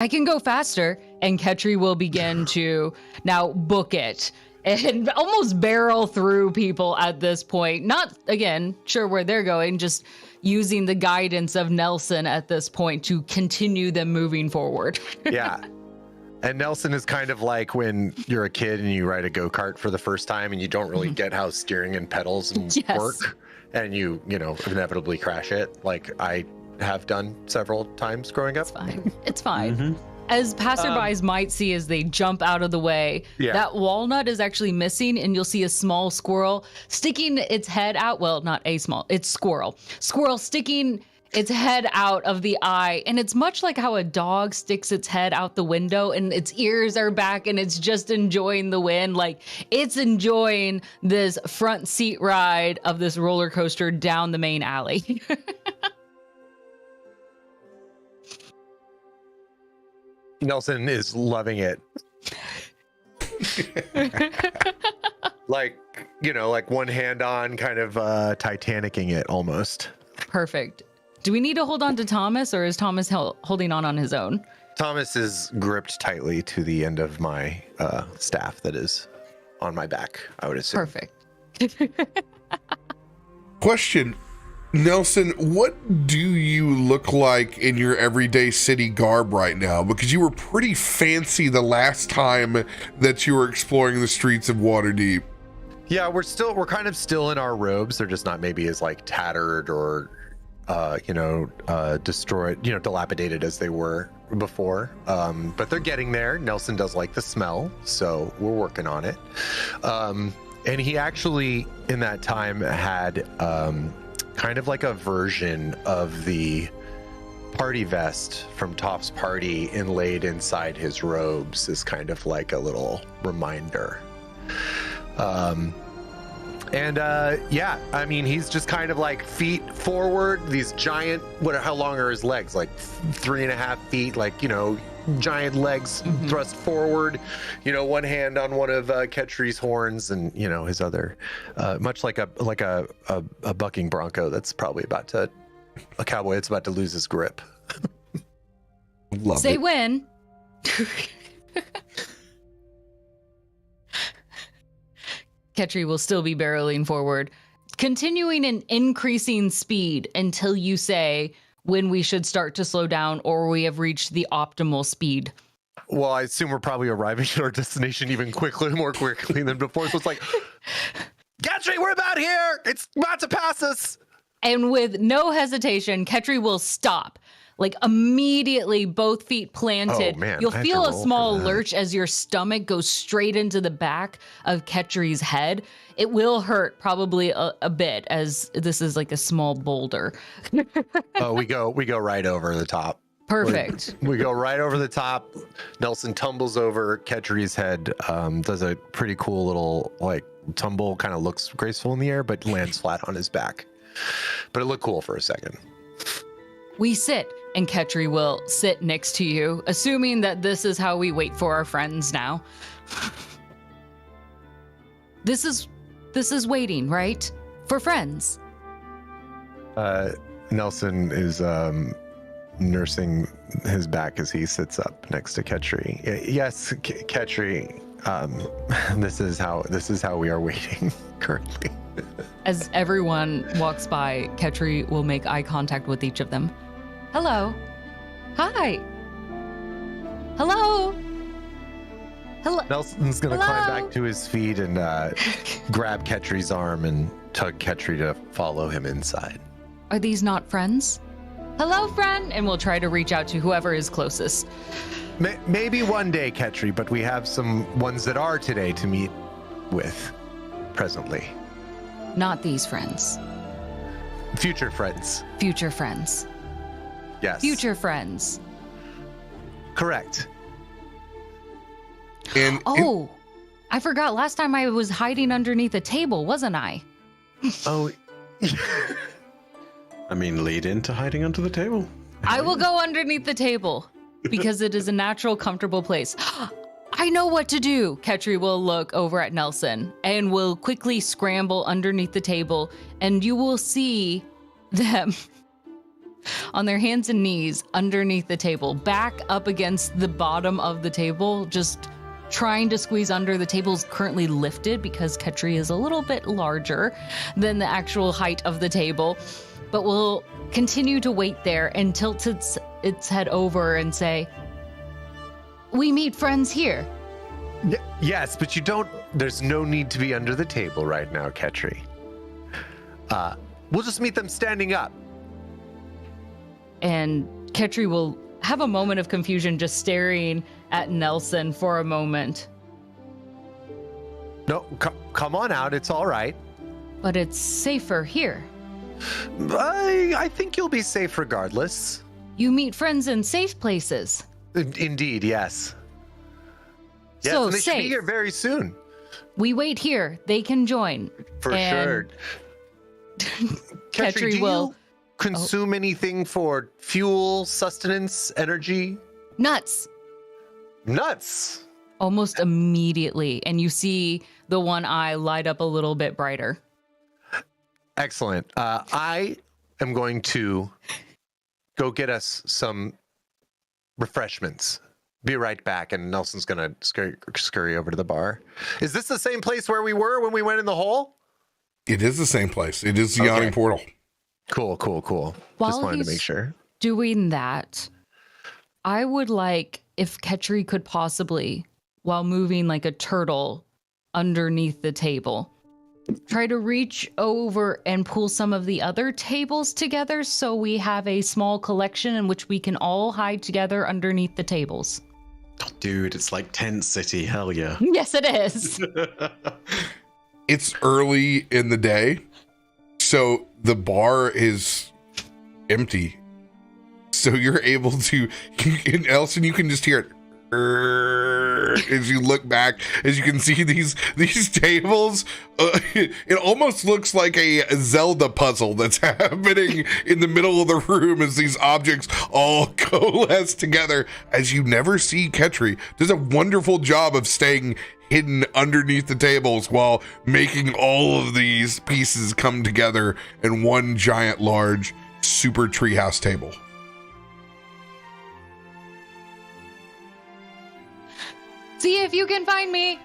I can go faster. And Ketri will begin to now book it and almost barrel through people at this point. Not, again, sure where they're going, just using the guidance of Nelson at this point to continue them moving forward. Yeah. And Nelson is kind of like when you're a kid and you ride a go-kart for the first time and you don't really get how steering and pedals work, and you inevitably crash it, like I have done several times growing up. It's fine. It's fine. As passerbys might see as they jump out of the way, that walnut is actually missing, and you'll see a small squirrel sticking its head out. Well, not a small, it's squirrel. Squirrel sticking its head out of the eye, and it's much like how a dog sticks its head out the window and its ears are back and it's just enjoying the wind. Like, it's enjoying this front seat ride of this roller coaster down the main alley. Nelson is loving it. like one hand on, kind of Titanicing it almost. Perfect. Do we need to hold on to Thomas, or is Thomas holding on his own? Thomas is gripped tightly to the end of my staff that is on my back, I would assume. Perfect. Question, Nelson, what do you look like in your everyday city garb right now? Because you were pretty fancy the last time that you were exploring the streets of Waterdeep. Yeah, we're kind of still in our robes. They're just not maybe as like tattered or destroyed, dilapidated as they were before. But they're getting there. Nelson does like the smell, so we're working on it. And he actually, in that time, had kind of like a version of the party vest from Toff's party inlaid inside his robes as kind of like a little reminder. He's just kind of like feet forward, these giant, how long are his legs? Like 3.5 feet, giant legs thrust forward, one hand on one of Ketri's horns and, his other, much like a bucking bronco that's probably a cowboy that's about to lose his grip. Love Say it. when. Ketri will still be barreling forward, continuing an increasing speed until you say when we should start to slow down or we have reached the optimal speed. Well, I assume we're probably arriving at our destination even more quickly than before. So it's like, Ketri, we're about here. It's about to pass us. And with no hesitation, Ketri will stop. Like immediately, both feet planted. Oh, man, You'll feel a small lurch as your stomach goes straight into the back of Ketri's head. It will hurt probably a bit, as this is like a small boulder. Oh, we go right over the top. Perfect. We go right over the top. Nelson tumbles over Ketri's head, does a pretty cool little tumble, kind of looks graceful in the air, but lands flat on his back. But it looked cool for a second. We sit, and Ketri will sit next to you, assuming that this is how we wait for our friends now. This is waiting, right? For friends. Nelson is nursing his back as he sits up next to Ketri. Yes, Ketri. This is how we are waiting currently. As everyone walks by, Ketri will make eye contact with each of them. Hello. Hi. Hello. Hello. Nelson's gonna climb back to his feet and grab Ketri's arm and tug Ketri to follow him inside. Are these not friends? Hello, friend. And we'll try to reach out to whoever is closest. Maybe one day, Ketri, but we have some ones that are today to meet with presently. Not these friends. Future friends. Future friends. Yes. Future friends. Correct. I forgot. Last time I was hiding underneath a table, wasn't I? Oh. I mean, lead into hiding under the table. I will go underneath the table because it is a natural, comfortable place. I know what to do. Ketri will look over at Nelson and will quickly scramble underneath the table, and you will see them on their hands and knees underneath the table, back up against the bottom of the table, just trying to squeeze under. The table's currently lifted because Ketri is a little bit larger than the actual height of the table, but will continue to wait there and tilt its head over and say, "We meet friends here." Yes, but there's no need to be under the table right now, Ketri. We'll just meet them standing up. And Ketri will have a moment of confusion, just staring at Nelson for a moment. No, come on out. It's all right. But it's safer here. I think you'll be safe regardless. You meet friends in safe places. Indeed, yes. Yes, so and they safe. should be here very soon. We wait here. They can join. For sure. Ketri do will you consume anything for fuel, sustenance, energy? Nuts. Almost immediately, and you see the one eye light up a little bit brighter. Excellent. I am going to go get us some refreshments. Be right back, and Nelson's gonna scurry over to the bar. Is this the same place where we were when we went in the hole? It is the same place. It is the yawning portal. Cool. Just wanted to make sure. Doing that, I would like if Ketri could possibly, while moving like a turtle underneath the table, try to reach over and pull some of the other tables together so we have a small collection in which we can all hide together underneath the tables. Dude, it's like Tent City. Hell yeah. Yes, it is. It's early in the day, so the bar is empty. So you're able to, Elson, you can just hear it as you look back, as you can see these tables. It almost looks like a Zelda puzzle that's happening in the middle of the room as these objects all coalesce together. As you never see, Ketri does a wonderful job of staying hidden underneath the tables while making all of these pieces come together in one giant, large, super treehouse table. See if you can find me.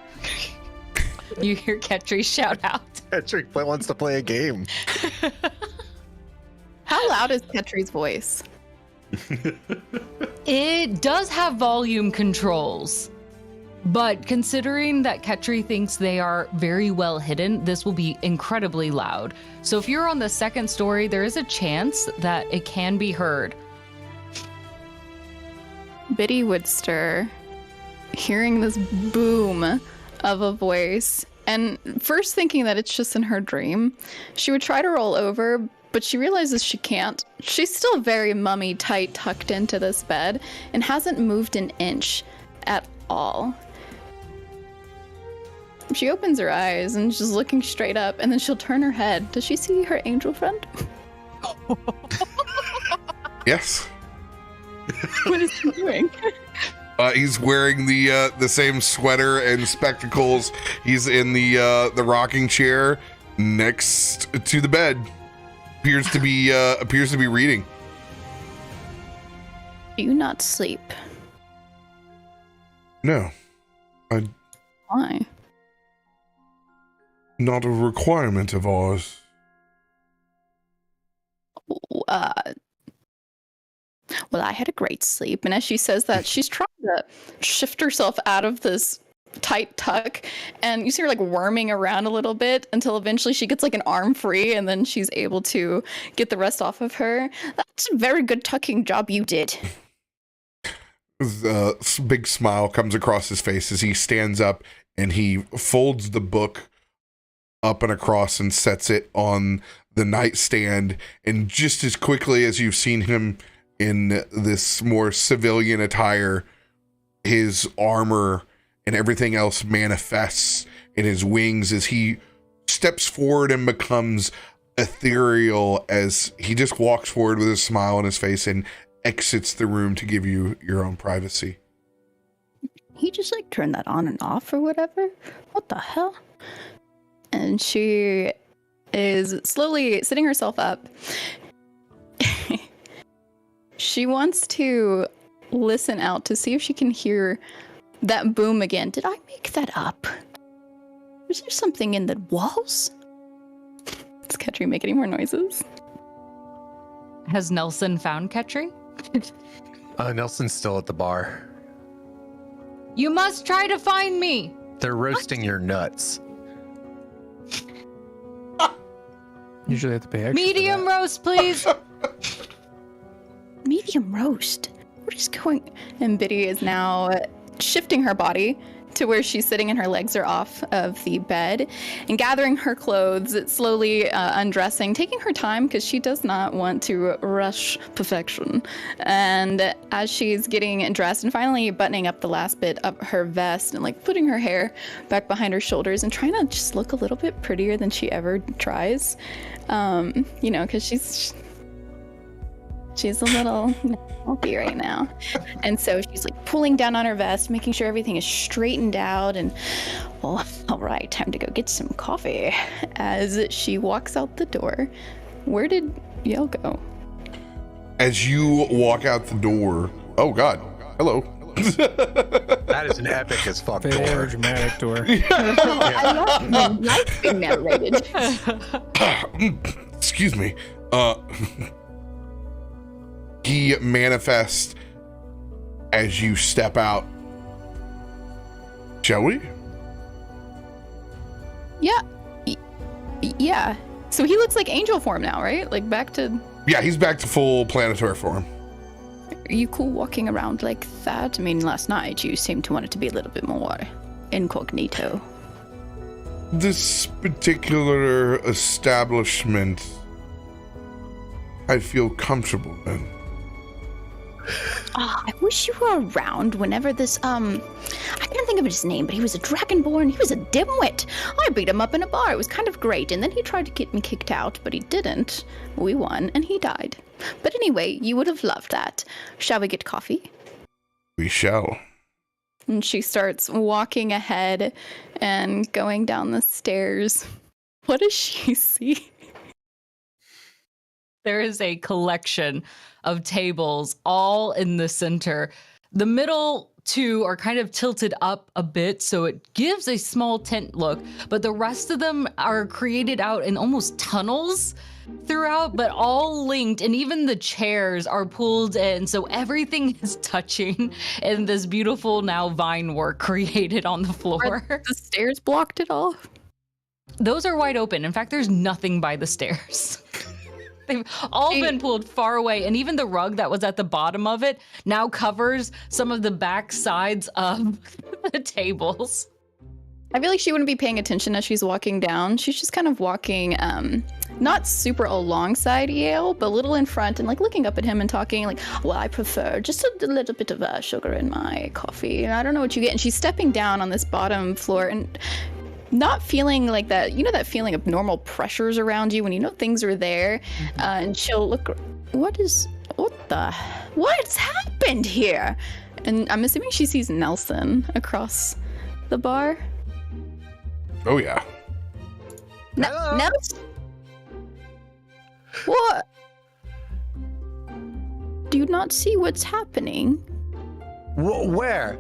You hear Ketri shout out. Ketri wants to play a game. How loud is Ketri's voice? It does have volume controls, but considering that Ketri thinks they are very well hidden, this will be incredibly loud. So if you're on the second story, there is a chance that it can be heard. Biddy would stir, hearing this boom of a voice, and first thinking that it's just in her dream. She would try to roll over, but she realizes she can't. She's still very mummy tight tucked into this bed and hasn't moved an inch at all. She opens her eyes and she's looking straight up, and then she'll turn her head. Does she see her angel friend? Yes. What is he doing? He's wearing the same sweater and spectacles. He's in the rocking chair next to the bed. Appears to be reading. Do you not sleep? No, Why? Not a requirement of ours. Well, I had a great sleep. And as she says that, she's trying to shift herself out of this tight tuck, and you see her like worming around a little bit until eventually she gets like an arm free, and then she's able to get the rest off of her. That's a very good tucking job you did. The big smile comes across his face as he stands up and he folds the book up and across and sets it on the nightstand. And just as quickly as you've seen him in this more civilian attire, his armor and everything else manifests in his wings as he steps forward and becomes ethereal, as he just walks forward with a smile on his face and exits the room to give you your own privacy. He just like turned that on and off or whatever? What the hell? And she is slowly sitting herself up. She wants to listen out to see if she can hear that boom again. Did I make that up? Was there something in the walls? Does Ketri make any more noises? Has Nelson found Ketri? Nelson's still at the bar. You must try to find me. They're roasting your nuts. Usually have to pay extra. Medium roast, please. Medium roast? What is going... And Biddy is now shifting her body to where she's sitting and her legs are off of the bed and gathering her clothes, slowly undressing, taking her time because she does not want to rush perfection. And as she's getting dressed and finally buttoning up the last bit of her vest and like putting her hair back behind her shoulders and trying to just look a little bit prettier than she ever tries, you know, because she's a little healthy right now. And so she's like pulling down on her vest, making sure everything is straightened out. And, well, all right, time to go get some coffee. As she walks out the door, where did Yale go? As you walk out the door, oh God, hello. That is an epic as fuck Very door. dramatic door. I love my life being narrated. Excuse me. He manifests as you step out. Shall we? Yeah. Yeah. So he looks like angel form now, right? Like back to... Yeah, he's back to full planetary form. Are you cool walking around like that? I mean, last night you seemed to want it to be a little bit more incognito. This particular establishment, I feel comfortable in. I wish you were around whenever this, I can't think of his name, but he was a dragonborn. He was a dimwit. I beat him up in a bar. It was kind of great. And then he tried to get me kicked out, but he didn't. We won, and he died. But anyway, you would have loved that. Shall we get coffee? We shall. And she starts walking ahead and going down the stairs. What does she see? There is a collection of tables all in the center. The middle two are kind of tilted up a bit, so it gives a small tent look, but the rest of them are created out in almost tunnels throughout, but all linked, and even the chairs are pulled in, so everything is touching in this beautiful now vine work created on the floor. Are the stairs blocked at all? Those are wide open. In fact, there's nothing by the stairs. They've all been pulled far away, and even the rug that was at the bottom of it now covers some of the back sides of the tables. I feel like she wouldn't be paying attention as she's walking down. She's just kind of walking, not super alongside Yale, but a little in front and like looking up at him and talking like, well, I prefer just a little bit of sugar in my coffee. And I don't know what you get. And she's stepping down on this bottom floor and not feeling like that, you know, that feeling of normal pressures around you when you know things are there. And she'll look, what's happened here? And I'm assuming she sees Nelson across the bar. Oh, yeah. Nelson? What? Do you not see what's happening? Where?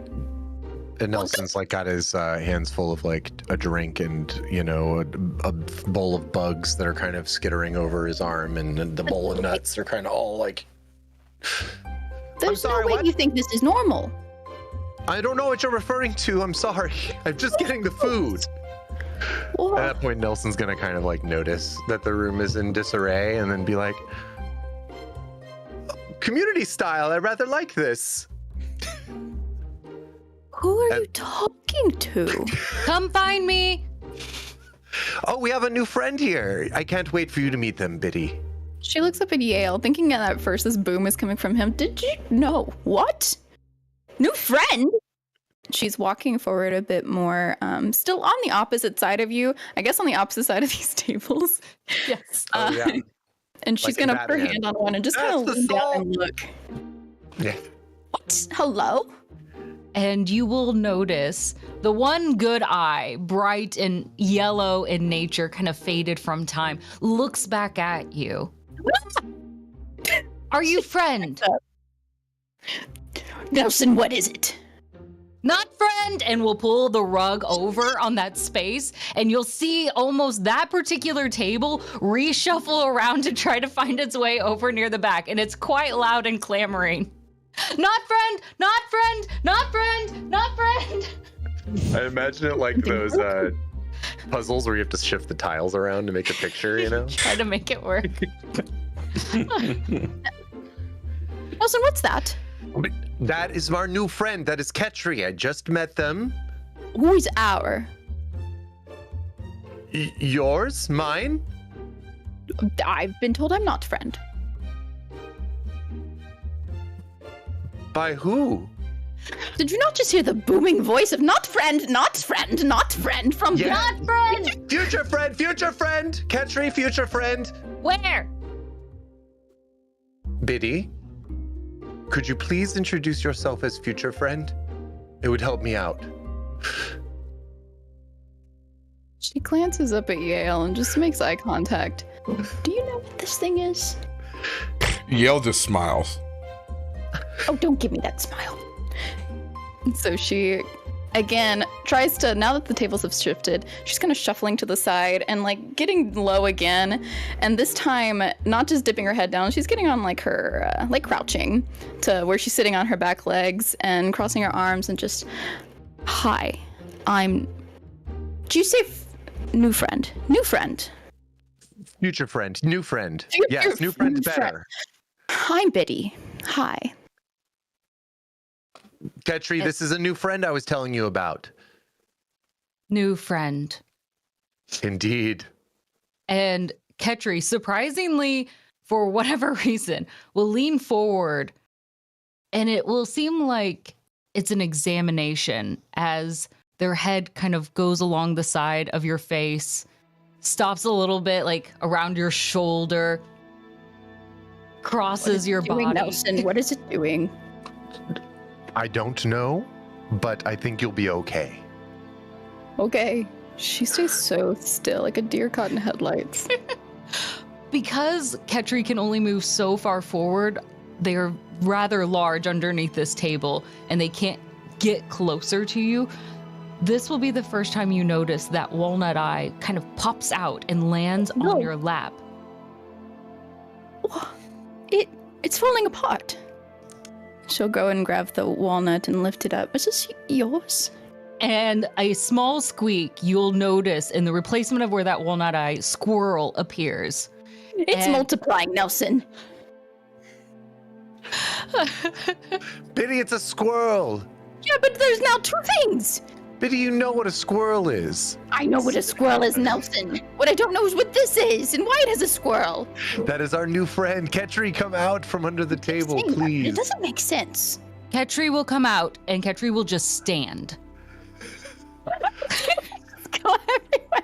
And Nelson's like got his hands full of like a drink and, you know, a bowl of bugs that are kind of skittering over his arm, and the bowl of nuts are kind of all like. There's no way you think this is normal. I don't know what you're referring to. I'm sorry. I'm just getting the food. What? At that point, Nelson's gonna kind of like notice that the room is in disarray and then be like, community style, I rather like this. Who are you talking to? Come find me. Oh, we have a new friend here. I can't wait for you to meet them, Biddy. She looks up at Yale, thinking that at first this boom is coming from him. Did you know? What? New friend? She's walking forward a bit more, still on the opposite side of you. I guess on the opposite side of these tables. Yes. Oh, yeah. And she's Like gonna put her Batman. hand on one and just kind of That's the lean down salt. and look. Yeah. What? Hello? And you will notice the one good eye, bright and yellow in nature, kind of faded from time, looks back at you. Are you friend? Nelson, what is it? Not friend, and we'll pull the rug over on that space, and you'll see almost that particular table reshuffle around to try to find its way over near the back, and it's quite loud and clamoring. Not friend, not friend, not friend, not friend. I imagine it like those puzzles where you have to shift the tiles around to make a picture, you know? Try to make it work. Nelson, what's that? That is our new friend. That is Ketri. I just met them. Who is our? Yours? Mine? I've been told I'm not friend. By who? Did you not just hear the booming voice of not friend, not friend, not friend from Not friend! Future friend, Ketri, future friend. Where? Biddy, could you please introduce yourself as future friend? It would help me out. She glances up at Yale and just makes eye contact. Do you know what this thing is? Yale just smiles. Oh, don't give me that smile. So she, again, tries to, now that the tables have shifted, she's kind of shuffling to the side and like getting low again. And this time, not just dipping her head down, she's getting on like her, like crouching to where she's sitting on her back legs and crossing her arms and just, hi, do you say new friend? New friend. Future friend, new friend. Future Yes, new friend better. I'm Biddy. Hi. Ketri, this is a new friend I was telling you about. New friend. Indeed. And Ketri, surprisingly, for whatever reason, will lean forward, and it will seem like it's an examination as their head kind of goes along the side of your face, stops a little bit like around your shoulder, crosses your body. Nelson, what is it doing? I don't know, but I think you'll be okay. Okay. She stays so still, like a deer caught in headlights. Because Ketri can only move so far forward, they're rather large underneath this table, and they can't get closer to you. This will be the first time you notice that walnut eye kind of pops out and lands on your lap. It's falling apart. She'll go and grab the walnut and lift it up. Is this yours? And a small squeak you'll notice in the replacement of where that walnut eye squirrel appears. It's multiplying, Nelson. Biddy, it's a squirrel. Yeah, but there's now two things. Biddy, you know what a squirrel is. I know what a squirrel is, Nelson. What I don't know is what this is and why it has a squirrel. That is our new friend. Ketri, come out from under the table, please. It doesn't make sense. Ketri will come out, and Ketri will just stand. Go everywhere.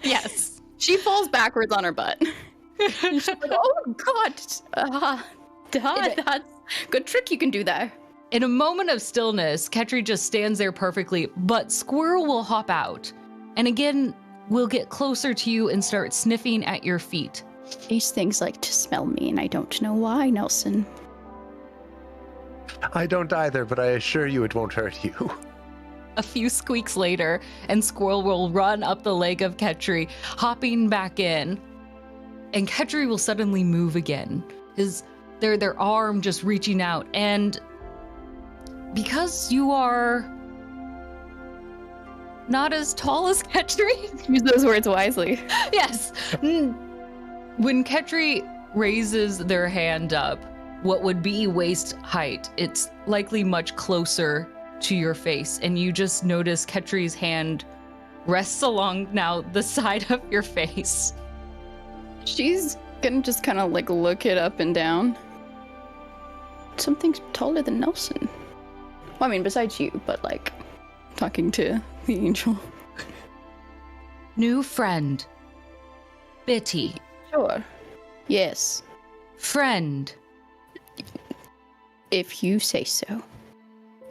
Yes. She falls backwards on her butt. She's like, oh, God. That's good trick you can do there. In a moment of stillness, Ketri just stands there perfectly, but Squirrel will hop out. And again, will get closer to you and start sniffing at your feet. These things like to smell me, and I don't know why, Nelson. I don't either, but I assure you it won't hurt you. A few squeaks later, and Squirrel will run up the leg of Ketri, hopping back in. And Ketri will suddenly move again. Their arm just reaching out, and because you are not as tall as Ketri. Use those words wisely. Yes. When Ketri raises their hand up, what would be waist height, it's likely much closer to your face, and you just notice Ketri's hand rests along now the side of your face. She's gonna just kind of like look it up and down. Something's taller than Nelson. Well, I mean, besides you, but like talking to the angel. New friend. Bitty. Sure. Yes. Friend. If you say so.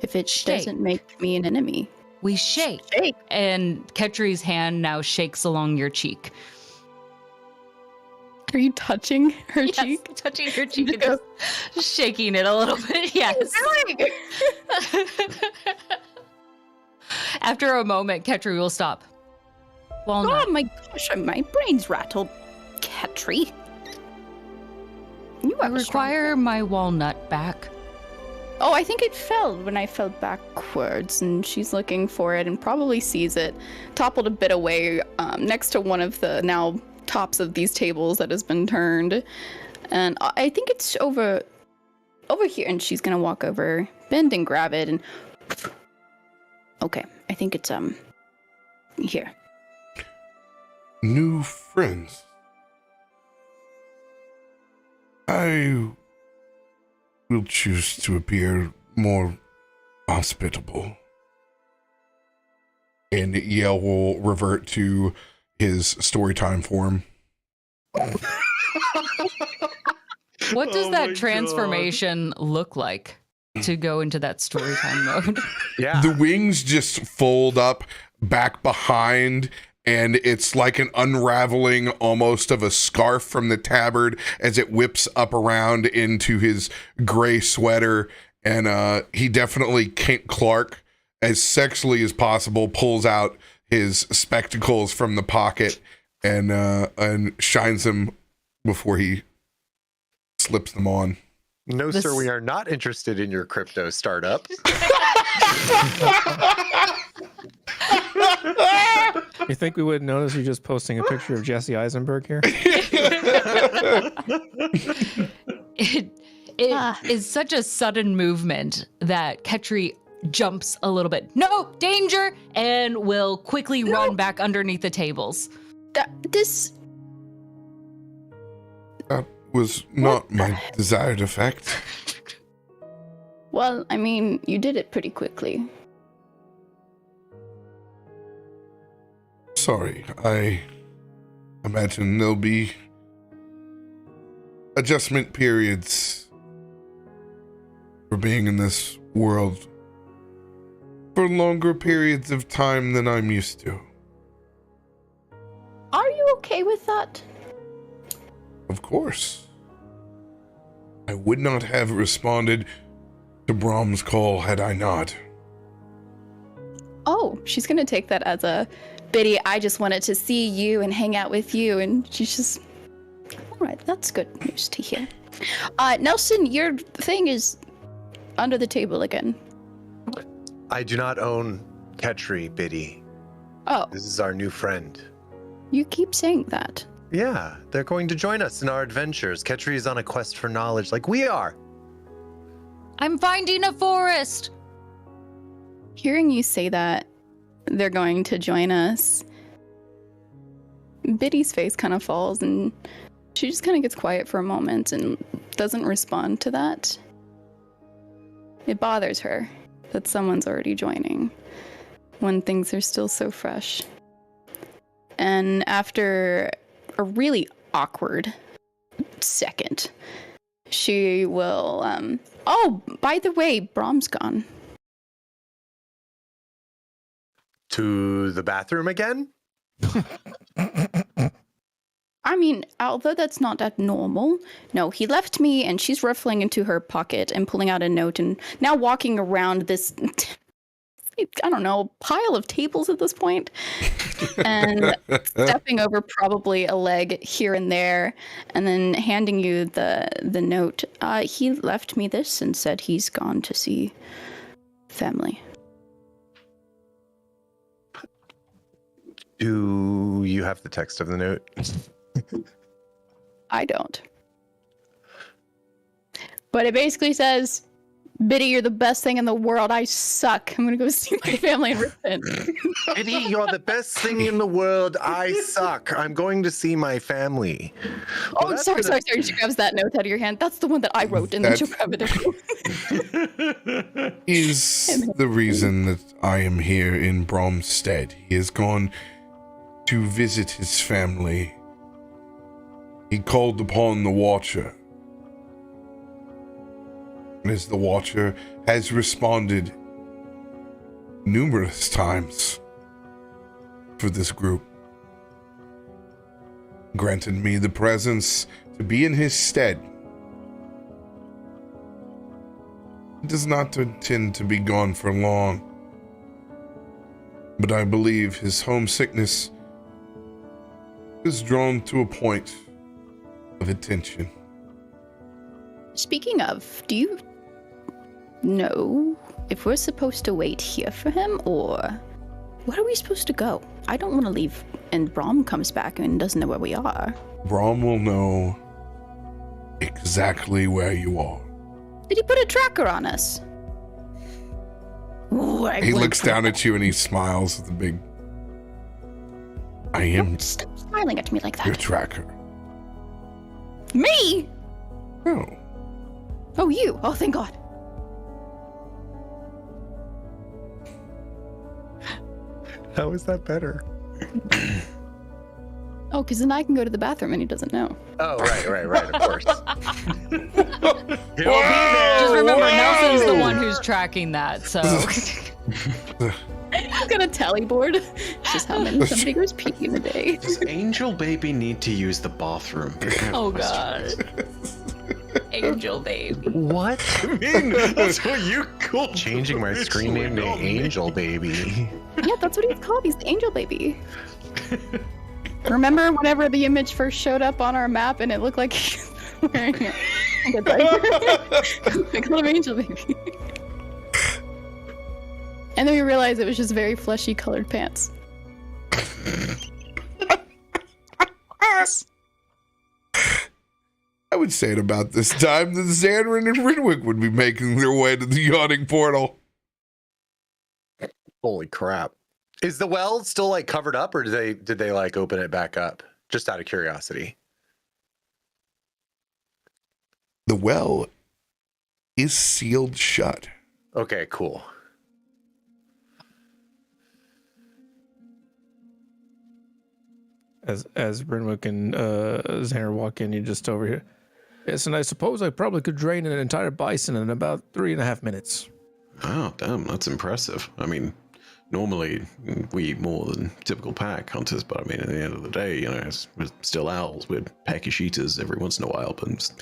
If it Shake. doesn't make me an enemy. We shake. Shake. And Ketri's hand now shakes along your cheek. Are you touching her cheek? Touching her cheek and just shaking it a little bit. Yes. After a moment, Ketri will stop. Walnut. Oh my gosh, my brain's rattled. Ketri. You I require my walnut back. Oh, I think it fell when I fell backwards, and she's looking for it and probably sees it toppled a bit away next to one of the now tops of these tables that has been turned. And I think it's over here, and she's gonna walk over, bend and grab it, and okay, I think it's here. New friends. I will choose to appear more hospitable. And Yale will revert to his storytime form. What does that transformation look like to go into that storytime mode? Yeah. The wings just fold up back behind, and it's like an unraveling almost of a scarf from the tabard as it whips up around into his gray sweater. And he definitely, Kent Clark, as sexily as possible, pulls out his spectacles from the pocket and shines them before he slips them on. No, sir, we are not interested in your crypto startup. You think we would notice you just posting a picture of Jesse Eisenberg here? It is such a sudden movement that Ketri jumps a little bit. No, danger! And will quickly run back underneath the tables. That was not my desired effect. Well, I mean, you did it pretty quickly. Sorry, I imagine there'll be adjustment periods for being in this world for longer periods of time than I'm used to. Are you okay with that? Of course. I would not have responded to Brom's call had I not. Oh, she's gonna take that as a Biddy, I just wanted to see you and hang out with you, and she's just, all right, that's good news to hear. Nelson, your thing is under the table again. I do not own Ketri, Biddy. Oh. This is our new friend. You keep saying that. Yeah, they're going to join us in our adventures. Ketri is on a quest for knowledge like we are. I'm finding a forest. Hearing you say that, they're going to join us. Biddy's face kind of falls, and she just kind of gets quiet for a moment and doesn't respond to that. It bothers her that someone's already joining when things are still so fresh. And after a really awkward second, she will, oh, by the way, Brom's gone. To the bathroom again? I mean, although that's not that normal, no, he left me, and she's ruffling into her pocket and pulling out a note and now walking around this, I don't know, pile of tables at this point, and stepping over probably a leg here and there, and then handing you the note. He left me this and said he's gone to see family. Do you have the text of the note? I don't. But it basically says, Biddy, you're the best thing in the world. I suck. I'm going to go see my family and repent. Biddy, you're the best thing in the world. I suck. I'm going to see my family. Oh, well, sorry. She grabs that note out of your hand. That's the one that I wrote, and then she'll grab it. Is the reason that I am here in Brom's stead. He has gone to visit his family. He called upon the Watcher. And as the Watcher has responded numerous times for this group. granted me the presence to be in his stead. He does not intend to be gone for long, but I believe his homesickness is drawn to a point of attention. Speaking of, do you know if we're supposed to wait here for him, or where are we supposed to go? I don't want to leave and Brom comes back and doesn't know where we are. Brom will know exactly where you are. Did he put a tracker on us? Ooh, He looks down at you and he smiles with a big... I am Stop smiling at me like that. your tracker. Me? Oh. Oh, you. Oh, thank God. How is that better? Oh, because then I can go to the bathroom and he doesn't know. Oh, right, of course. Just remember, Nelson's the one who's tracking that, so. He's got a tally board. Just how many somebody goes pee in a day. Does Angel Baby need to use the bathroom? Oh, God. Angel baby. What? I mean, that's what you call Changing my screen name to Angel Baby. Yeah, that's what he's called. He's the angel baby. Remember whenever the image first showed up on our map and it looked like he was wearing it? I called him angel baby. And then we realized it was just very fleshy colored pants. I would say at about this time that Zanryn and Renwick would be making their way to the yawning portal. Holy crap. Is the well still like covered up, or did they like open it back up? Just out of curiosity. The well is sealed shut. Okay, cool. As Renwick and Zanryn walk in, you just over here. Yes, and I suppose I probably could drain an entire bison in about 3.5 minutes. Oh, damn, that's impressive. I mean, normally we eat more than typical pack hunters, but I mean, at the end of the day, you know, we're still owls. We're peckish eaters every once in a while, but it's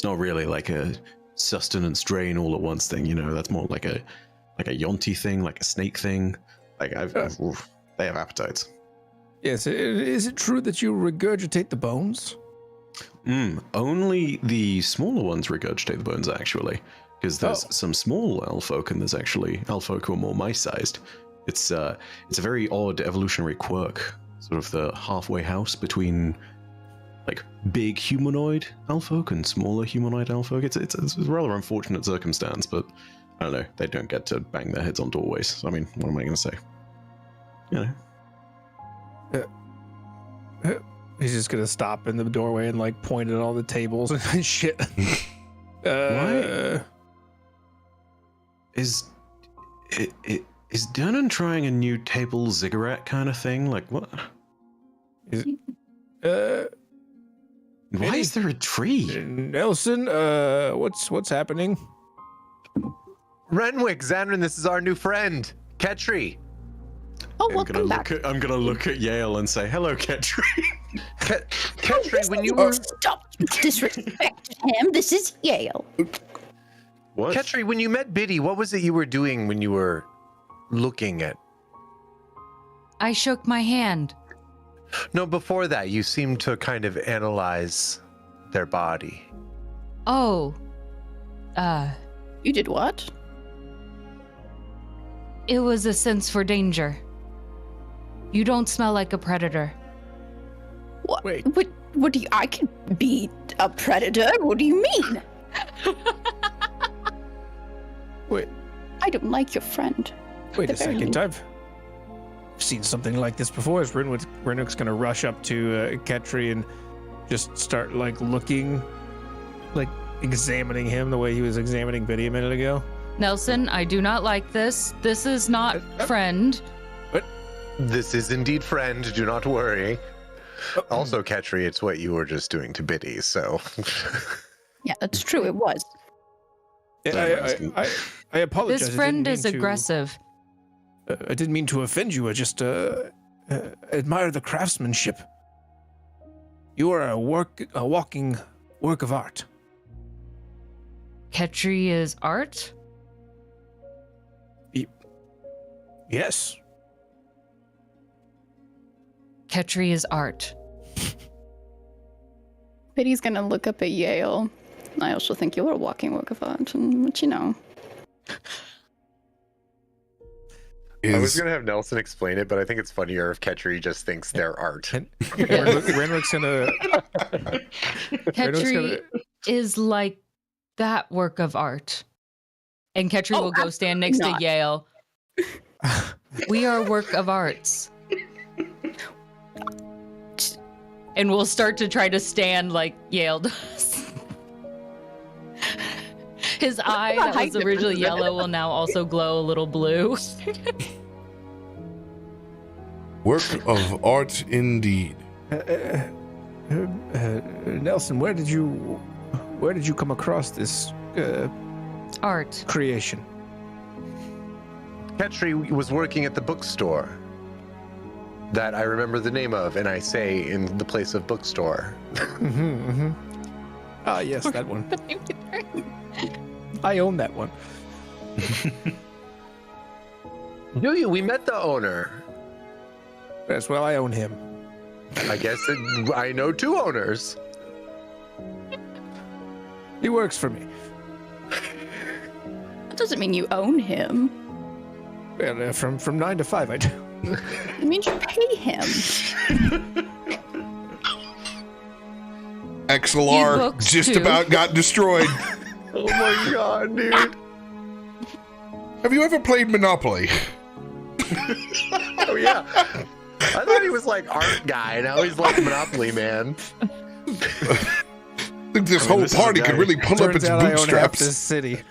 not really like a sustenance drain all at once thing, you know. That's more like a yonti thing, like a snake thing. Like they have appetites. Yes, is it true that you regurgitate the bones? Only the smaller ones regurgitate the bones, actually, because there's some small Owlfolk, and there's actually Owlfolk who are more mice-sized. It's a very odd evolutionary quirk, sort of the halfway house between like big humanoid Owlfolk and smaller humanoid Owlfolk. It's a rather unfortunate circumstance, but I don't know. They don't get to bang their heads on doorways. So, I mean, what am I going to say? You know. He's just gonna stop in the doorway and like point at all the tables and shit. Why? Is Dernan trying a new table ziggurat kind of thing? Like what? Why is there a tree? Nelson, what's happening? Renwick, Zanryn, this is our new friend, Ketri. Oh, welcome back. I'm gonna look at Yale and say, "Hello, Ketri." Ketri, when you were Stop disrespect him. This is Yale. What? Ketri, when you met Biddy, what was it you were doing when you were looking at? I shook my hand. No, before that, you seemed to kind of analyze their body. Oh. You did what? It was a sense for danger. You don't smell like a predator. What? Wait. What do you? I can be a predator. What do you mean? Wait. I don't like your friend. Wait a The very second. I've seen something like this before. As Renwick's gonna rush up to Ketri and just start like looking, like examining him the way he was examining Biddy a minute ago. Nelson, I do not like this. This is not friend. This is indeed friend, do not worry. Also, Ketri, it's what you were just doing to Biddy, so... Yeah, that's true. It was. I apologize. This friend is aggressive. I didn't mean to offend you. I just admire the craftsmanship. You are a walking work of art. Ketri is art? Yes. Ketri is art. Biddy's gonna look up at Yale. I also think you're a walking work of art, but you know. I was going to have Nelson explain it, but I think it's funnier if Ketri just thinks they're art. Renwick's gonna... Ketri is like that work of art. And Ketri will go stand next to Yale. We are work of arts. And we'll start to try to stand like Yale does. His eye that was originally yellow will now also glow a little blue. Work of art indeed. Nelson, where did you come across this Art creation? Ketri was working at the bookstore that I remember the name of, and I say in the place of bookstore. Ah, yes, that one. I own that one. Do you? We met the owner. Yes, well, I own him. I guess I know 2 owners. He works for me. That doesn't mean you own him. Well, from 9 to 5, I do. It means you pay him. XLR just about got destroyed. Oh my god, dude. Have you ever played Monopoly? Oh yeah. I thought he was like art guy. Now he's like Monopoly man. I think this whole party could really pull up its Turns out I own half bootstraps. this city.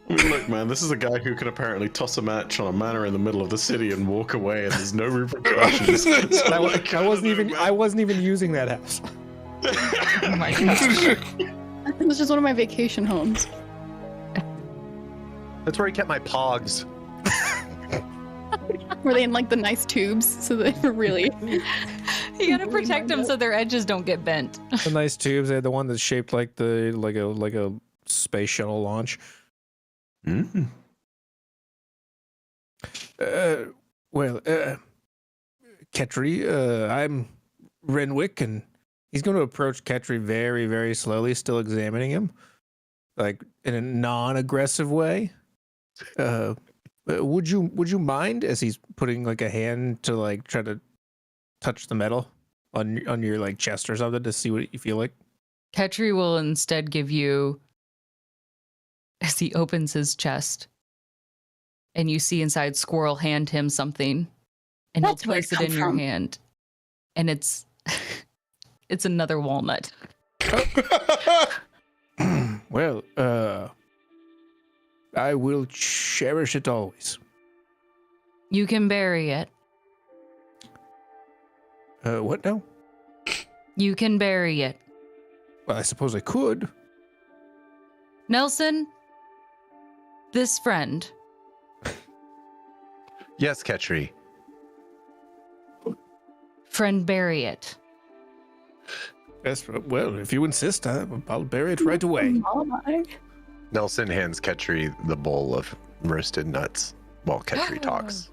I mean, look, man, this is a guy who can apparently toss a match on a manor in the middle of the city and walk away, and there's no repercussions. I wasn't even using that house. Oh my god. It was just one of my vacation homes. That's where he kept my pogs. Were they in like the nice tubes so they were really... You gotta protect them so their edges don't get bent. The nice tubes. They had the one that's shaped like a space shuttle launch. Mm. Ketri, I'm Renwick, and he's going to approach Ketri very, very slowly, still examining him, like in a non-aggressive way. Would you mind, as he's putting like a hand to like try to touch the metal on your like chest or something to see what you feel like? Ketri will instead give you, as he opens his chest, and you see inside Squirrel hand him something, and That's he'll place it in your hand, and it's another walnut. Well, I will cherish it always. You can bury it. What now? You can bury it. Well, I suppose I could. Nelson, this friend. Yes, Ketri. Friend, bury it. Yes, well, if you insist, I'll bury it right away. Nelson hands Ketri the bowl of roasted nuts while Ketri talks.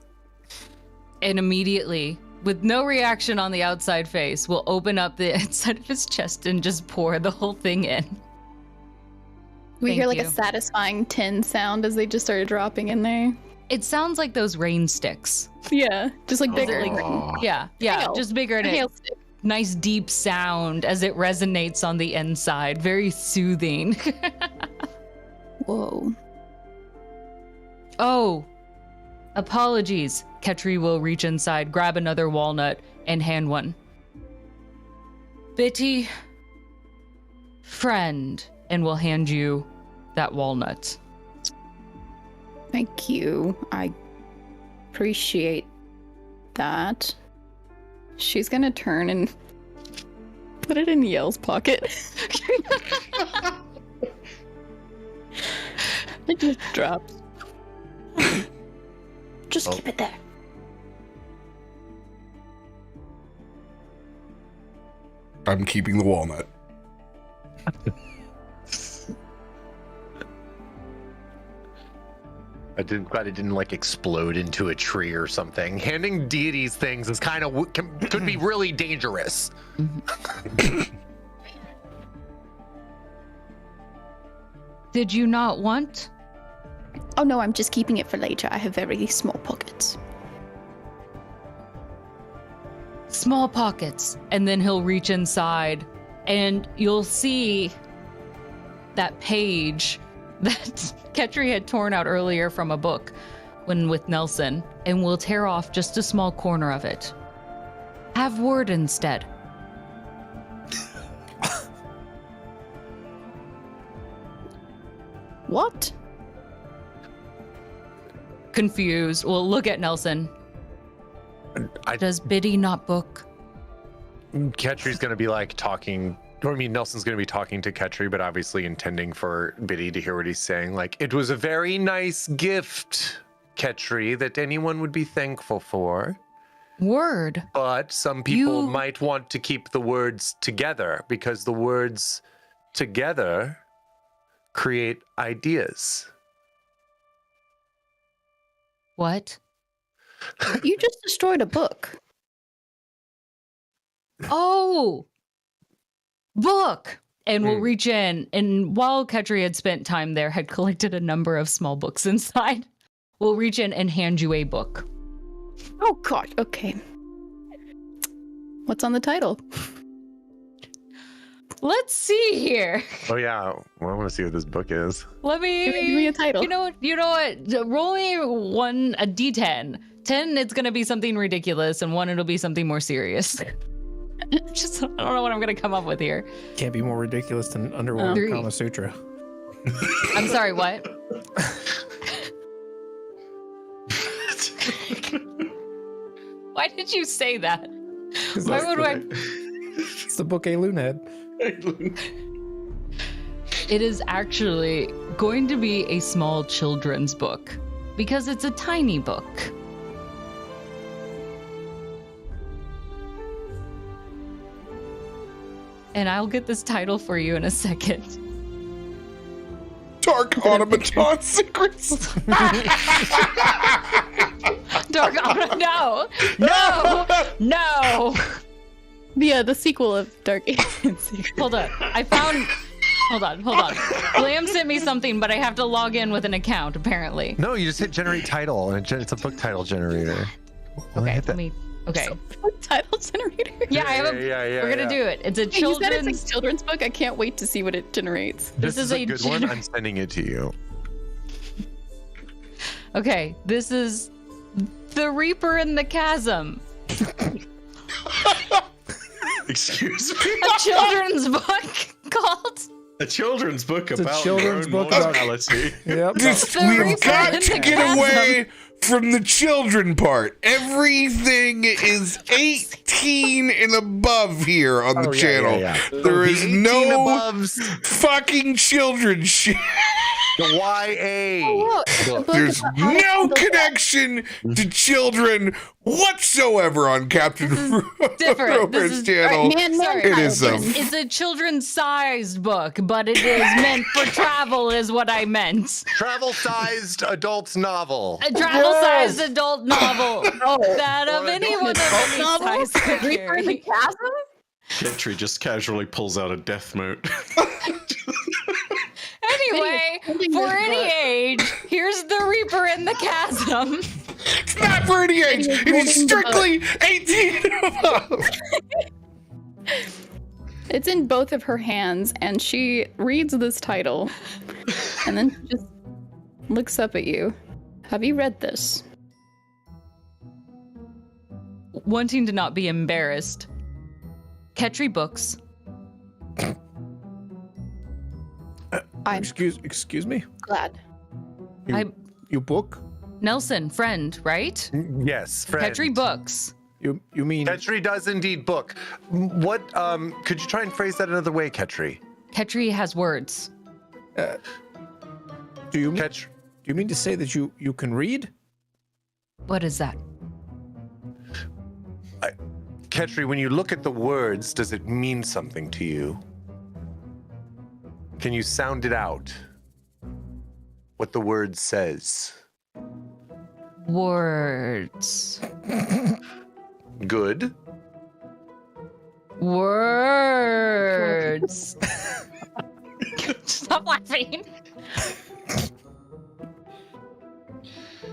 And immediately, with no reaction on the outside face, will open up the inside of his chest and just pour the whole thing in. We Thank hear like you. a satisfying tin sound as they just started dropping in there. It sounds like those rain sticks. Yeah, just like bigger. Yeah, Hail. just bigger and Hail stick. nice deep sound as it resonates on the inside. Very soothing. Whoa. Oh, apologies. Ketri will reach inside, grab another walnut, and hand one. Bitty, friend, and will hand you that walnut. Thank you. I appreciate that. She's gonna turn and put it in Yale's pocket. It just drops. Just keep it there. I'm keeping the walnut. Glad it didn't like explode into a tree or something. Handing deities things is kind of could be really dangerous. Did you not want? Oh no, I'm just keeping it for later. I have very small pockets. Small pockets. And then he'll reach inside and you'll see that page that Ketri had torn out earlier from a book when with Nelson, and we'll tear off just a small corner of it. Have word instead. What? Confused. Well, look at Nelson. Does Biddy not book? Ketri's going to be like talking, or I mean, Nelson's going to be talking to Ketri, but obviously intending for Biddy to hear what he's saying. Like, it was a very nice gift, Ketri, that anyone would be thankful for. Word. But some people might want to keep the words together because the words together create ideas. What? You just destroyed a book. Oh! Book! And we'll reach in, and while Ketri had spent time there, had collected a number of small books inside, we'll reach in and hand you a book. Oh god, okay. What's on the title? Let's see here. Oh yeah, well, I want to see what this book is. Let me Give me a title. You know what? Roll me a d10. 10, it's gonna be something ridiculous, and 1, it'll be something more serious. Just I don't know what I'm gonna come up with here. Can't be more ridiculous than Underworld 3. Kama Sutra. I'm sorry, what? Why did you say that? Why would I? It's the book A Loon had. It is actually going to be a small children's book because it's a tiny book. And I'll get this title for you in a second. Dark Automaton Secrets. Dark Automaton. No. The sequel of Dark Ancient Secrets. Hold on. Hold on. Glam sent me something, but I have to log in with an account, apparently. No, you just hit generate title, and it's a book title generator. Okay, okay. Title generator? Yeah, I have we're gonna do it. It's a children's... You said it's a children's book? I can't wait to see what it generates. This is a good one. I'm sending it to you. Okay, this is The Reaper in the Chasm. Excuse me? A children's book called... A children's book about children's book about mortality. Yep. We've got to get away from the children part. Everything is 18 and above here on the channel. There is no fucking children shit. The YA. There's no connection to children whatsoever on CaptainRoBear's channel. It is It's a children's-sized book, but it is meant for travel, is what I meant. Travel-sized adult novel. A travel-sized adult novel that of anyone of any size could carry. Ketri just casually pulls out a death note. Anyway, for any age, here's The Reaper in the Chasm. It's not for any age. It is strictly 18 and above. It's in both of her hands, and she reads this title, and then just looks up at you. Have you read this? Wanting to not be embarrassed, Ketri books. Excuse me? Glad. You book? Nelson, friend, right? Yes, friend. Ketri books. You mean Ketri does indeed book. What could you try and phrase that another way, Ketri? Ketri has words. do you mean to say that you can read? What is that? Ketri, when you look at the words, does it mean something to you? Can you sound it out? What the word says? Words. Good. Words. Stop laughing.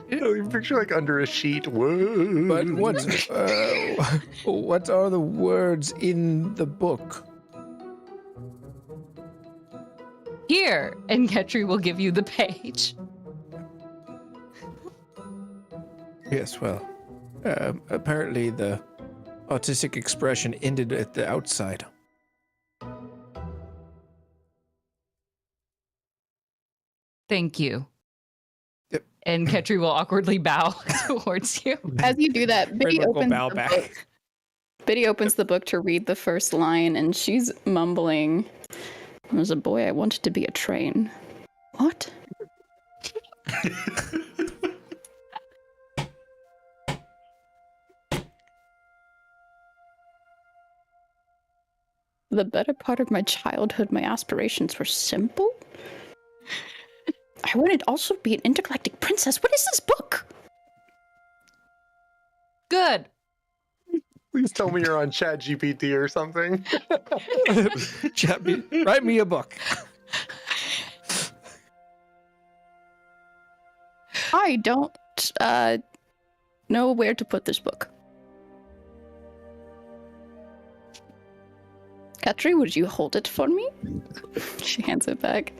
You picture like under a sheet. Whoa. But what are the words in the book? Here, and Ketri will give you the page. Yes, well, apparently the autistic expression ended at the outside. Thank you. Yep. And Ketri will awkwardly bow towards you. As you do that, Biddy Renwick will opens bow the back. book. Biddy opens the book to read the first line, and she's mumbling, "As a boy, I wanted to be a train." What? The better part of my childhood, my aspirations were simple. I wanted to also be an intergalactic princess. What is this book? Good. Please tell me you're on ChatGPT or something. Write me a book. I don't know where to put this book. Ketri, would you hold it for me? She hands it back.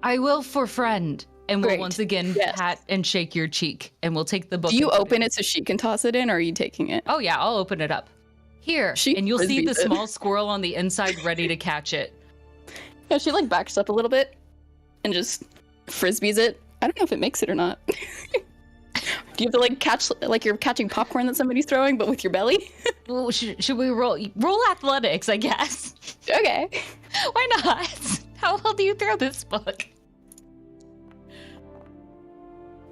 I will for friend. And we'll Great. once again pat and shake your cheek. And we'll take the book. Do you open it so she can toss it in, or are you taking it? Oh, yeah, I'll open it up. Here. And you'll see the small squirrel on the inside ready to catch it. Yeah, she like backs up a little bit and just frisbees it. I don't know if it makes it or not. Do you have to like catch, like you're catching popcorn that somebody's throwing, but with your belly? Well, should we roll athletics, I guess? Okay. Why not? How well do you throw this book?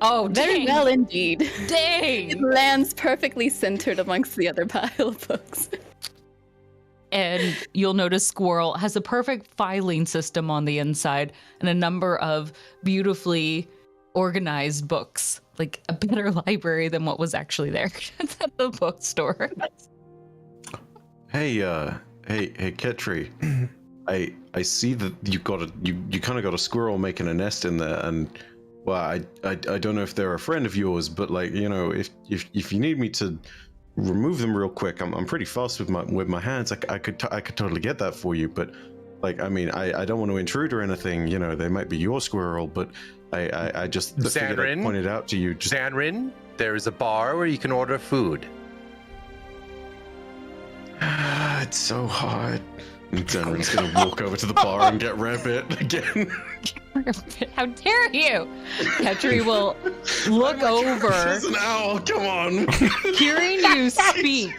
Oh, very dang. well indeed. Dang. It lands perfectly centered amongst the other pile of books. And you'll notice Squirrel has a perfect filing system on the inside and a number of beautifully organized books, like a better library than what was actually there at the bookstore. Hey, Ketri. I see that you kind of got a squirrel making a nest in there, and well, I don't know if they're a friend of yours, but like, you know, if you need me to remove them real quick, I'm pretty fast with my hands. I could totally get that for you, but like, I mean, I don't want to intrude or anything. You know, they might be your squirrel, but I just figured I'd point it out to you. Zanryn, there is a bar where you can order food. It's so hot. And Zanryn's gonna walk over to the bar and get Rabbit again. How dare you? Ketri will look over. She's an owl, come on. Hearing you speak,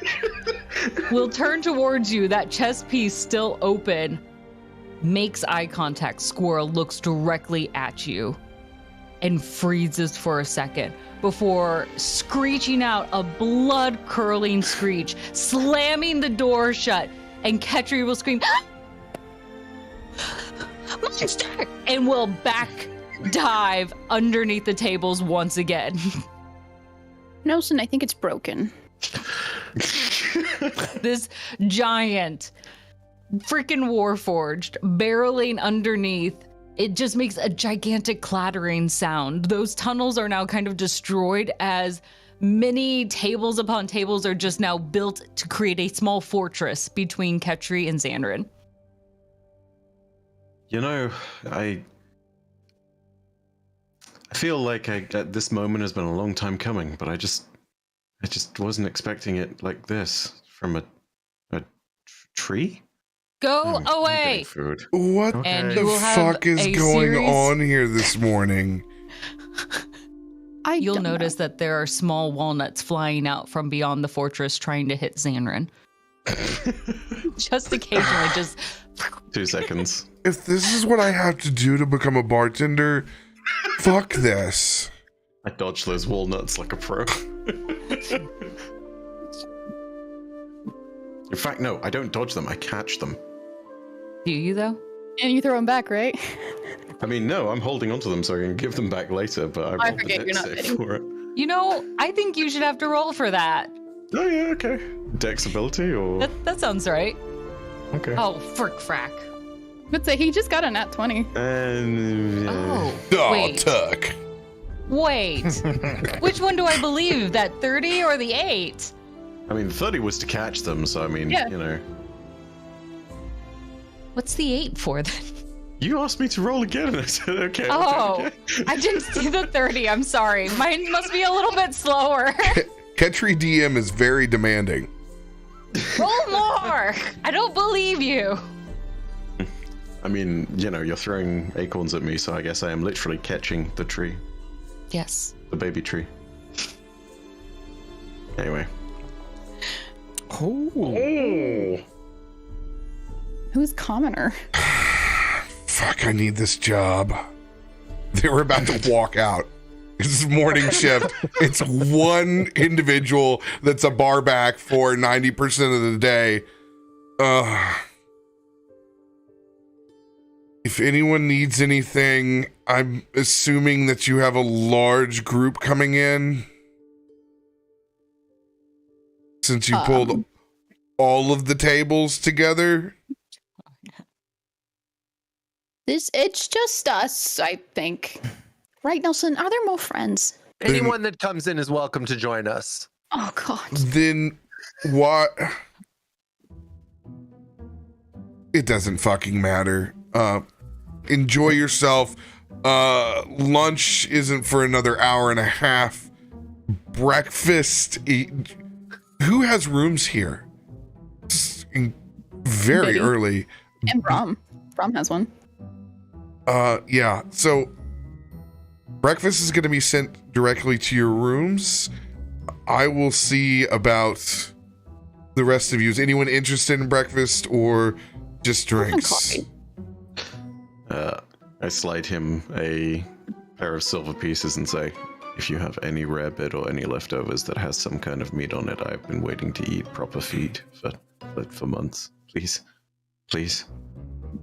will turn towards you, that chest piece still open, makes eye contact. Squirrel looks directly at you and freezes for a second before screeching out a blood-curdling screech, slamming the door shut, and Ketri will scream, "Monster!" and will back dive underneath the tables once again. Nelson, I think it's broken. This giant freaking Warforged barreling underneath, it just makes a gigantic clattering sound. Those tunnels are now kind of destroyed as many tables upon tables are just now built to create a small fortress between Ketri and Zanryn. You know, I feel like this moment has been a long time coming, but I just wasn't expecting it like this from a tree. Go away. Food. What And the fuck is going on here this morning? You'll notice that there are small walnuts flying out from beyond the fortress trying to hit Zanryn. Just occasionally, just 2 seconds. If this is what I have to do to become a bartender, fuck this. I dodged those walnuts like a pro. In fact, no, I don't dodge them. I catch them. Do you, though? And you throw them back, right? I mean, no, I'm holding onto them so I can give them back later, but I forget you're not save hitting. for it. You know, I think you should have to roll for that. Oh, yeah, okay. Dex ability or... That sounds right. Okay. Oh, frick frack. But say he just got a nat 20. And... Oh, wait. Tuck. Wait. Which one do I believe? That 30 or the 8? I mean, 30 was to catch them, so I mean, Yeah. you know. What's the 8 for then? You asked me to roll again, and I said, okay. Oh, I didn't see the 30. I'm sorry. Mine must be a little bit slower. Ketri DM is very demanding. Roll more. I don't believe you. I mean, you know, you're throwing acorns at me, so I guess I am literally catching the tree. Yes. The baby tree. Anyway. Oh. Who's commoner? Fuck, I need this job. They were about to walk out. It's morning shift. It's one individual that's a bar back for 90% of the day. If anyone needs anything, I'm assuming that you have a large group coming in. Since you pulled all of the tables together. It's just us, I think. Right, Nelson? Are there more friends? Anyone that comes in is welcome to join us. Oh, God. Then what? It doesn't fucking matter. Enjoy yourself. Lunch isn't for another hour and a half. Breakfast. Who has rooms here? It's very Biddy. early. And Brom. Brom has one. Yeah. So breakfast is going to be sent directly to your rooms. I will see about the rest of you. Is anyone interested in breakfast or just drinks? Coffee. I slide him a pair of silver pieces and say, if you have any rabbit or any leftovers that has some kind of meat on it, I've been waiting to eat proper feed for months. Please. Please.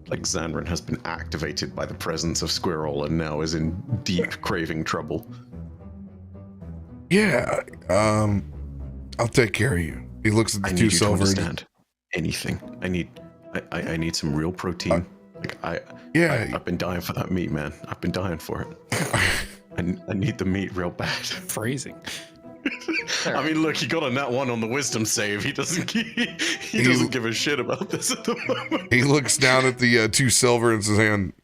Like Zanryn has been activated by the presence of Squirrel and now is in deep craving trouble. Yeah. I'll take care of you. He looks at the I two need you to silver. understand anything. I need some real protein. I've been dying for that meat, man. I've been dying for it. I need the meat real bad. Phrasing. I mean, look, he got a nat 1 on the wisdom save. He doesn't give a shit about this at the moment. He looks down at the two silver in his hand.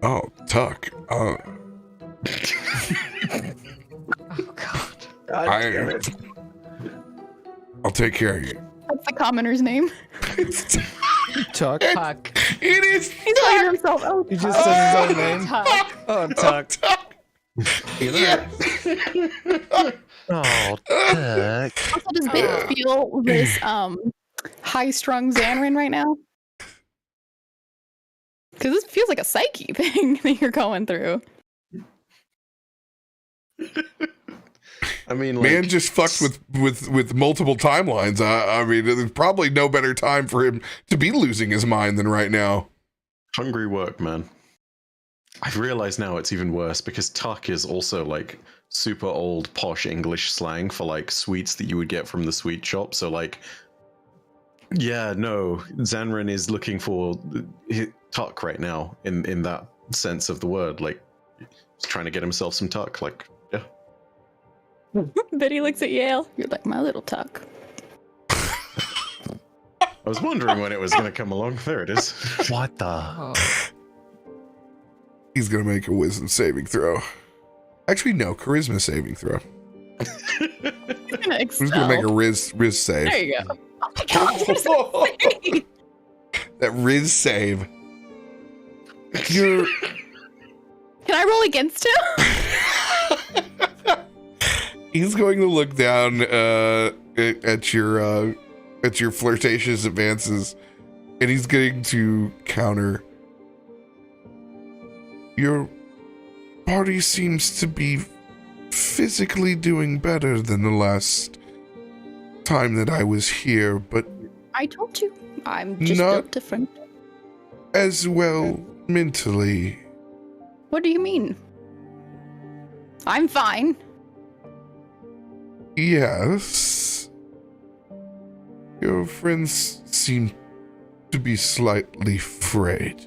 Oh, Tuck. Oh, God. I'll take care of you. That's the commoner's name. Tuck. Tuck. It is. He's talking to himself. Oh, He just said his own name. Tuck. Oh, Tuck. Yeah. Oh, Tuck. Also, does Bit feel this high-strung Zanryn right now? Because this feels like a psyche thing that you're going through. I mean, like, Man just fucked with multiple timelines. I mean, there's probably no better time for him to be losing his mind than right now. hungry work, man. I've realized now it's even worse because tuck is also like super old posh English slang for like sweets that you would get from the sweet shop. So like, yeah, no, Zanryn is looking for tuck right now in that sense of the word. Like, he's trying to get himself some tuck. Like, yeah. Betty looks at Yale. You're like my little tuck. I was wondering when it was going to come along. There it is. What the? Oh. He's gonna make a wisdom saving throw. Actually, no, charisma saving throw. He's gonna He's gonna make a riz save. There you go. Oh my god. That riz save. You're. Can I roll against him? He's going to look down at your flirtatious advances, and he's going to counter. Your party seems to be physically doing better than the last time that I was here, but I told you, I'm just Not- built different. as well mentally. What do you mean? I'm fine. Yes. Your friends seem to be slightly frayed.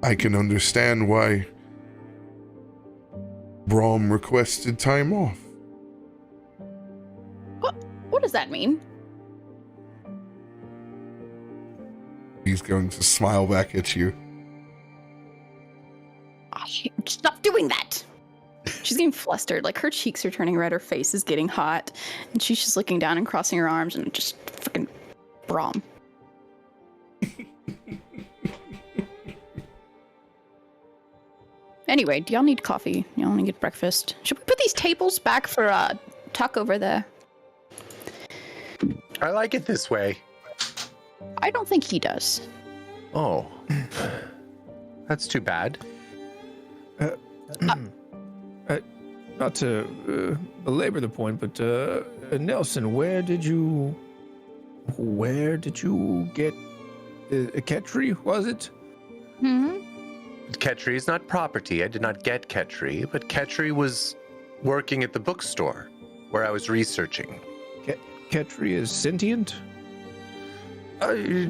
I can understand why Brom requested time off. What does that mean? He's going to smile back at you. Stop doing that! She's getting flustered, like her cheeks are turning red, her face is getting hot, and she's just looking down and crossing her arms and just fucking Brom. Anyway, do y'all need coffee? Y'all want to get breakfast? Should we put these tables back for Tuck over there? I like it this way. I don't think he does. Oh. That's too bad. Not to belabor the point, but Nelson, where did you get Ketri? Was it? Ketri is not property. I did not get Ketri, but Ketri was working at the bookstore where I was researching. Ketri is sentient? I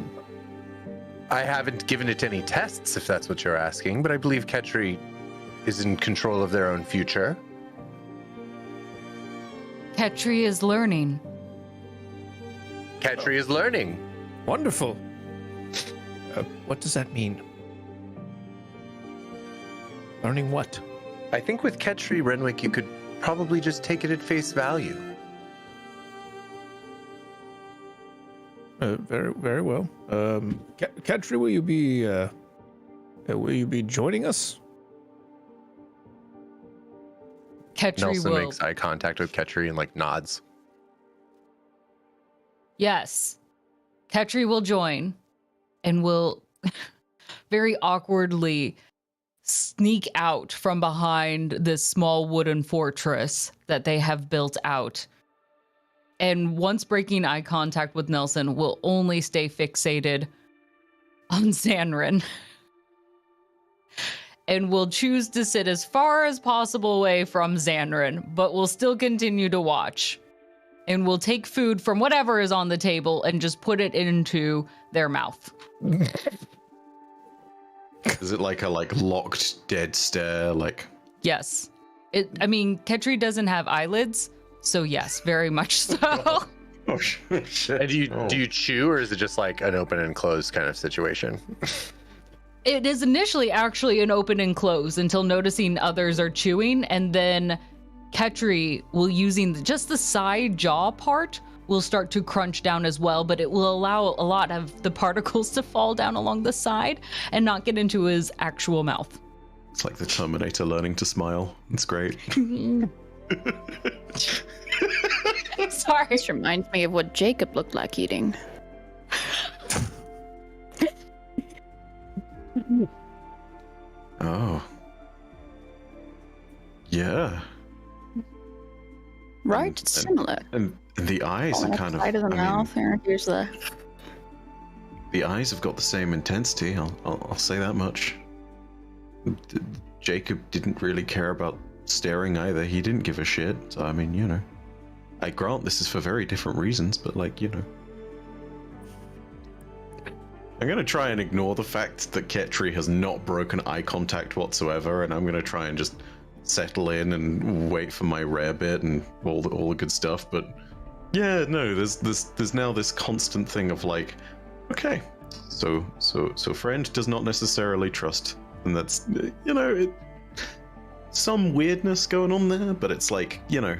haven't given it any tests, if that's what you're asking, but I believe Ketri is in control of their own future. Ketri is learning. Ketri is learning. Wonderful. What does that mean? Learning what? I think with Ketri, Renwick, you could probably just take it at face value. Very, very well. Ketri, will you be joining us? Ketri Nelson will. makes eye contact with Ketri and nods. Yes. Ketri will join and will very awkwardly sneak out from behind this small wooden fortress that they have built out. And once breaking eye contact with Nelson, will only stay fixated on Zanryn. And will choose to sit as far as possible away from Zanryn, but will still continue to watch. And will take food from whatever is on the table and just put it into their mouth. Is it like a locked dead stare? Yes. Ketri doesn't have eyelids, so yes, very much so. Oh shit! And do you chew, or is it just like an open and closed kind of situation? It is initially actually an open and close until noticing others are chewing, and then Ketri will, using just the side jaw part, will start to crunch down as well, but it will allow a lot of the particles to fall down along the side and not get into his actual mouth. It's like the Terminator learning to smile. It's great. Sorry. This reminds me of what Jacob looked like eating. Oh. Yeah. Right? It's similar. And the eyes are kind of... Side of the mouth. Here's the... The eyes have got the same intensity, I'll say that much. Jacob didn't really care about staring either. He didn't give a shit. So, I grant this is for very different reasons, but I'm going to try and ignore the fact that Ketri has not broken eye contact whatsoever, and I'm going to try and just settle in and wait for my rare bit and all the good stuff. But yeah, no, there's now this constant thing of okay, so friend does not necessarily trust, and that's some weirdness going on there, but it's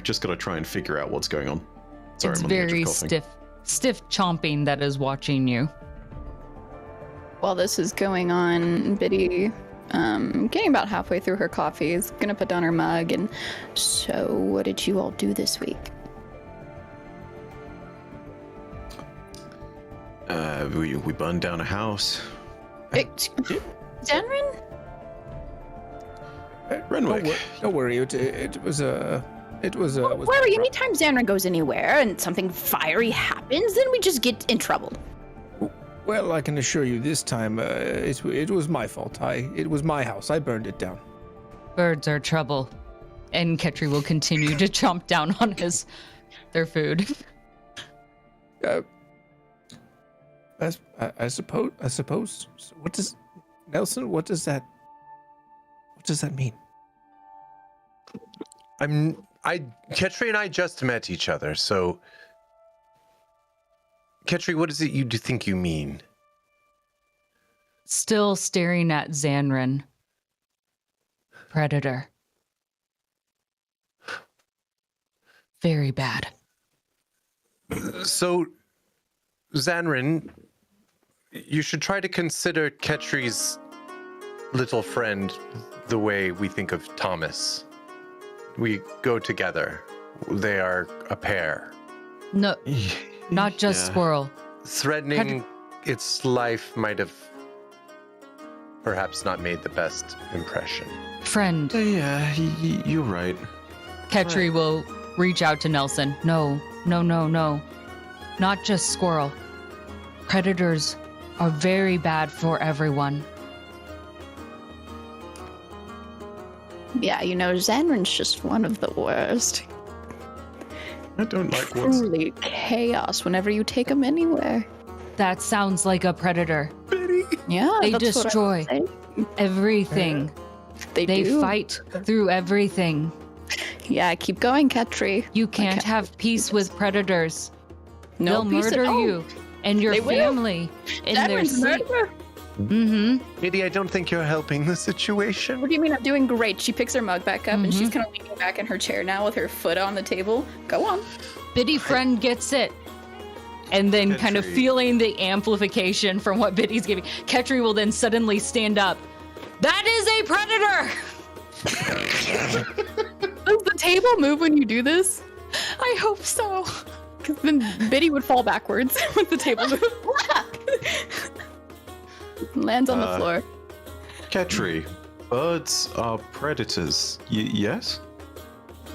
just gotta try and figure out what's going on. Sorry, It's I'm on the edge of very coughing. stiff chomping that is watching you. While this is going on, Biddy, getting about halfway through her coffee, is gonna put down her mug and, So, what did you all do this week? We burned down a house. Zanryn? Renwick. Don't worry. It was It was. Well, anytime Zanryn goes anywhere and something fiery happens, then we just get in trouble. Well, I can assure you this time it was my fault. It was my house. I burned it down. Birds are trouble. And Ketri will continue to chomp down on their food. I suppose. What does Nelson? What does that mean? Ketri and I just met each other, so Ketri, what is it you think you mean? Still staring at Zanryn. Predator. Very bad. So, Zanryn, you should try to consider Ketri's little friend the way we think of Thomas. We go together. They are a pair. No, not just Squirrel. Threatening its life might have perhaps not made the best impression. Friend. Yeah, you're right. Ketri will reach out to Nelson. No. Not just Squirrel. Predators are very bad for everyone. Yeah, Zanryn's just one of the worst. I don't like what's... Truly chaos whenever you take him anywhere. That sounds like a predator. Yeah, They that's what destroy I would say. everything. They do. Fight through everything. Yeah, keep going, Ketri. You can't have peace with predators. No They'll peace at murder all. you and your They will. family in their Zanryn's a sleep. murderer. Mm-hmm. Katie, I don't think you're helping the situation. What do you mean I'm doing great? She picks her mug back up and she's kind of leaning back in her chair now with her foot on the table. Go on. Biddy friend gets it. And then kind of Ketri. feeling the amplification from what Biddy's giving, Ketri will then suddenly stand up. That is a predator! Does the table move when you do this? I hope so. Because then Biddy would fall backwards with the table move. Lands on the floor. Ketri, birds are predators. Yes?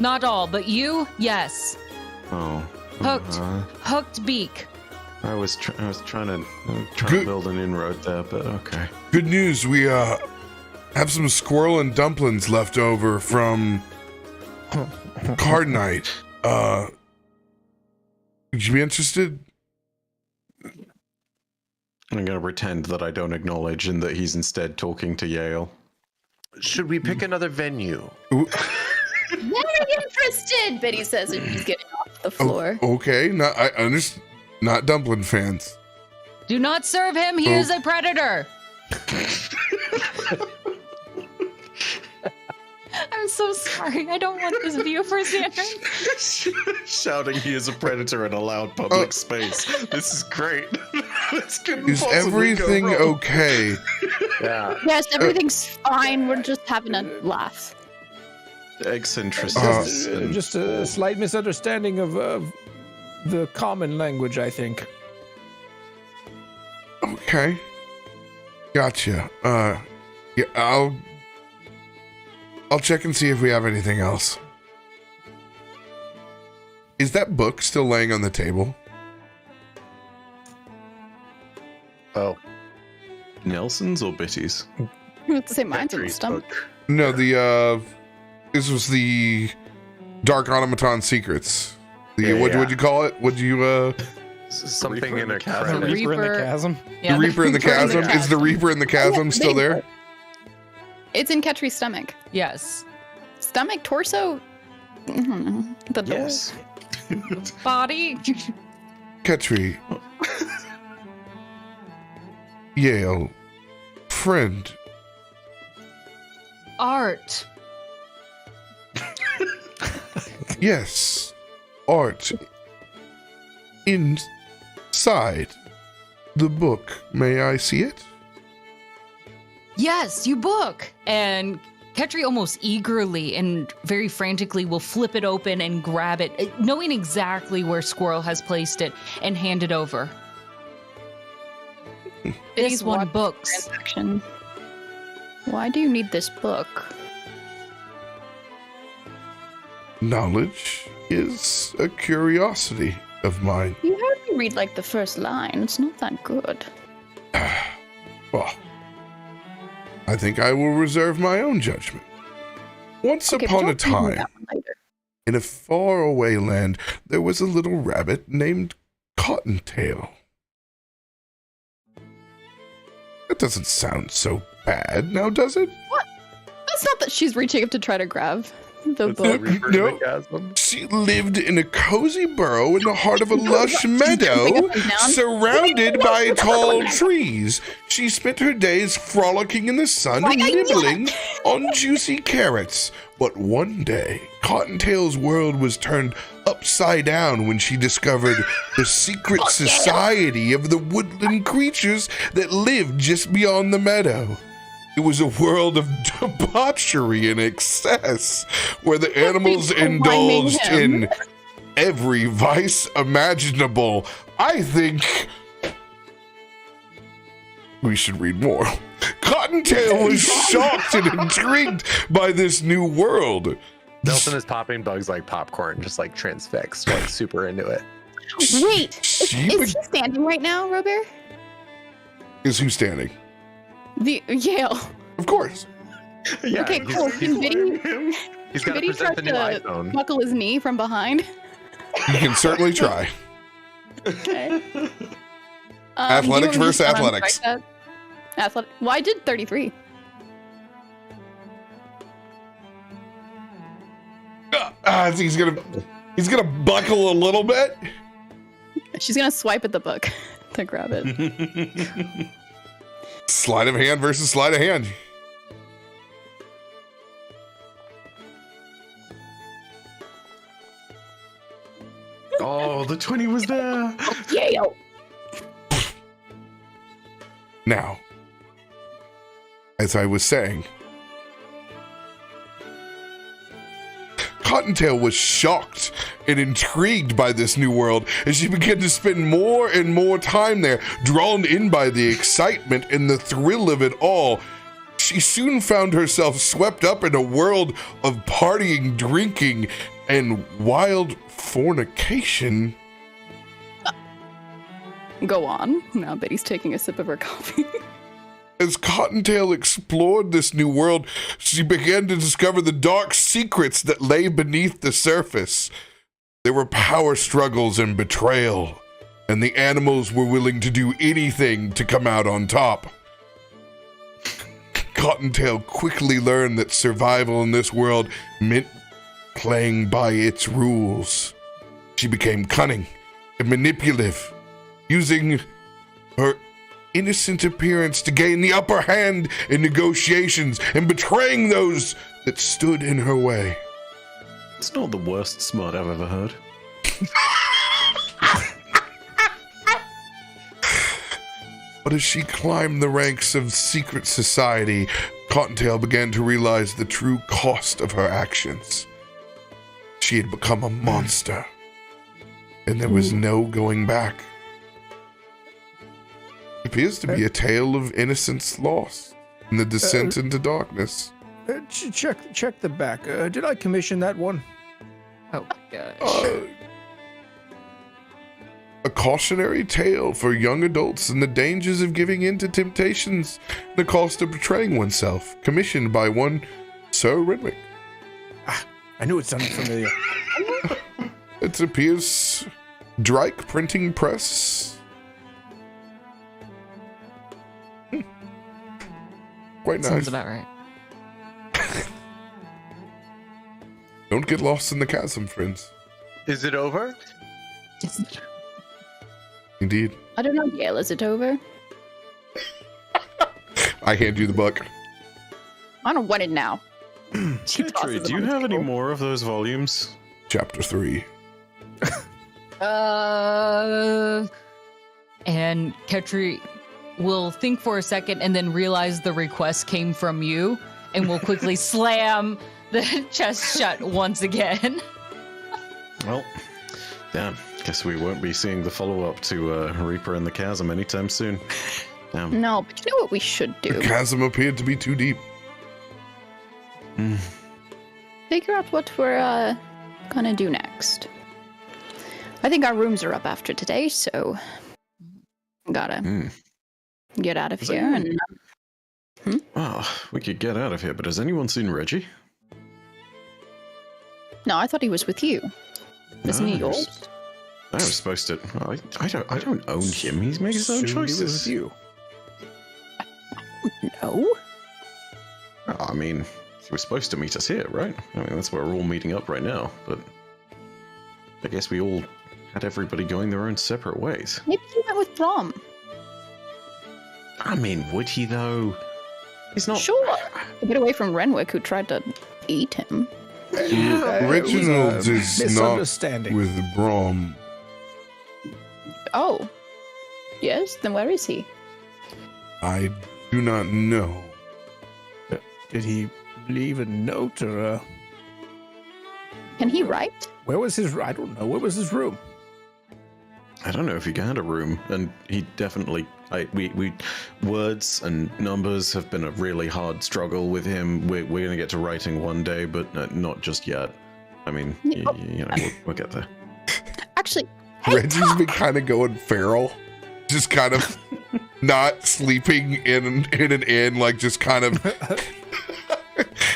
Not all, but you, yes. Oh. Hooked beak. I was trying to Good. build an inroad there, but okay. Good news. We have some squirrel and dumplings left over from card night. Would you be interested? I'm going to pretend that I don't acknowledge and that he's instead talking to Yale. Should we pick another venue? Ooh, Very interested, Biddy says as she's getting off the floor. okay, I understand. Not dumpling fans. Do not serve him. He is a predator. I'm so sorry. I don't want this view for Zanryn. Shouting he is a predator in a loud public space. This is great. This couldn't Is possibly everything go wrong. okay? Yeah. Yes, everything's fine. We're just having a laugh. Eccentricities. and- Just a slight misunderstanding of the common language, I think. Okay. Gotcha. Yeah, I'll check and see if we have anything else. Is that book still laying on the table? Oh, Nelson's or Bitty's? You have to say mine's in the Ketri's stomach. book. No, this was the Dark Automaton Secrets. What'd you call it? What'd you Something Reaper in a chasm. crevice. Reaper in the chasm. the Reaper in the Chasm? Is the Reaper in the Chasm still there? It's in Ketri's stomach. Yes. Stomach, torso. The door. Yes. Body. Ketri. Yale. Friend. Art. Yes. Art. Inside the book. May I see it? Yes, you book. And Ketri almost eagerly and very frantically will flip it open and grab it, knowing exactly where Squirrel has placed it, and hand it over. This one watched books. Transaction. Why do you need this book? Knowledge is a curiosity of mine. You heard me read like the first line. It's not that good. Well, I think I will reserve my own judgment. Once upon a time, in a faraway land, there was a little rabbit named Cottontail. That doesn't sound so bad, now does it? What? That's not that she's reaching up to try to grab the book. No, she lived in a cozy burrow in the heart of a lush meadow, surrounded by tall trees. She spent her days frolicking in the sun and nibbling on juicy carrots. But one day, Cottontail's world was turned upside down when she discovered the secret society of the woodland creatures that lived just beyond the meadow. It was a world of debauchery and excess, where the animals indulged in every vice imaginable. I think we should read more. Cottontail was shocked and intrigued by this new world. Nelson is popping bugs like popcorn, just like transfixed, like super into it. Wait, is he standing right now, RoBear? Is who standing? The Yale. Of course. Yeah, okay, cool. Can Biddy try to buckle his knee from behind? You can certainly try. Okay. Athletics versus athletics. Athletic. Well, I did 33. He's gonna buckle a little bit. She's gonna swipe at the book to grab it. Sleight of hand versus sleight of hand. Oh, the 20 was there. Yeah. Now, as I was saying, Cottontail was shocked and intrigued by this new world as she began to spend more and more time there, drawn in by the excitement and the thrill of it all. She soon found herself swept up in a world of partying, drinking, and wild fornication. Go on. Now Betty's taking a sip of her coffee. As Cottontail explored this new world, she began to discover the dark secrets that lay beneath the surface. There were power struggles and betrayal, and the animals were willing to do anything to come out on top. Cottontail quickly learned that survival in this world meant playing by its rules. She became cunning and manipulative, using her innocent appearance to gain the upper hand in negotiations and betraying those that stood in her way. It's not the worst smut I've ever heard. But as she climbed the ranks of secret society, Cottontail began to realize the true cost of her actions. She had become a monster, and there was no going back. It appears to be a tale of innocence lost and the descent into darkness. Check the back. Did I commission that one? Oh, gosh. A cautionary tale for young adults and the dangers of giving in to temptations and the cost of betraying oneself, commissioned by one Sir Renwick. I knew it sounded familiar. It appears Drake Printing Press. Quite nice. Sounds about right. Don't get lost in the chasm, friends. Is it over? Indeed. I don't know, Yale, is it over? I hand you the book. I don't want it now. Ketri, do you have any more of those volumes? Chapter 3. And Ketri will think for a second and then realize the request came from you and will quickly slam the chest shut once again. Well, damn. Guess we won't be seeing the follow-up to Reaper in the Chasm anytime soon. Damn. No, but you know what we should do? The chasm appeared to be too deep. Figure out what we're gonna do next? I think our rooms are up after today, so gotta get out of here. And Oh, we could get out of here, but has anyone seen Reggie? no, I thought he was with you. Isn't he yours? I was supposed to. I don't own him. He's making his own choices. With you. No. I mean, he was supposed to meet us here, right? I mean, that's where we're all meeting up right now. But I guess we all had everybody going their own separate ways. Maybe he went with Brom. I mean, would he though? He's not. Sure. To get away from Renwick, who tried to eat him. Reginald is not misunderstanding. with Brom. Oh. Yes? Then where is he? I do not know. Did he leave a note or Can he write? where was his? I don't know. Where was his room? I don't know if he had a room, and he definitely. We words and numbers have been a really hard struggle with him. We're gonna get to writing one day, but not just yet. I mean, you know, we'll get there. Actually, hey, Reggie's been kind of going feral, just kind of not sleeping in an inn, like just kind of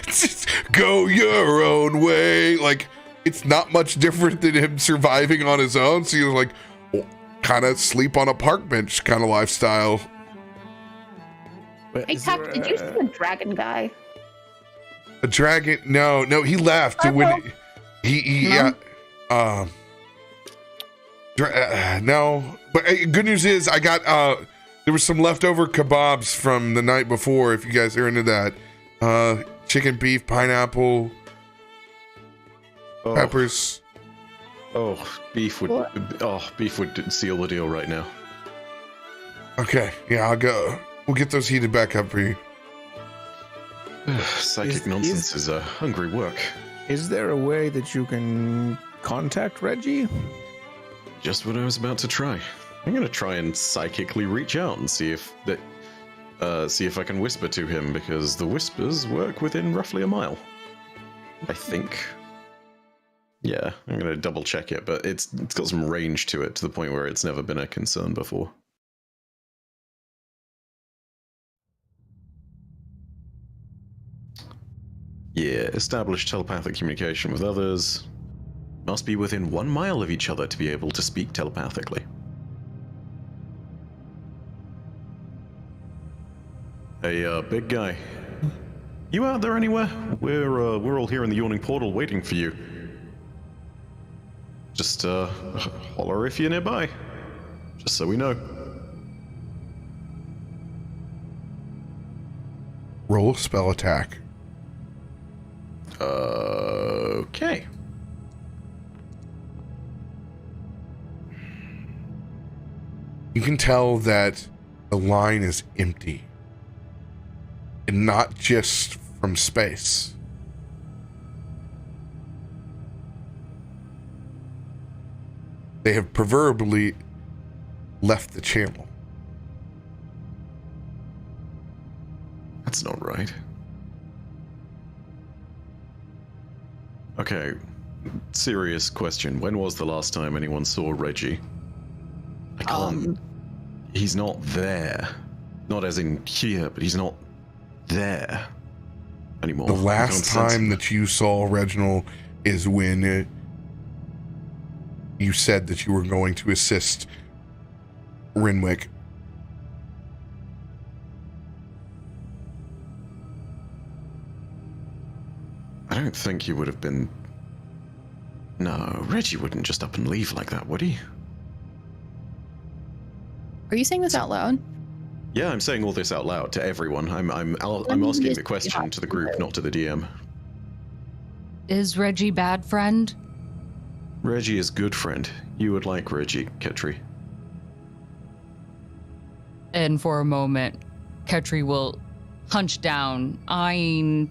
just go your own way. Like it's not much different than him surviving on his own. So you're like, kind of sleep on a park bench kind of lifestyle. hey, Tack, did you see the dragon guy? A dragon? No, he left when he No? no. But good news is I got there was some leftover kebabs from the night before. If you guys are into that, chicken, beef, pineapple, peppers. Oh, beef would seal the deal right now. Okay, yeah, I'll go. We'll get those heated back up for you. Psychic nonsense is hungry work. Is there a way that you can contact Reggie? Just what I was about to try. I'm gonna try and psychically reach out and see if I can whisper to him, because the whispers work within roughly a mile. I think. Yeah, I'm gonna double check it, but it's got some range to it to the point where it's never been a concern before. Yeah, establish telepathic communication with others. Must be within 1 mile of each other to be able to speak telepathically. Hey, big guy. You out there anywhere? We're all here in the yawning portal waiting for you. Just holler if you're nearby, just so we know. Roll a spell attack. Okay. You can tell that the line is empty, and not just from space. They have proverbially left the channel. That's not right. Okay, serious question. When was the last time anyone saw Reggie? I can't... He's not there. Not as in here, but he's not there anymore. The last time that you saw Reginald is when you said that you were going to assist Renwick. I don't think he would have been... No, Reggie wouldn't just up and leave like that, would he? Are you saying this out loud? Yeah, I'm saying all this out loud to everyone. I'm asking the question to the group, not to the DM. Is Reggie bad friend? Reggie is good friend. You would like Reggie, Ketri. And for a moment, Ketri will hunch down, eyeing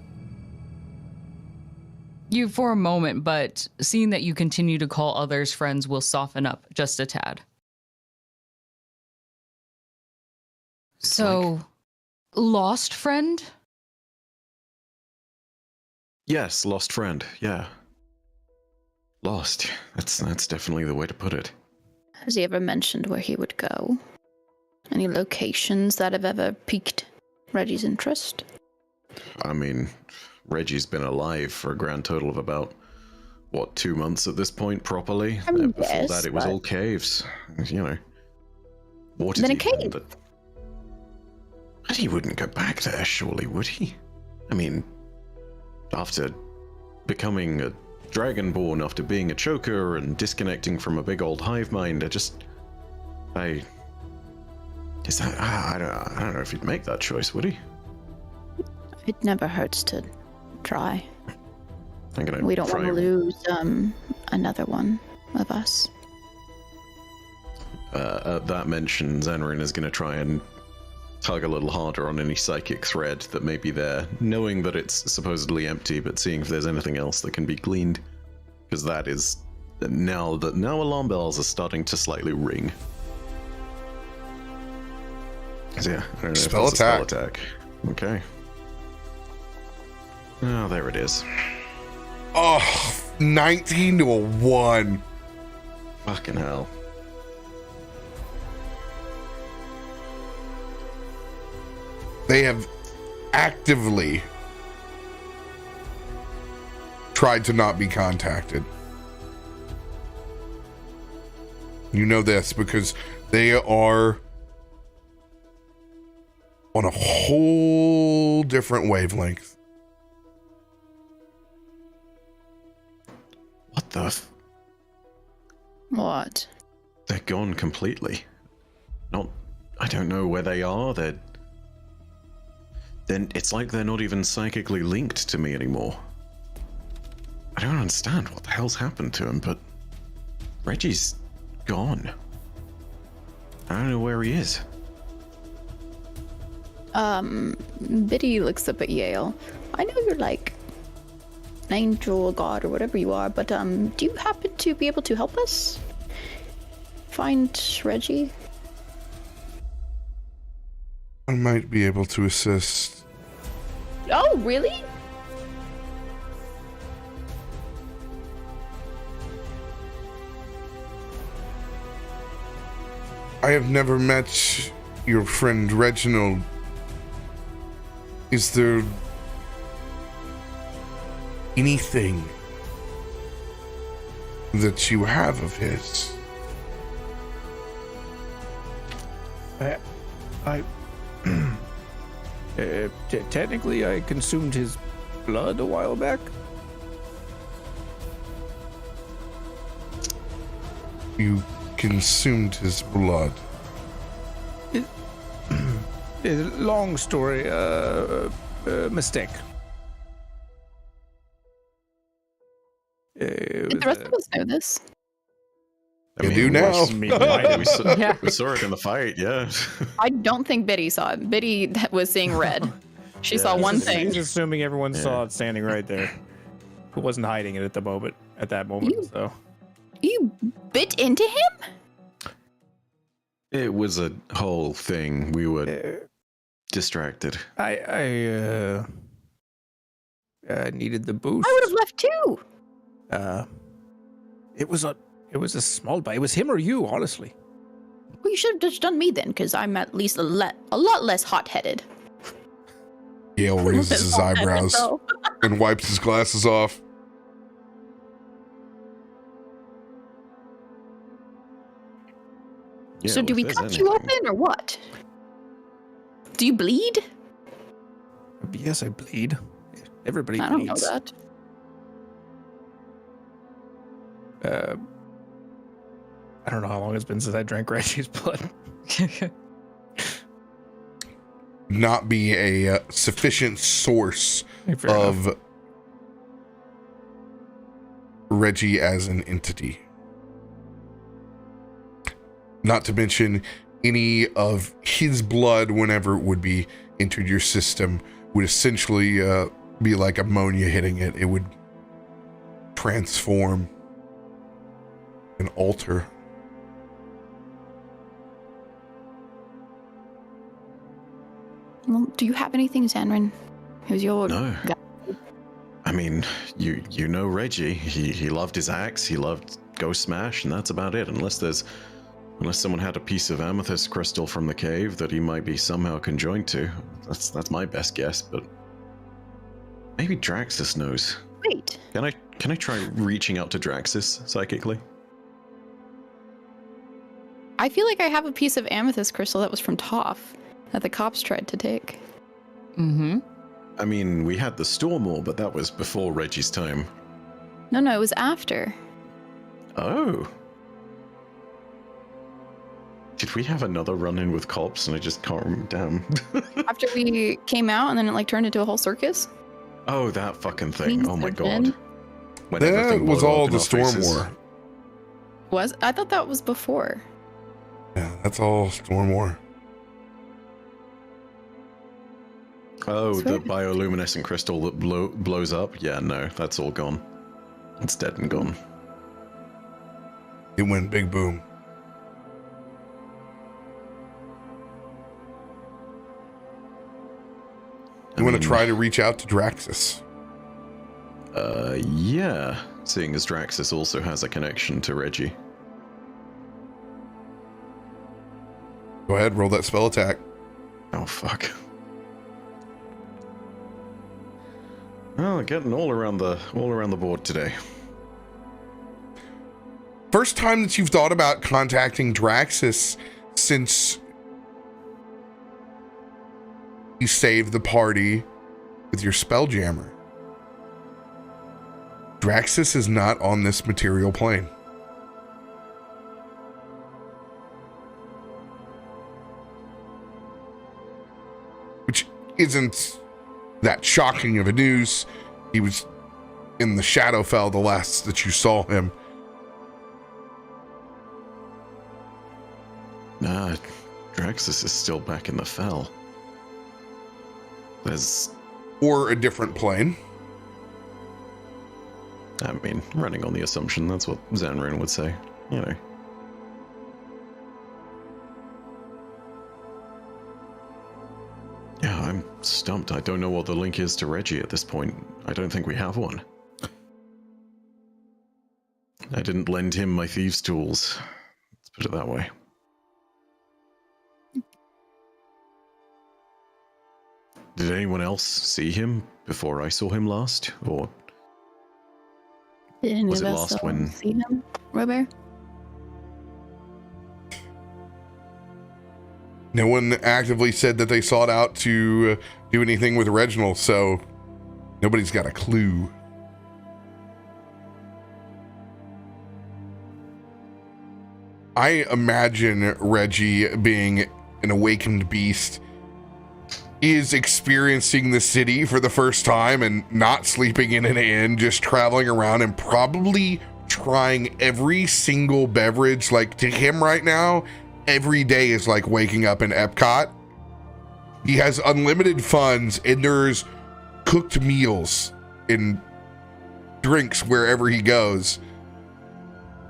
you for a moment, but seeing that you continue to call others friends will soften up just a tad. So, lost friend? Yes, lost friend, yeah. Lost. That's definitely the way to put it. Has he ever mentioned where he would go? Any locations that have ever piqued Reggie's interest? I mean, Reggie's been alive for a grand total of about, 2 months at this point, properly? I mean, before yes, that, it was but... all caves. What did then a he cave. But he wouldn't go back there, surely, would he? I mean, after becoming a dragonborn, after being a choker and disconnecting from a big old hive mind, I don't know if he'd make that choice, would he? It never hurts to try. We don't want to lose another one of us. At that mention, Zanryn is going to try and tug a little harder on any psychic thread that may be there, knowing that it's supposedly empty, but seeing if there's anything else that can be gleaned. Because that is now alarm bells are starting to slightly ring. So yeah, I don't know Spell if attack. Spell attack. Okay. Oh, there it is. Oh, 19 to a 1. Fucking hell. They have actively tried to not be contacted. You know this because they are on a whole different wavelength. What the What? They're gone completely. I don't know where they are. Then it's like they're not even psychically linked to me anymore. I don't understand what the hell's happened to him, but Reggie's gone. I don't know where he is. Biddy looks up at Yale. I know you're like an angel or god or whatever you are, but do you happen to be able to help us find Reggie? I might be able to assist. Oh, really? I have never met your friend Reginald. Is there anything that you have of his? Technically, I consumed his blood a while back. You consumed his blood. Long story, mistake. Did the rest of us know this? You do now. We saw it in the fight, yeah. I don't think Biddy saw it. Biddy was seeing red. She saw one thing. He's assuming everyone saw it standing right there. Who wasn't hiding it at that moment, so. You bit into him? It was a whole thing. We were distracted. I needed the boost. I would have left too. It was a small bite. It was him or you, honestly. Well, you should have just done me then, because I'm at least a lot less hot-headed. Yale raises his eyebrows and wipes his glasses off. Yeah, so do we cut you open or what? Do you bleed? Yes, I bleed. Everybody bleeds. I don't know that. I don't know how long it's been since I drank Reggie's blood. Not be a sufficient source Fair of enough. Reggie as an entity. Not to mention any of his blood, whenever it would be entered your system, would essentially be like ammonia hitting it. It would transform and alter. Well, do you have anything, Zanryn? Who's your No. guy? I mean, you know Reggie. He loved his axe. He loved Ghost Smash, and that's about it. Unless someone had a piece of amethyst crystal from the cave that he might be somehow conjoined to. That's my best guess, but maybe Draxus knows. Wait. Can I try reaching out to Draxus psychically? I feel like I have a piece of amethyst crystal that was from Toff that the cops tried to take. Mm-hmm. I mean, we had the Stormore, but that was before Reggie's time. No, it was after. Oh. Did we have another run-in with cops and I just can't remember? Damn. After we came out and then it like turned into a whole circus? Oh, that fucking thing. Oh my god. When That everything was blew all up in the our Storm faces. War. Was? I thought that was before. Yeah, that's all Storm War. Oh, That's the right. bioluminescent crystal that blows up? Yeah, no, that's all gone. It's dead and gone. It went big boom. You want to try to reach out to Draxus? Yeah. Seeing as Draxus also has a connection to Reggie. Go ahead, roll that spell attack. Oh, fuck. Well, getting all around the board today. First time that you've thought about contacting Draxus since you saved the party with your Spelljammer. Draxus is not on this material plane. Which isn't that shocking of a news. He was in the Shadowfell the last that you saw him. Nah, Draxus is still back in the Fell. Or a different plane. I mean, running on the assumption that's what Zanryn would say, you know. Yeah, I'm stumped. I don't know what the link is to Reggie at this point. I don't think we have one. I didn't lend him my thieves' tools. Let's put it that way. Did anyone else see him before I saw him last? Or Did any was of it us last when... see him, RoBear? No one actively said that they sought out to do anything with Reginald, so nobody's got a clue. I imagine Reggie, being an awakened beast, is experiencing the city for the first time and not sleeping in an inn, just traveling around and probably trying every single beverage. Like, to him right now, every day is like waking up in Epcot. He has unlimited funds and there's cooked meals and drinks wherever he goes.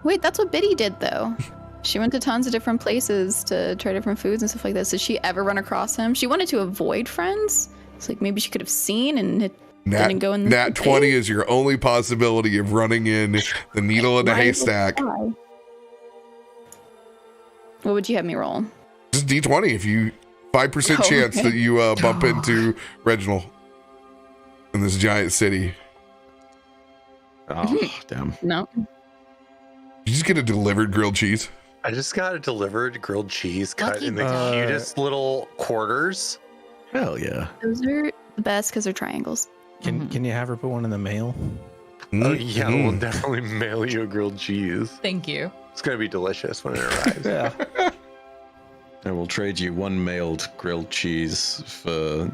Wait, that's what Biddy did though. She went to tons of different places to try different foods and stuff like this. Did she ever run across him? She wanted to avoid friends. It's like maybe she could have seen and it didn't go in the Nat 20 is your only possibility of running in the needle in a haystack. What would you have me roll? Just D20 if you 5% chance that you bump into Reginald in this giant city. Oh, damn. No. You just get a delivered grilled cheese. I just got a delivered grilled cheese cut Lucky in the cutest little quarters. Hell yeah. Those are the best because they're triangles. Can you have her put one in the mail? Oh yeah, we'll definitely mail you a grilled cheese. Thank you. It's gonna be delicious when it arrives. Yeah. I will trade you one mailed grilled cheese for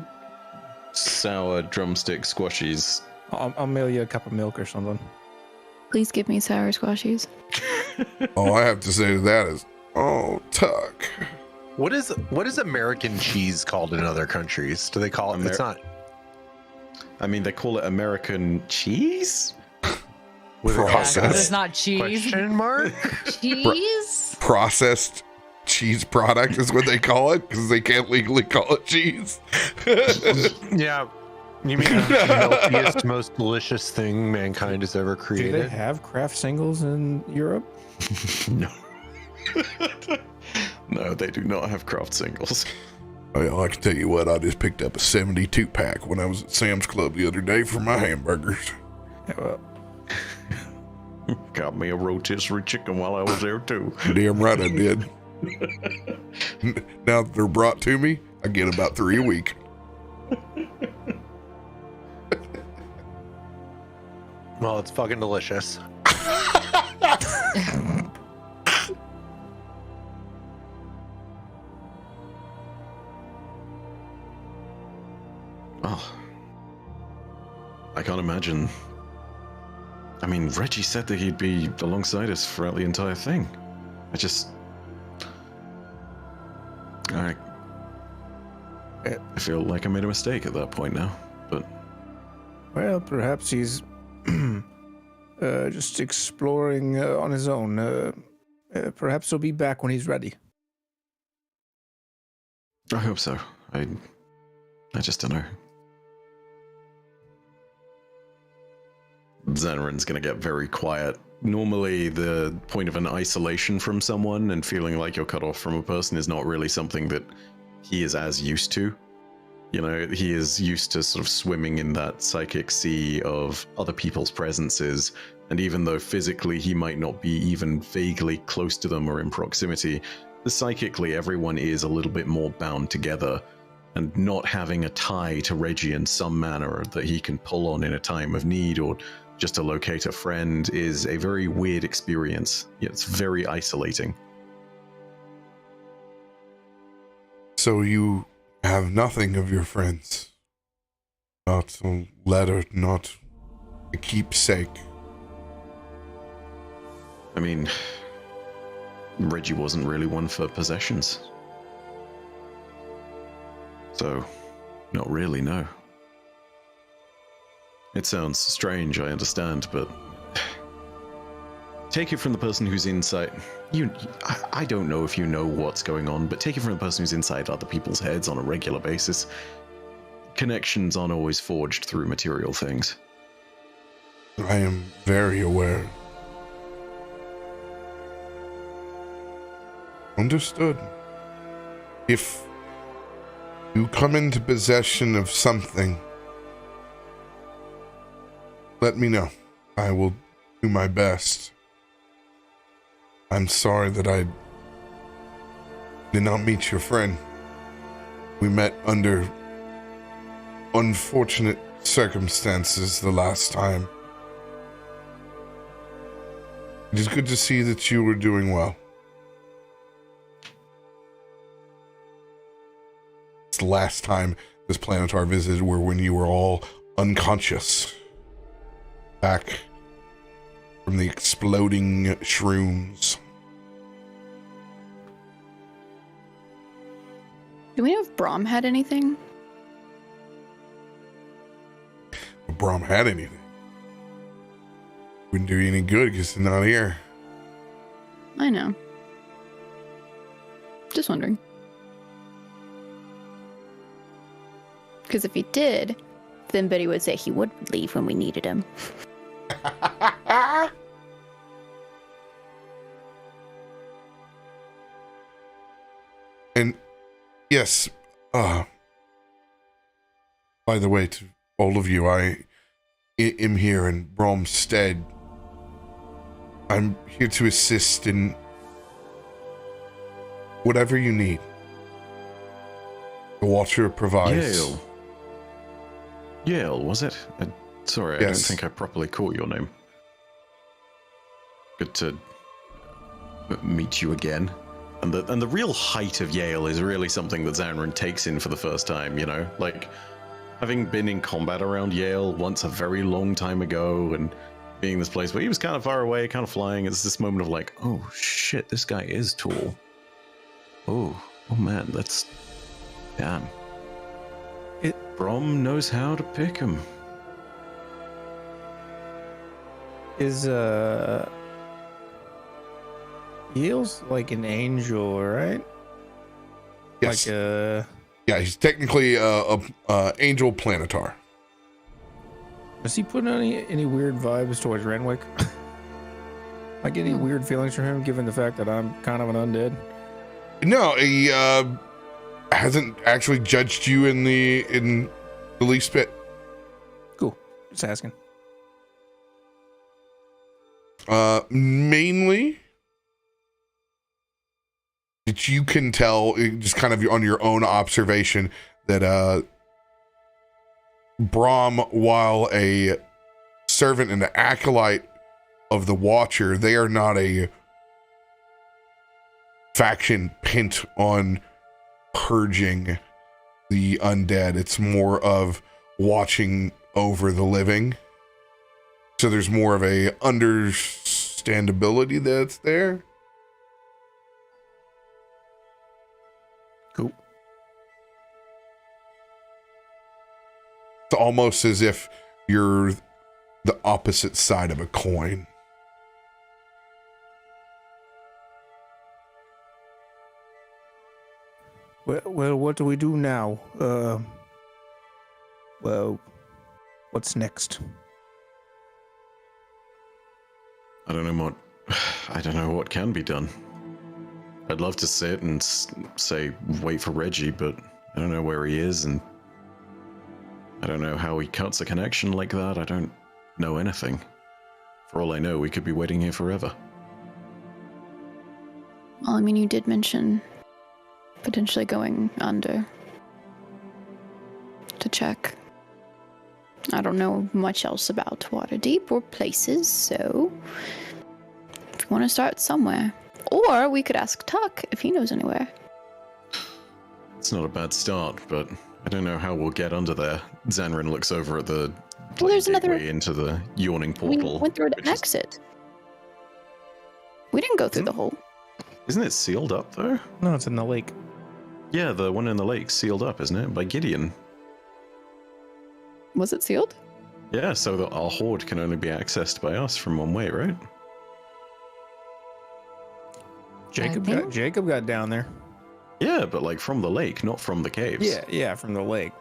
sour drumstick squashies. I'll mail you a cup of milk or something. Please give me sour squashies. All I have to say to that is, oh, Tuck. What is American cheese called in other countries? Do they call it? It's not. I mean, they call it American cheese? With Processed. But it's not cheese. Question mark? Cheese? Processed cheese product is what they call it because they can't legally call it cheese. Yeah. You mean the healthiest, most delicious thing mankind has ever Do created? they have craft singles in Europe? No. No, they do not have craft singles. Well, I can tell you what, I just picked up a 72 pack when I was at Sam's Club the other day for my hamburgers. Yeah, well, Got me a rotisserie chicken while I was there too. Damn right I did. Now that they're brought to me, I get about 3 a week. Well, it's fucking delicious. Oh, I can't imagine. I mean, Reggie said that he'd be alongside us throughout the entire thing. I feel like I made a mistake at that point now, but... well, perhaps he's just exploring on his own. Perhaps he'll be back when he's ready. I hope so. I just don't know. Zanryn's gonna get very quiet. Normally, the point of an isolation from someone and feeling like you're cut off from a person is not really something that he is as used to. You know, he is used to sort of swimming in that psychic sea of other people's presences, and even though physically he might not be even vaguely close to them or in proximity, psychically everyone is a little bit more bound together, and not having a tie to Reggie in some manner that he can pull on in a time of need or just to locate a friend is a very weird experience. It's very isolating. So you have nothing of your friends? Not a letter, not a keepsake? I mean, Reggie wasn't really one for possessions. So, not really, no. It sounds strange, I understand, but take it from the person who's inside. I don't know if you know what's going on, but take it from the person who's inside other people's heads on a regular basis. Connections aren't always forged through material things. I am very aware. Understood. If you come into possession of something, let me know. I will do my best. I'm sorry that I did not meet your friend. We met under unfortunate circumstances the last time. It is good to see that you were doing well. It's the last time this Planetar visited were when you were all unconscious. Back from the exploding shrooms. Do we know if Brom had anything? If Brom had anything, wouldn't do you any good because he's not here. I know. Just wondering. Because if he did, then Betty would say he would leave when we needed him. And yes, by the way, to all of you, I am here in Brom's stead. I'm here to assist in whatever you need. The Watcher provides. Yale, was it? Sorry, I don't think I properly caught your name. Good to meet you again. And the real height of Yale is really something that Zanryn takes in for the first time, you know? Like, having been in combat around Yale once a very long time ago and being this place where he was kind of far away, kind of flying, it's this moment of like, oh shit, this guy is tall. Oh man, that's... Damn. Brom knows how to pick him. Is Yale's like an angel, right? Yes. Like yeah, he's technically a angel planetar. Does he put any weird vibes towards Renwick? Like any weird feelings from him, given the fact that I'm kind of an undead? No, he hasn't actually judged you in the least bit. Cool. Just asking. Mainly that you can tell, just kind of on your own observation, that Brom, while a servant and an acolyte of the Watcher, they are not a faction bent on purging the undead. It's more of watching over the living. So there's more of a understandability that's there. Cool. It's almost as if you're the opposite side of a coin. Well, what do we do now? Well, what's next? I don't know what can be done. I'd love to sit and say, wait for Reggie, but I don't know where he is, and I don't know how he cuts a connection like that. I don't know anything. For all I know, we could be waiting here forever. Well, I mean, you did mention potentially going under to check. I don't know much else about Waterdeep or places, so if you want to start somewhere. Or we could ask Tuck if he knows anywhere. It's not a bad start, but I don't know how we'll get under there. Zanryn looks over at the Well, there's another gateway into the yawning portal. We went through an exit. We didn't go through the hole. Isn't it sealed up, though? No, it's in the lake. Yeah, the one in the lake sealed up, isn't it? By Gideon. Was it sealed? Yeah, so that our horde can only be accessed by us from one way, right? Jacob got down there. Yeah, but like from the lake, not from the caves. Yeah, from the lake.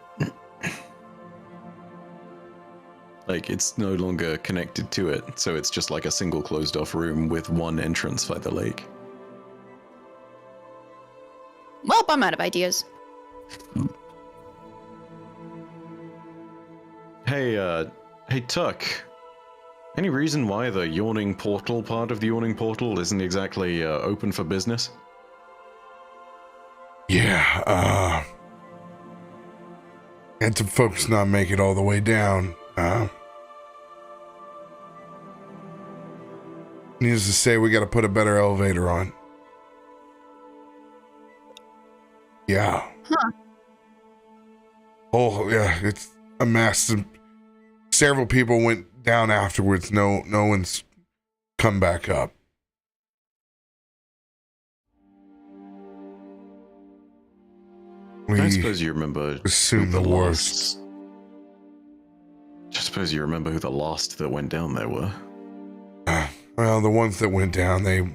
Like, it's no longer connected to it, so it's just like a single closed-off room with one entrance by the lake. Well, I'm out of ideas. Hey Tuck. Any reason why the yawning portal part of the yawning portal isn't exactly open for business? Yeah, and some folks not make it all the way down. Needless to say, we got to put a better elevator on. Yeah. Huh. Oh, yeah, it's a mess. Several people went down afterwards. No one's come back up. I suppose you remember. Assume the worst. I suppose you remember who the last that went down there were. Well, the ones that went down, they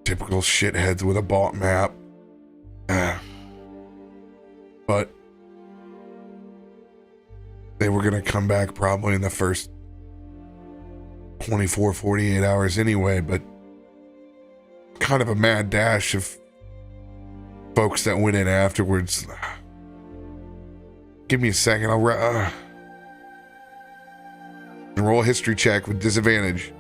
typical shitheads with a bought map. But they were going to come back probably in the first 24, 48 hours anyway, but kind of a mad dash of folks that went in afterwards. Give me a second. I'll roll a history check with disadvantage.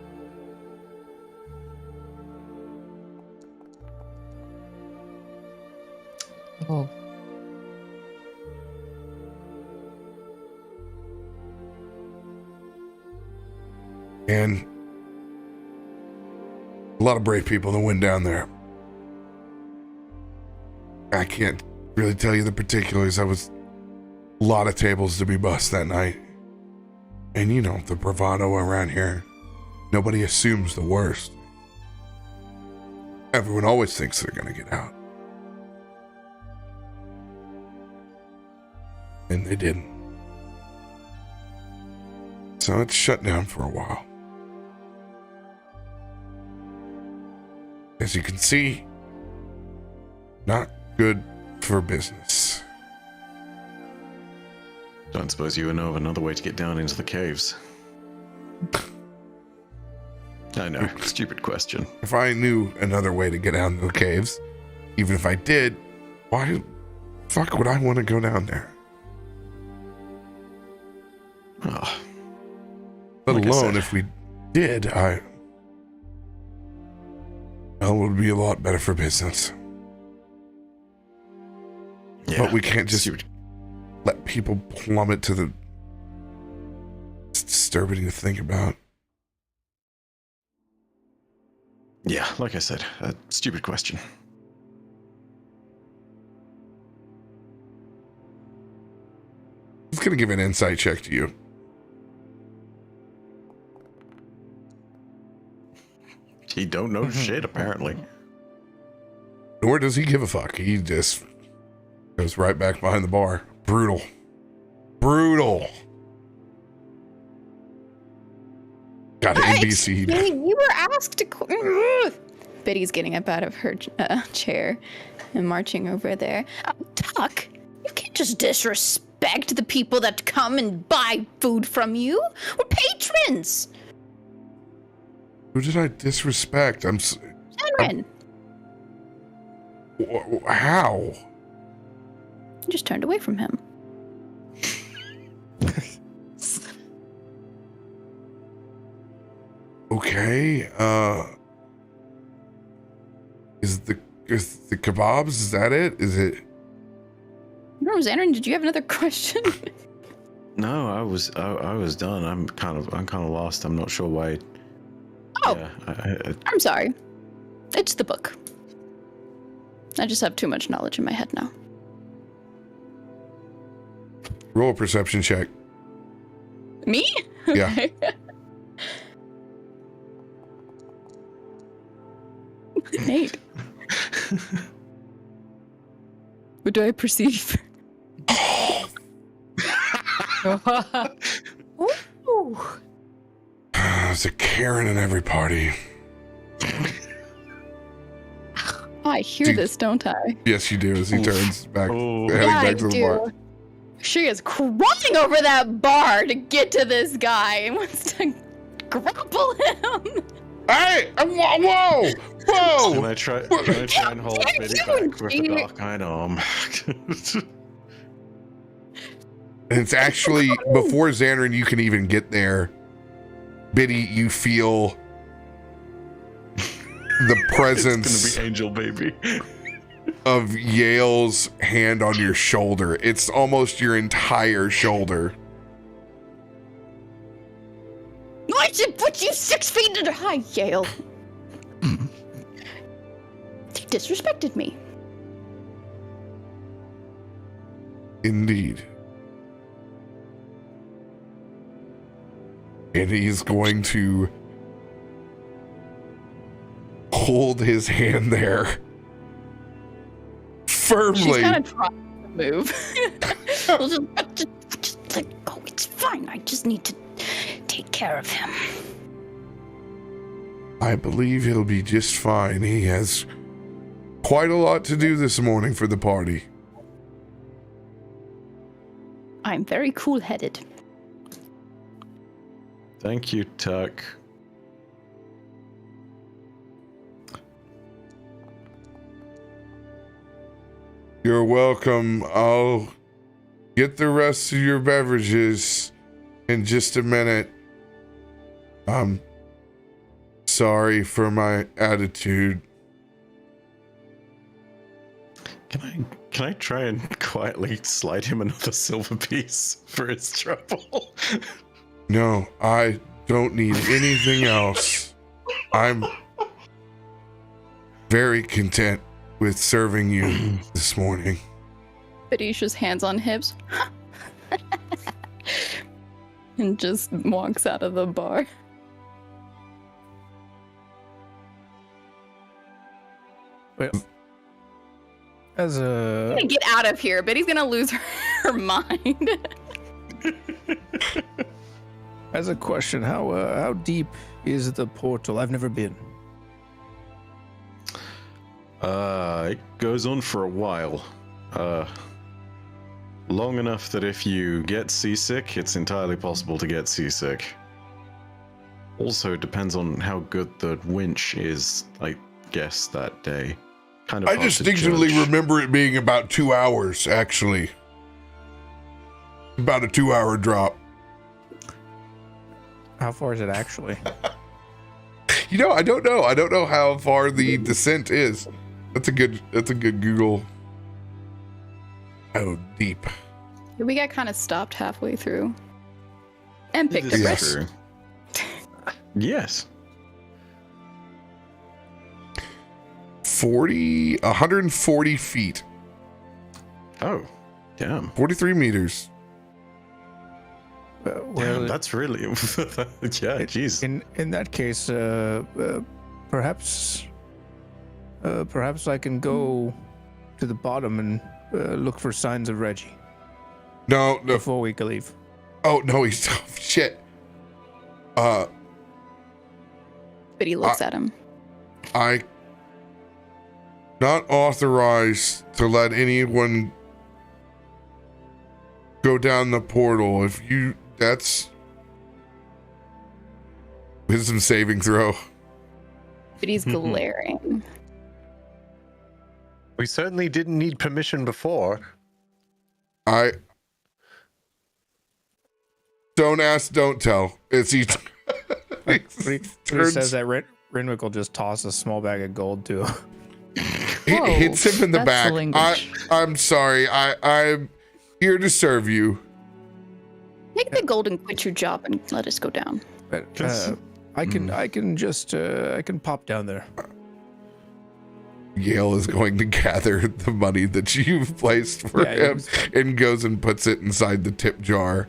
Oh. And a lot of brave people that went down there. I can't really tell you the particulars. I was a lot of tables to be bussed that night. And you know, the bravado around here, nobody assumes the worst. Everyone always thinks they're going to get out. And they didn't. So it's shut down for a while. As you can see, not good for business. Don't suppose you know of another way to get down into the caves? I know, stupid question. If I knew another way to get down to the caves, even if I did, why the fuck would I want to go down there? Oh, Let like alone if we did, well, it would be a lot better for business. yeah, But we can't just let people plummet to the... It's disturbing to think about. Yeah, like I said, a stupid question. I'm going to give an insight check to you. He don't know shit, apparently. Nor does he give a fuck. He just goes right back behind the bar. Brutal. Got NBC'd. You were asked to. Biddy's getting up out of her chair and marching over there. Tuck, you can't just disrespect the people that come and buy food from you. We're patrons. Who did I disrespect? Zanryn. How? You just turned away from him. Okay. Is the kebabs? Is that it? Is it? No, Zanryn, did you have another question? No, I was done. I'm kind of lost. I'm not sure why. Oh, Yeah, I'm sorry. It's the book. I just have too much knowledge in my head now. Roll a perception check. Me? Yeah. Okay. Nate. What do I perceive? Ooh. There's a Karen in every party. I hear this, don't I? Yes, you do. As he turns back, Oh. heading Yeah, back to the bar. She is crawling over that bar to get to this guy and wants to grapple him. Hey! Whoa! Can I try and hold dare Biddy you, back with the G? dark iron arm? And it's actually before Zanryn, you can even get there. Biddy, you feel the presence It's gonna be Angel Baby. of Yale's hand on your shoulder. It's almost your entire shoulder. I should put you 6 feet into high, Yale. You disrespected me. Indeed. And he's going to hold his hand there firmly. She's kind of trying to move. just like, oh, it's fine. I just need to take care of him. I believe he'll be just fine. He has quite a lot to do this morning for the party. I'm very cool-headed. Thank you, Tuck. You're welcome. I'll get the rest of your beverages in just a minute. I'm sorry for my attitude. Can I try and quietly slide him another silver piece for his trouble? No, I don't need anything else. I'm very content with serving you this morning. Fadisha's hands on hips. And just walks out of the bar. Well, as a Get out of here, Biddy's gonna lose her mind. as a question, how deep is the portal? I've never been. It goes on for a while. long enough that if you get seasick, it's entirely possible to get seasick. Also, it depends on how good the winch is, I guess, that day. Kind of I hard to distinctly judge. remember it being about 2 hours, actually. About a 2-hour drop. How far is it actually? You know, I don't know. I don't know how far the descent is. That's a good Google. How deep? We got kind of stopped halfway through. And picked This up is right. true. Yes. 140 feet. Oh, damn. 43 meters. Damn, that's really yeah. Jeez. In that case, perhaps I can go to the bottom and look for signs of Reggie No. before we can leave. Oh, no, he's... Oh, shit. But he looks at him. I not authorized to let anyone go down the portal. If you... That's... Wisdom saving throw. But he's glaring. We certainly didn't need permission before. I... Don't ask, don't tell. It's he... But he says that Renwick will just toss a small bag of gold to him. It hits him in the That's back. the language. I'm sorry. I'm here to serve you. Take the gold and quit your job and let us go down. But I can pop down there. Yale is going to gather the money that you've placed for him and goes and puts it inside the tip jar.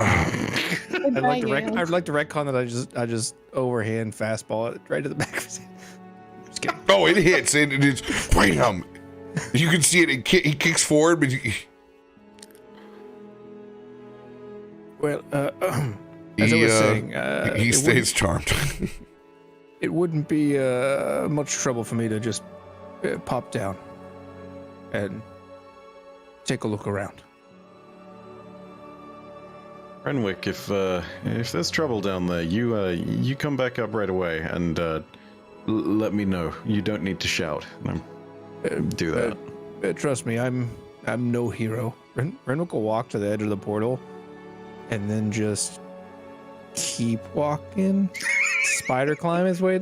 I'd like to retcon that I just overhand fastball it right to the back of his head. Just kidding. Oh, it hits and it's bam. You can see it. He kicks forward, but Well, as I was saying, he stays charmed. It wouldn't be much trouble for me to just pop down and take a look around. Renwick, if there's trouble down there, you come back up right away and let me know. You don't need to shout. Do that. Trust me, I'm no hero. Renwick will walk to the edge of the portal and then just keep walking. Spider climb his way.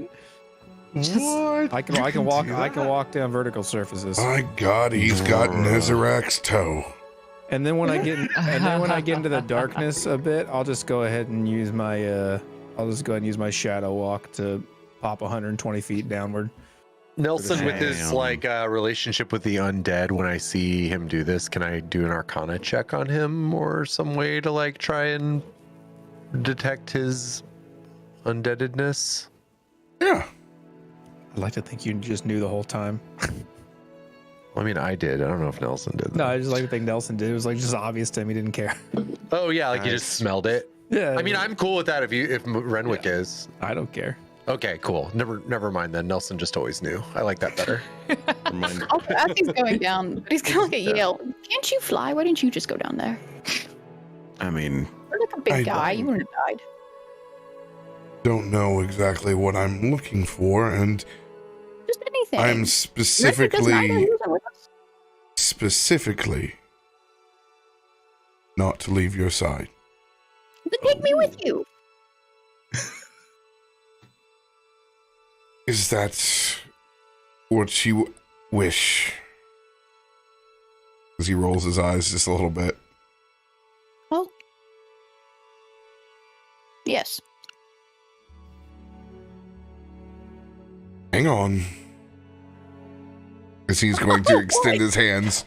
What? I can walk down vertical surfaces. My God, he's got Nezarek's toe. And then when I get into the darkness a bit, I'll just go ahead and use my shadow walk to pop 120 feet downward. Nelson, with his relationship with the undead, when I see him do this, can I do an Arcana check on him or some way to try and detect his undeadedness? Yeah. I'd like to think you just knew the whole time. I mean, I did. I don't know if Nelson did. No, I just like to think Nelson did. It was just obvious to him. He didn't care. Oh yeah, you just smelled it. Yeah. I mean, I'm cool with that if Renwick is. I don't care. Okay, cool. Never mind then. Nelson just always knew. I like that better. Also, as he's going down, but he's gonna look at Yale. Can't you fly? Why didn't you just go down there? I mean, You're like a big guy. You wouldn't have died. Don't know exactly what I'm looking for, and Just anything. I'm specifically not to leave your side. Then take me with you. Is that what you wish? As he rolls his eyes just a little bit. Well, yes. Hang on. As he's going to extend his hands.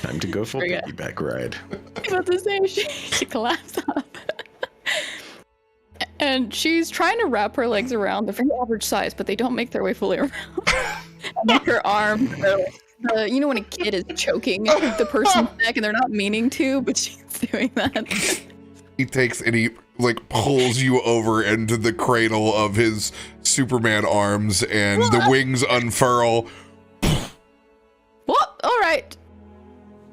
time to go for a piggyback ride. I was about to say, she collapsed up. And she's trying to wrap her legs around. They're very average size, but they don't make their way fully around. And her arms, you know when a kid is choking the person's neck and they're not meaning to, but she's doing that. He takes and he pulls you over into the cradle of his Superman arms, and the wings unfurl. What? All right.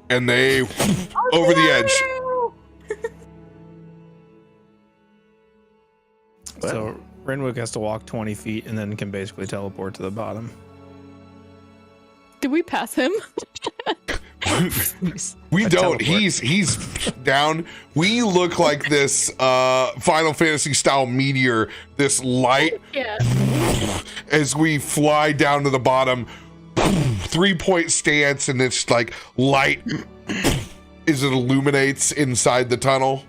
And they over the edge. So Renwick has to walk 20 feet and then can basically teleport to the bottom. Did we pass him? We don't. He's down. We look like this Final Fantasy style meteor, this light as we fly down to the bottom. 3-point stance, and it's like light as it illuminates inside the tunnel.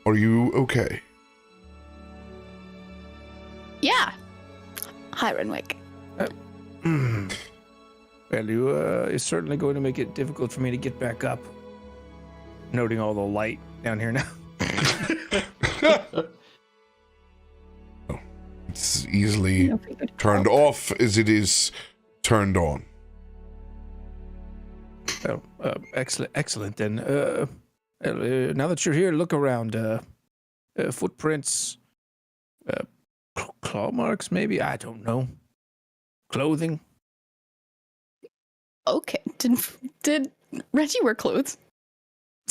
Are you okay? Yeah. Hi, Renwick. Well, it's certainly going to make it difficult for me to get back up. Noting all the light down here now. It's easily turned off as it is turned on. Oh, excellent. Then, now that you're here, look around. Footprints, claw marks, maybe. I don't know. Clothing. Okay. Did Reggie wear clothes?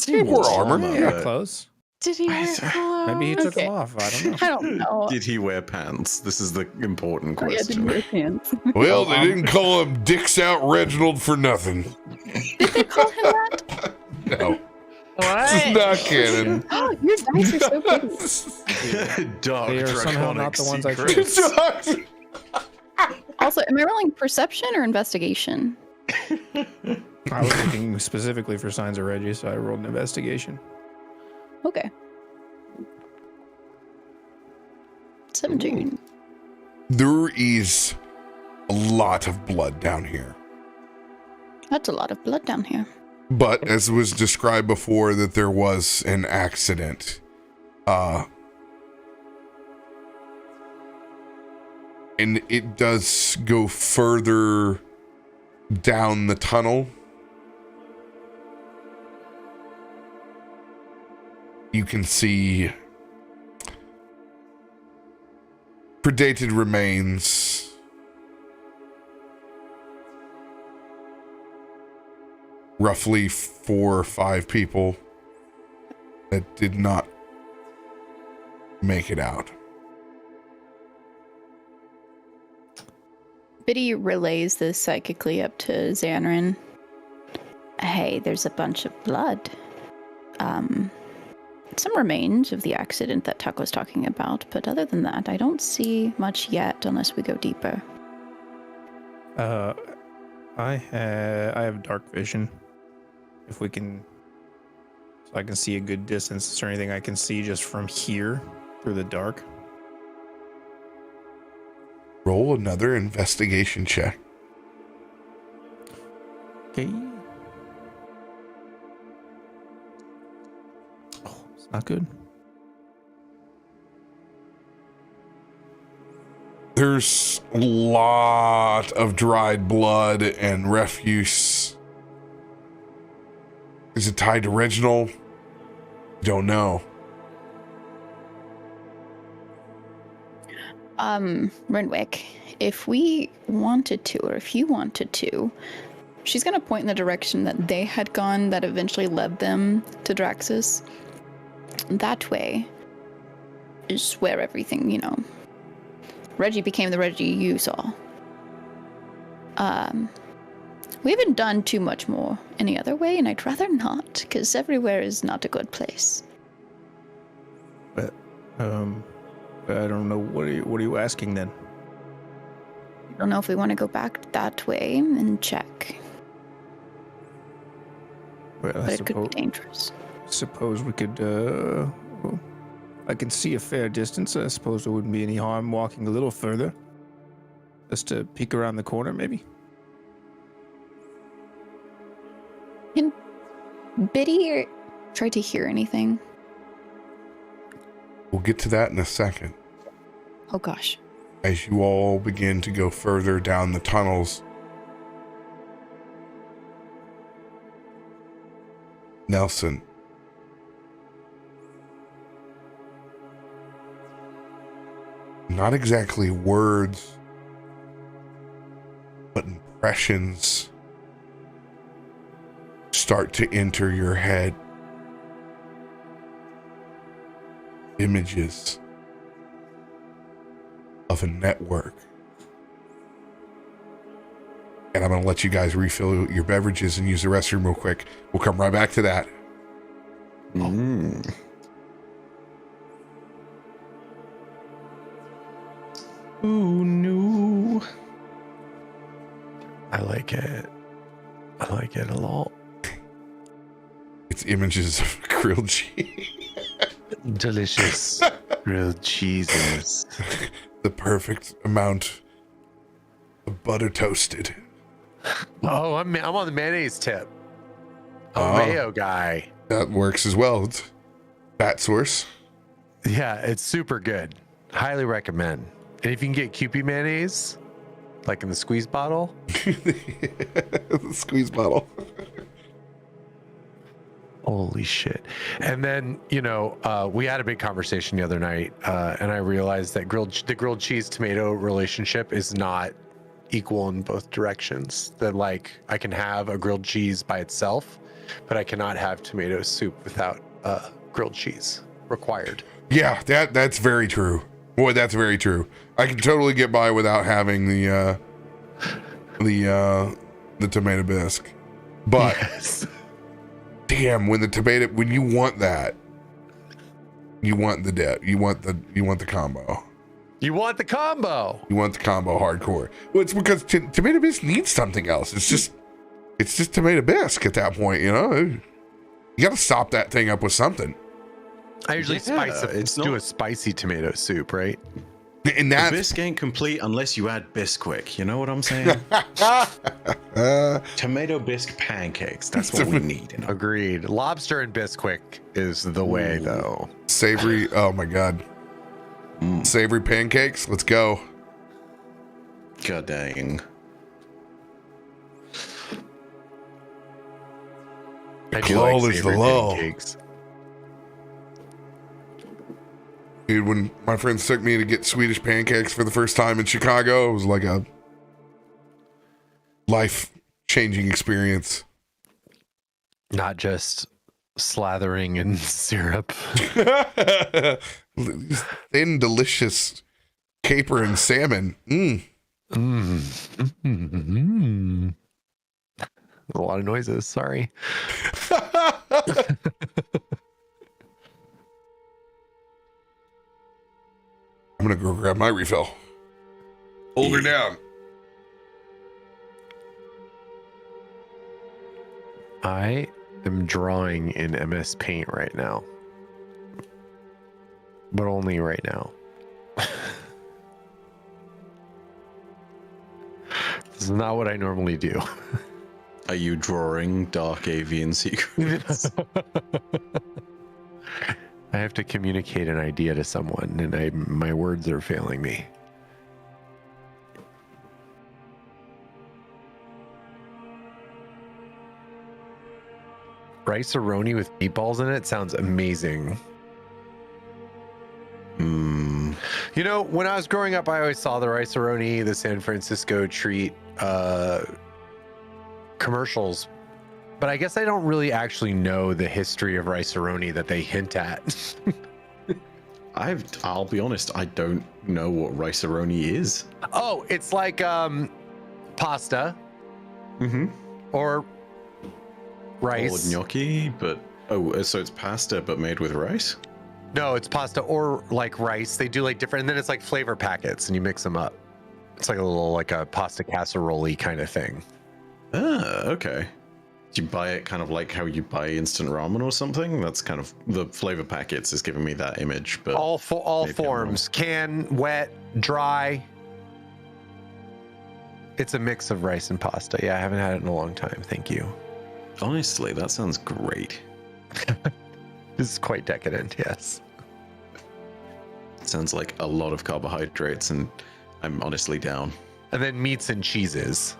He wore armor. Yeah, clothes. Did he wear clothes? Maybe he took them off. I don't know. I don't know. Did he wear pants? This is the important Oh, yeah, question. didn't wear pants. Well, they didn't call him Dicks Out Reginald for nothing. Did they call him that? No. What? This is not canon. Oh, your dice are so pretty. Dark They are somehow not the ones I secrets. chose. Also, am I rolling perception or investigation? I was looking specifically for signs of Reggie, so I rolled an investigation. Okay. 17. There is a lot of blood down here. That's a lot of blood down here. But as was described before, that there was an accident. And it does go further down the tunnel. You can see predated remains. Roughly 4 or 5 people that did not make it out. Biddy relays this psychically up to Zanryn. Hey, there's a bunch of blood. Some remains of the accident that Tuck was talking about, but other than that, I don't see much yet unless we go deeper. I have dark vision. If we can, so I can see a good distance. Is there anything I can see just from here through the dark? Roll another investigation check. Okay. Oh, it's not good. There's a lot of dried blood and refuse. Is it tied to Reginald? Don't know. Renwick, if we wanted to, or if you wanted to, she's going to point in the direction that they had gone that eventually led them to Draxus. That way is where everything, Reggie became the Reggie you saw. We haven't done too much more any other way, and I'd rather not, because everywhere is not a good place. But, I don't know. What are you asking then? I don't know if we want to go back that way and check. Well, But it could be dangerous. Suppose we could, well, I can see a fair distance. I suppose there wouldn't be any harm walking a little further. Just to peek around the corner, maybe? Can Biddy try to hear anything? We'll get to that in a second. Oh gosh. As you all begin to go further down the tunnels, Nelson, not exactly words, but impressions start to enter your head. Images of a network. And I'm going to let you guys refill your beverages and use the restroom real quick. We'll come right back to that. Oh no. I like it. I like it a lot. It's images of grilled cheese. Delicious grilled cheeses. The perfect amount of butter toasted. Oh, I'm on the mayonnaise tip. Oh. Mayo guy. That works as well. It's fat source. Yeah, it's super good. Highly recommend. And if you can get Kewpie mayonnaise, like in the squeeze bottle. The squeeze bottle. Holy shit. And then, you know, we had a big conversation the other night, and I realized that the grilled cheese tomato relationship is not equal in both directions. That, like, I can have a grilled cheese by itself, but I cannot have tomato soup without grilled cheese required. Yeah, that's very true. Boy, that's very true. I can totally get by without having the tomato bisque. But yes. Damn, when you want that, you want the combo. You want the combo. You want the combo hardcore. Well, it's because tomato bisque needs something else. It's just tomato bisque at that point, you know? You got to sop that thing up with something. I usually do a spicy tomato soup, right? And that bisque ain't complete unless you add Bisquick. You know what I'm saying? Tomato bisque pancakes. That's what we need. You know? Agreed. Lobster and Bisquick is the way, though. Savory. Oh my god. Savory pancakes. Let's go. God dang. I do like Lull is the savory lull. pancakes. Dude, when my friends took me to get Swedish pancakes for the first time in Chicago, it was like a life-changing experience. Not just slathering in syrup. Thin, delicious caper and salmon. A lot of noises, sorry. I'm gonna go grab my refill. Hold her down. I am drawing in MS Paint right now. But only right now. This is not what I normally do. Are you drawing dark avian secrets? I have to communicate an idea to someone, and my words are failing me. Rice-A-Roni with meatballs in it sounds amazing. You know, when I was growing up, I always saw the Rice-A-Roni, the San Francisco treat commercials, but I guess I don't really actually know the history of Rice-A-Roni that they hint at. I'll be honest, I don't know what Rice-A-Roni is. Oh, it's like pasta. Or rice. Or gnocchi, but so it's pasta but made with rice? No, it's pasta or like rice. They do like different, and then it's like flavor packets, and you mix them up. It's like a pasta casserole kind of thing. Ah, okay. Do you buy it kind of like how you buy instant ramen or something? That's kind of the flavor packets is giving me that image. But all forms, can, wet, dry. It's a mix of rice and pasta. Yeah, I haven't had it in a long time. Thank you. Honestly, that sounds great. This is quite decadent, yes. Sounds like a lot of carbohydrates, and I'm honestly down. And then meats and cheeses,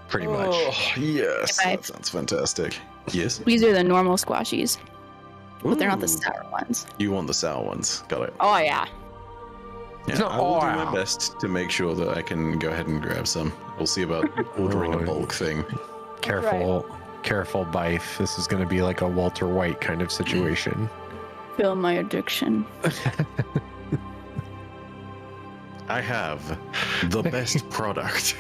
pretty much. Oh, yes. That sounds fantastic. Yes? These are the normal squashies, but they're not the sour ones. You want the sour ones. Got it. Oh, yeah. Yeah, I will do my best to make sure that I can go ahead and grab some. We'll see about ordering a bulk thing. Careful, careful, Byf. This is going to be like a Walter White kind of situation. Feel my addiction. I have the best product.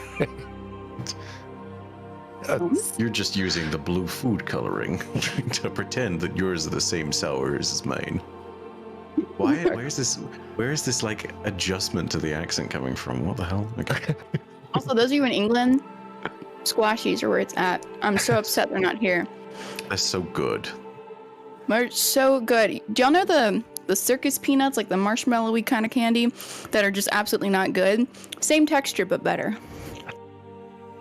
You're just using the blue food coloring to pretend that yours are the same sours as mine. Where is this like adjustment to the accent coming from? What the hell? Okay. Also, those of you in England, squashies are where it's at. I'm so upset they're not here. That's so good. They're so good. Do y'all know the circus peanuts, like the marshmallowy kind of candy, that are just absolutely not good? Same texture, but better.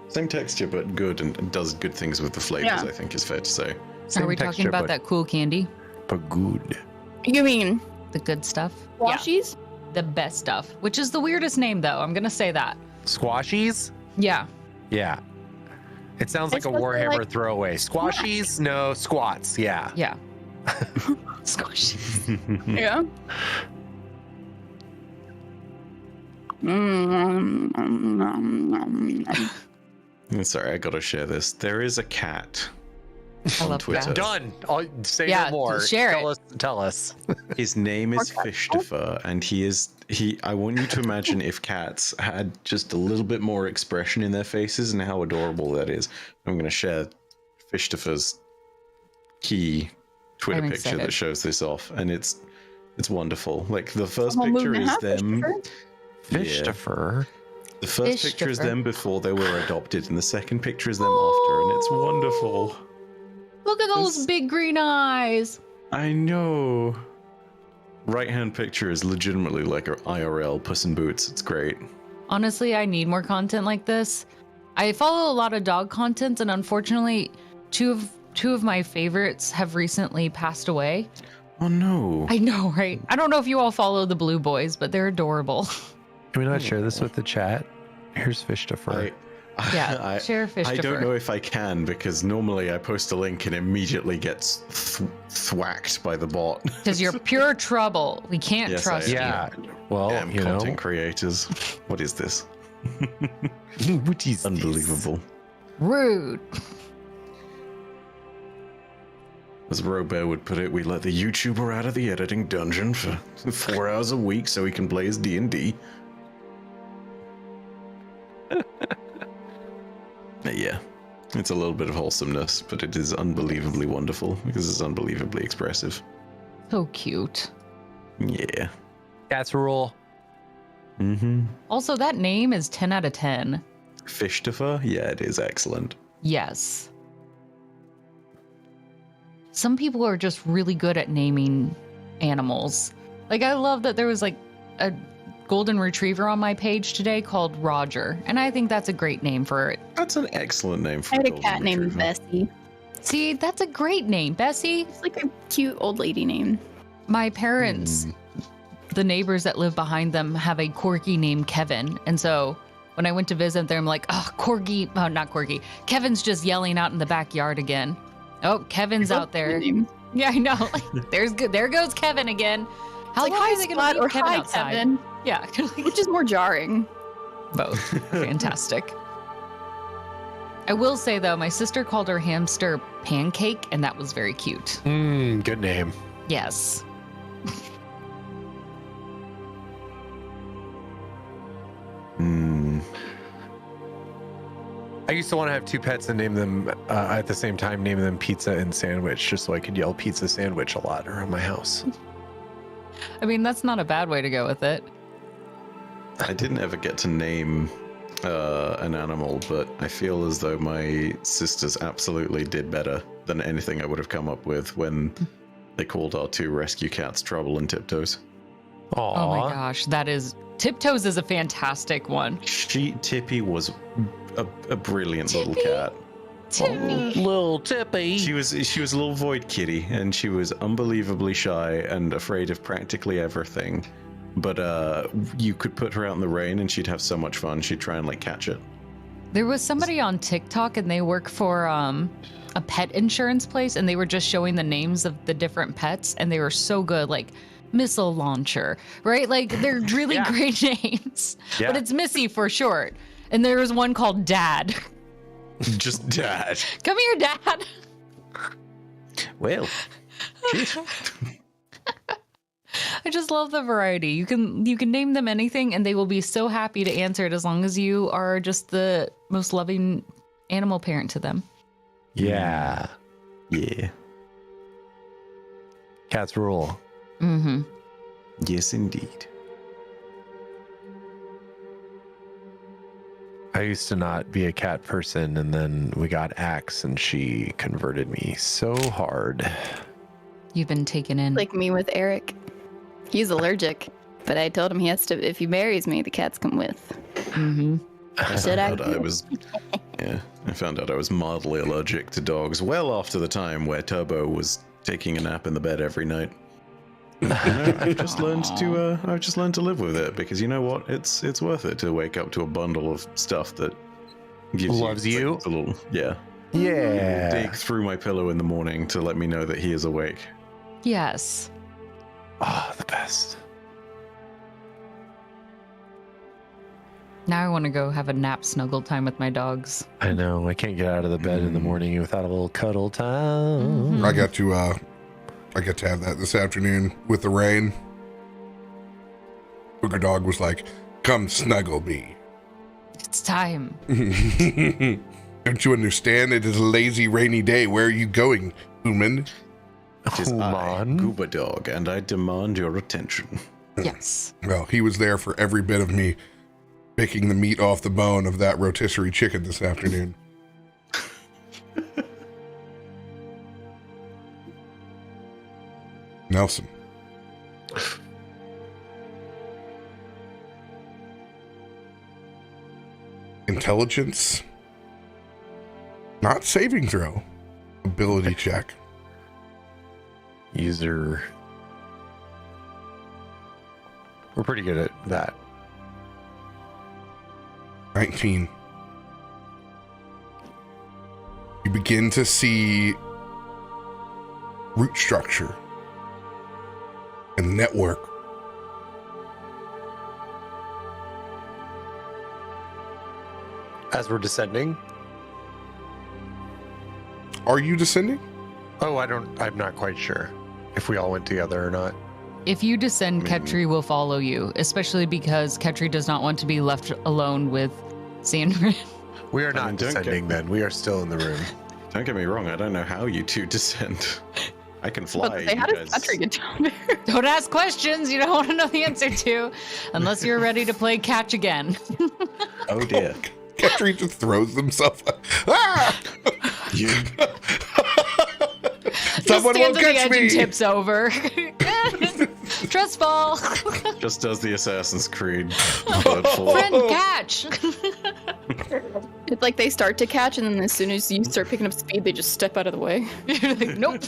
Same texture, but good, and does good things with the flavors, I think is fair to say. Are we talking about that cool candy? But good. You mean the good stuff? Squashies? Yeah. The best stuff, which is the weirdest name, though. I'm going to say that. Squashies? Yeah. Yeah. It sounds like a Warhammer throwaway. Squashies? No, squats. Yeah. Yeah. Squashies. Yeah. Sorry, I gotta share this. There is a cat on Twitter. Done. I'll say no more. Tell us. His name is Fishtifer, and I want you to imagine if cats had just a little bit more expression in their faces and how adorable that is. I'm gonna share Fishtifer's key Twitter picture that shows this off, and it's wonderful. Like the first picture is them. Fishtifer. The first picture is them before they were adopted, and the second picture is them after, and it's wonderful. Look at those big green eyes. I know. Right-hand picture is legitimately like an IRL Puss in Boots. It's great. Honestly, I need more content like this. I follow a lot of dog content, and unfortunately, two of my favorites have recently passed away. Oh no. I know, right? I don't know if you all follow the Blue Boys, but they're adorable. Can we not share this with the chat? Here's Fishtifer. Yeah, share Fishtifer. I don't know if I can, because normally I post a link and immediately gets thwacked by the bot. Because you're pure trouble. We can't trust you. Yeah. Well, damn content creators. What is this? What is unbelievable? Rude. As RoBear would put it, we let the YouTuber out of the editing dungeon for 4 hours a week so he can play his D&D. Yeah, it's a little bit of wholesomeness, but it is unbelievably wonderful because it's unbelievably expressive. So cute. Yeah. Cats rule. Mm-hmm. Also, that name is 10 out of 10. Fishtifer? Yeah, it is excellent. Yes. Some people are just really good at naming animals. Like, I love that there was like a golden retriever on my page today called Roger, and I think that's a great name for it. That's an excellent name for I had a cat named Bessie. See, that's a great name, Bessie. It's like a cute old lady name. My parents, the neighbors that live behind them, have a corgi named Kevin, and so when I went to visit them, I'm like, oh, corgi, oh, not corgi. Kevin's just yelling out in the backyard again. Oh, Kevin's out there. Yeah, I know. There goes Kevin again. How long are they going to leave Kevin outside? Kevin. Yeah. Which is more jarring? Both. Fantastic. I will say, though, my sister called her hamster Pancake, and that was very cute. Good name. Yes. I used to want to have two pets and name them at the same time, name them Pizza and Sandwich, just so I could yell Pizza Sandwich a lot around my house. I mean, that's not a bad way to go with it. I didn't ever get to name an animal, but I feel as though my sisters absolutely did better than anything I would have come up with when they called our two rescue cats Trouble and Tiptoes. Aww. Oh my gosh, Tiptoes is a fantastic one. Tippy was a brilliant little cat. Little Tippy. She was a little void kitty, and she was unbelievably shy and afraid of practically everything. But you could put her out in the rain, and she'd have so much fun. She'd try and like catch it. There was somebody on TikTok, and they work for a pet insurance place, and they were just showing the names of the different pets, and they were so good. Like Missile Launcher, right? Like they're really great names, but it's Missy for short. And there was one called Dad. Just Dad. Come here, Dad. Well, shit. I just love the variety. You can name them anything and they will be so happy to answer it as long as you are just the most loving animal parent to them. Yeah. Yeah. Cats rule. Mm-hmm. Yes, indeed. I used to not be a cat person, and then we got Axe, and she converted me so hard. You've been taken in. Like me with Eric. He's allergic, but I told him he has to. If he marries me, the cats come with. Mm-hmm. I found out I was mildly allergic to dogs well after the time where Turbo was taking a nap in the bed every night. I've just learned to live with it, because you know what? It's worth it to wake up to a bundle of stuff that loves you. Like, a little, yeah. Dig through my pillow in the morning to let me know that he is awake. Yes. Oh, the best. Now I want to go have a nap snuggle time with my dogs. I know. I can't get out of the bed in the morning without a little cuddle time. I got to have that this afternoon with the rain. Booger Dog was like, "Come snuggle me." It's time. Don't you understand? It is a lazy, rainy day. Where are you going, human? It is I, Gooba Dog, and I demand your attention. Yes. Well, he was there for every bit of me picking the meat off the bone of that rotisserie chicken this afternoon. Nelson. Intelligence. Not saving throw. Ability check. User. We're pretty good at that. 19. You begin to see root structure and network. As we're descending? Are you descending? Oh, I'm not quite sure if we all went together or not. If you descend, Ketri will follow you, especially because Ketri does not want to be left alone with Zanryn. We are not descending then. We are still in the room. Don't get me wrong. I don't know how you two descend. I can fly. How does Ketri get down there? Don't ask questions you don't want to know the answer to, unless you're ready to play catch again. Oh dear. Ketri just throws himself. Ah! You. Someone will stands on the catch edge me. and tips over. Trust fall. Just does the Assassin's Creed. Friend catch. It's like they start to catch, and then as soon as you start picking up speed, they just step out of the way. You're like, nope.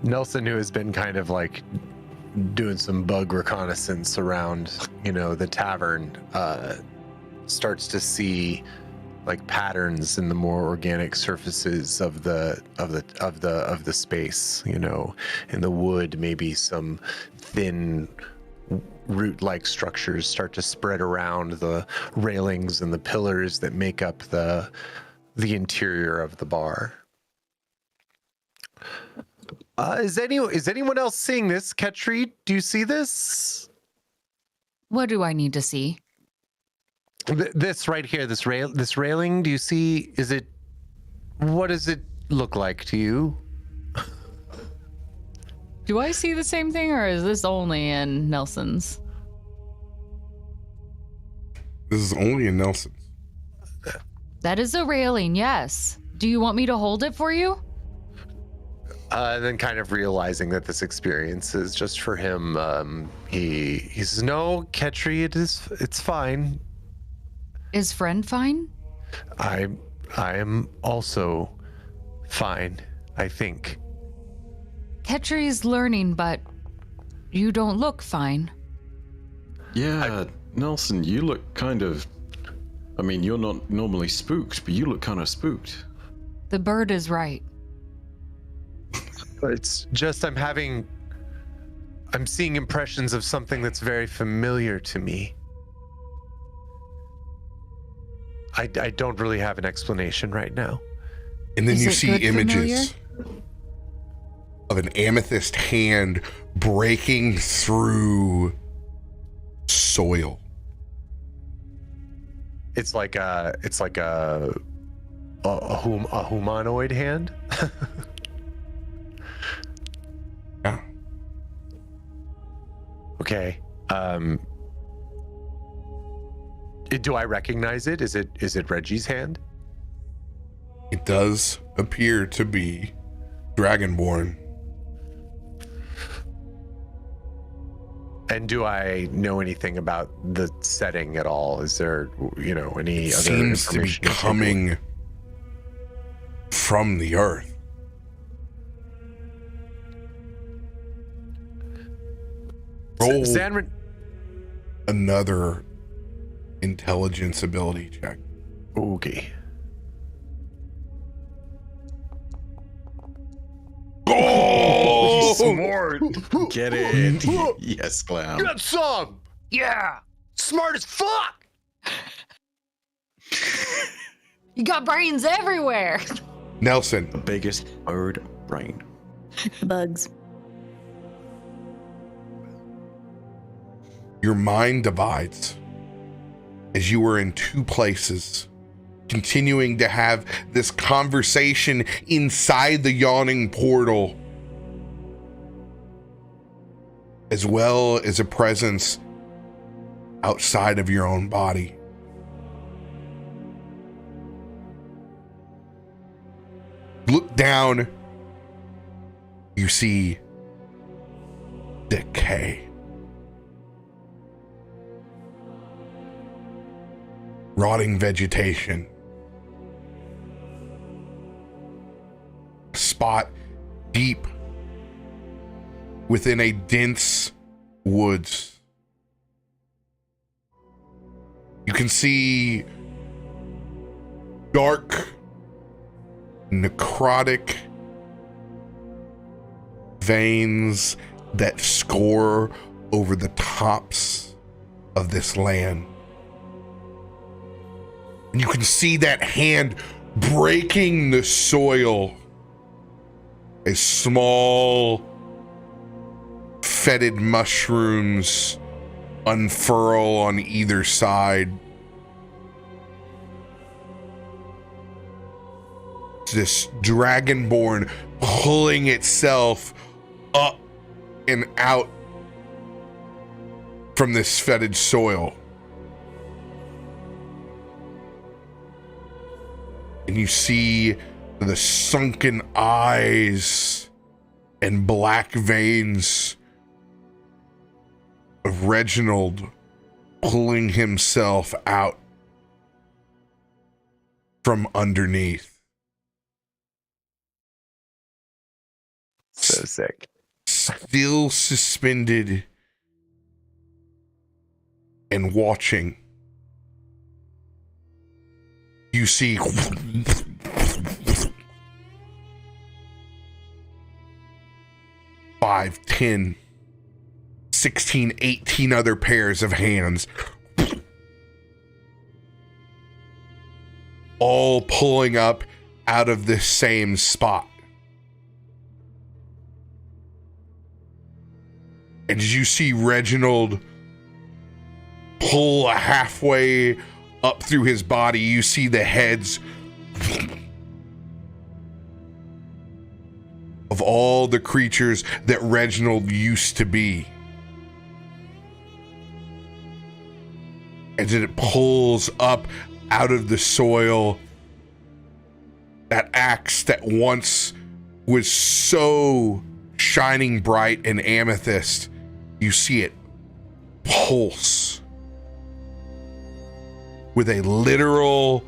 Nelson, who has been kind of like doing some bug reconnaissance around, the tavern, starts to see like patterns in the more organic surfaces of the space. In the wood, maybe some thin root-like structures start to spread around the railings and the pillars that make up the interior of the bar. Is anyone else seeing this? Ketri, do you see this? What do I need to see? This right here, this railing. Do you see? What does it look like to you? Do I see the same thing, or is this only in Nelson's? This is only in Nelson's. That is a railing, yes. Do you want me to hold it for you? Then kind of realizing that this experience is just for him, he says, "No, Ketri, it's fine. Is friend fine? I am also fine, I think." Ketri's learning, but you don't look fine. Yeah, Nelson, you look kind of... I mean, you're not normally spooked, but you look kind of spooked. The bird is right. It's just I'm having I'm seeing impressions of something that's very familiar to me. I don't really have an explanation right now. And then Is you it see good images of an amethyst hand breaking through soil. It's like a humanoid hand. Yeah. Okay. Do I recognize it? Is it Reggie's hand? It does appear to be Dragonborn. And do I know anything about the setting at all? Is there, any other Seems to be information? coming from the earth. Roll Zanryn. another intelligence ability check. Okay. Oh! Smart. Get it. Yes, Glam. Get some. Yeah. Smart as fuck. You got brains everywhere. Nelson, The biggest bird brain. Bugs. your mind divides as you are in two places, continuing to have this conversation inside the yawning portal, as well as a presence outside of your own body. Look down, you see decay. Rotting vegetation. A spot deep within a dense woods. You can see dark, necrotic veins that score over the tops of this land. And you can see that hand breaking the soil as small fetid mushrooms unfurl on either side. This dragonborn pulling itself up and out from this fetid soil. And you see the sunken eyes and black veins of Reginald pulling himself out from underneath. So sick. Still suspended and watching, you see 5, 10, 16, 18 other pairs of hands, all pulling up out of this same spot. And as you see Reginald pull halfway up through his body, you see the heads of all the creatures that Reginald used to be. As it pulls up out of the soil, that axe that once was so shining bright and amethyst, you see it pulse with a literal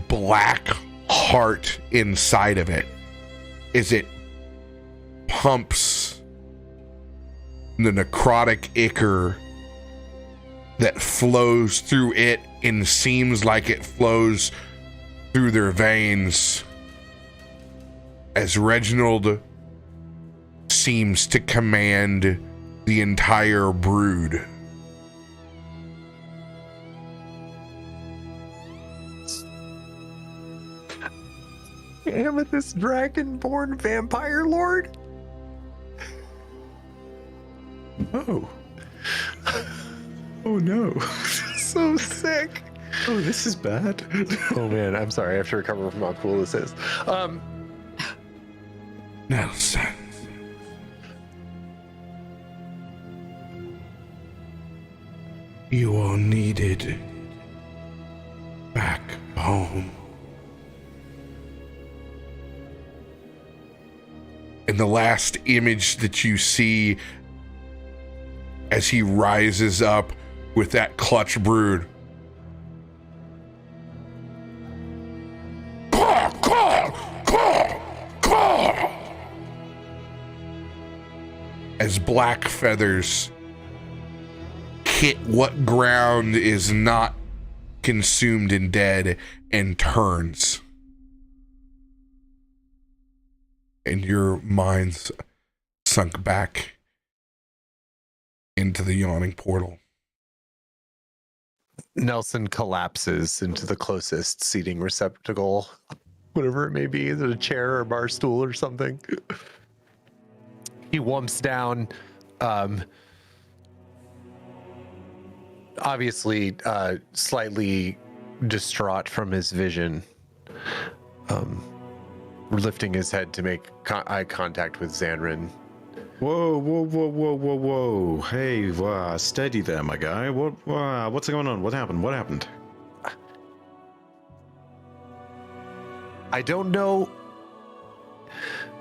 black heart inside of it as it pumps the necrotic ichor that flows through it and seems like it flows through their veins as Reginald seems to command the entire brood. Amethyst Dragonborn Vampire Lord? Oh. Oh no. So sick. Oh, this is bad. Oh man, I'm sorry. I have to recover from how cool this is. Nelson. You are needed back home. And the last image that you see as he rises up with that clutch brood. As black feathers hit what ground is not consumed and dead and turns. And your mind's sunk back into the yawning portal. Nelson collapses into the closest seating receptacle, whatever it may be. Is it a chair or a bar stool or something? He whumps down, obviously slightly distraught from his vision, lifting his head to make eye contact with Zanryn. Whoa. Hey, steady there, my guy. What's going on? What happened? I don't know.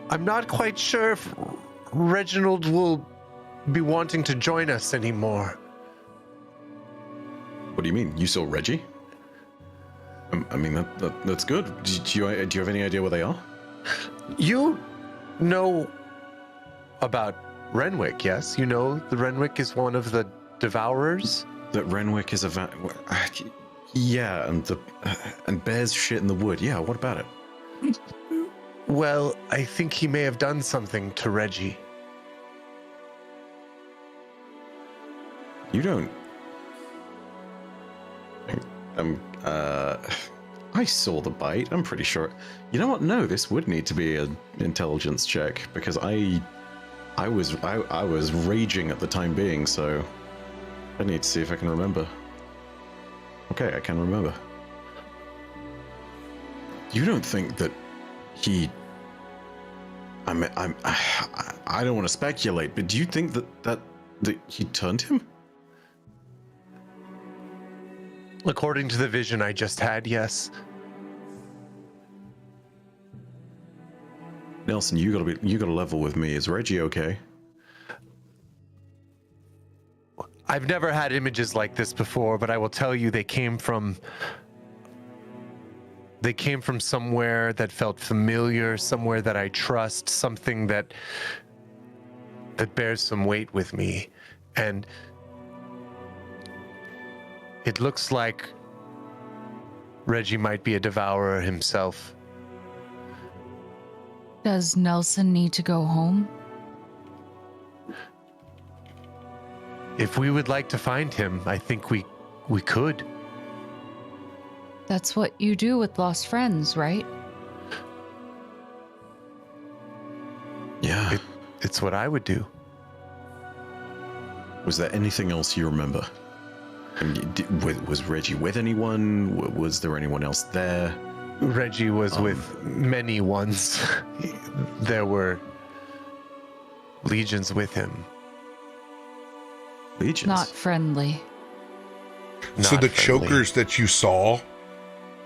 I'm not quite sure if Reginald will be wanting to join us anymore. What do you mean? You saw Reggie? I mean, that's good. Do you have any idea where they are? You know about Renwick, yes? You know the Renwick is one of the Devourers? That Renwick is a yeah, and bears shit in the wood. Yeah, what about it? Well, I think he may have done something to Reggie. You don't... I saw the bite, I'm pretty sure. You know what? No, this would need to be an intelligence check, because I was raging at the time being, so I need to see if I can remember. Okay, I can remember. You don't think that he... I don't want to speculate, but do you think that he turned him? According to the vision I just had, yes. Nelson, you gotta level with me. Is Reggie okay? I've never had images like this before, but I will tell you they came from somewhere that felt familiar, somewhere that I trust, something that bears some weight with me. And it looks like Reggie might be a devourer himself. Does Nelson need to go home? If we would like to find him, I think we could. That's what you do with lost friends, right? Yeah. It's what I would do. Was there anything else you remember? Was Reggie with anyone? Was there anyone else there? Reggie was with many ones. There were legions with him. Legions? Not friendly. So the chokers that you saw,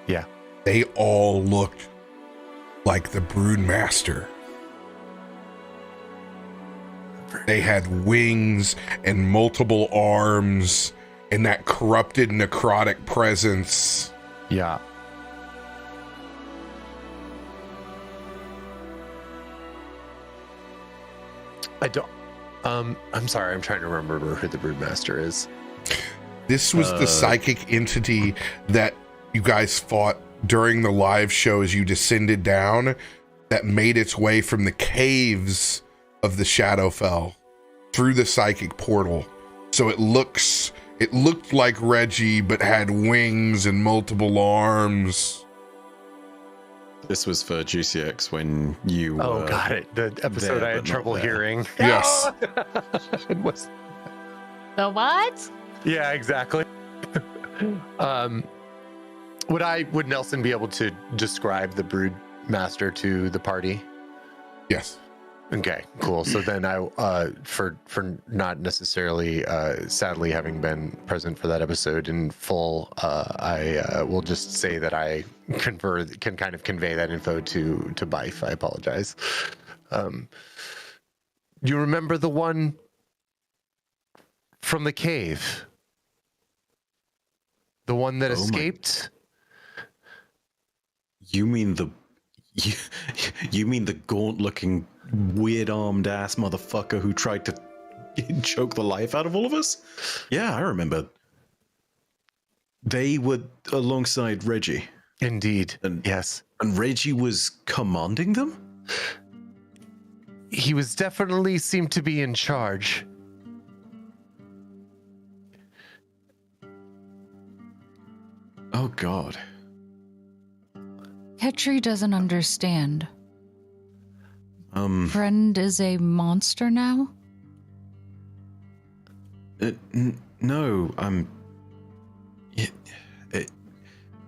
yeah, they all looked like the Broodmaster. They had wings and multiple arms and that corrupted necrotic presence. Yeah. I don't... I'm sorry, I'm trying to remember who the Broodmaster is. This was the psychic entity that you guys fought during the live show as you descended down, that made its way from the caves of the Shadowfell through the psychic portal. So it looked like Reggie, but had wings and multiple arms. This was for GCX when you. Oh, got it. The episode I had trouble hearing. Yes. It was. The what? Yeah, exactly. Would Nelson be able to describe the brood master to the party? Yes. Okay, cool. So then for not necessarily, sadly, having been present for that episode in full, I will just say that I can kind of convey that info to Byf. I apologize. You remember the one from the cave? The one that escaped? You mean the gaunt-looking, weird-armed ass motherfucker who tried to choke the life out of all of us? Yeah, I remember. They were alongside Reggie. Indeed. Yes. And Reggie was commanding them? He was definitely seemed to be in charge. Oh, God. Ketri doesn't understand. Friend is a monster now? No,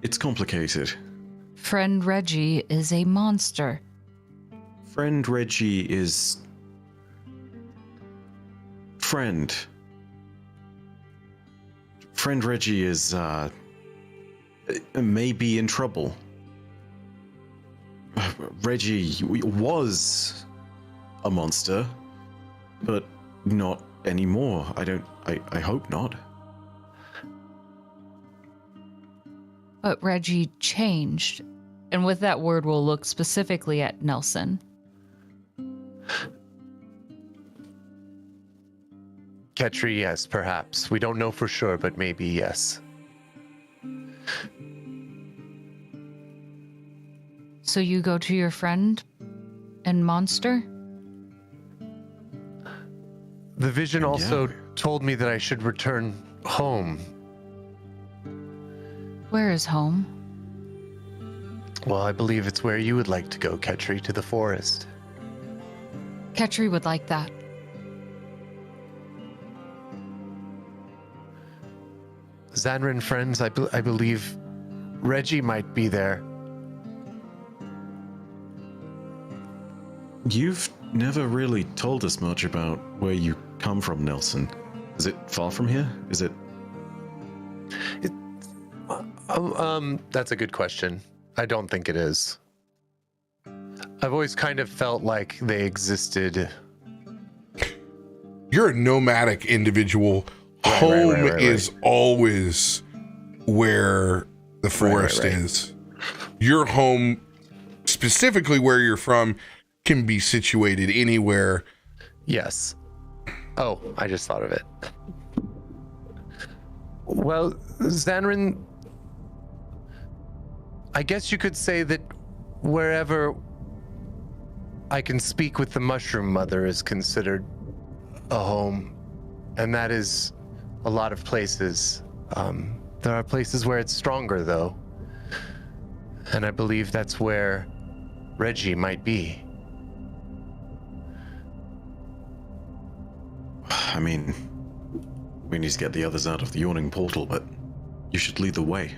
it's complicated. Friend Reggie is a monster. Friend Reggie is... Friend Reggie is, maybe in trouble. Reggie was a monster, but not anymore. I hope not. But Reggie changed. And with that word, we'll look specifically at Nelson. Ketri, yes, perhaps. We don't know for sure, but maybe yes. So you go to your friend and monster? The vision also told me that I should return home. Where is home? Well, I believe it's where you would like to go, Ketri, to the forest. Ketri would like that. Zanryn friends, I believe Reggie might be there. You've never really told us much about where you come from, Nelson. Is it far from here? Is it? That's a good question. I don't think it is. I've always kind of felt like they existed. You're a nomadic individual. Home is always where the forest is. Your home, specifically where you're from, can be situated anywhere. Yes. Oh, I just thought of it. Well, Zanryn, I guess you could say that wherever I can speak with the Mushroom Mother is considered a home, and that is a lot of places. There are places where it's stronger, though, and I believe that's where Reggie might be. I mean, we need to get the others out of the yawning portal, but you should lead the way.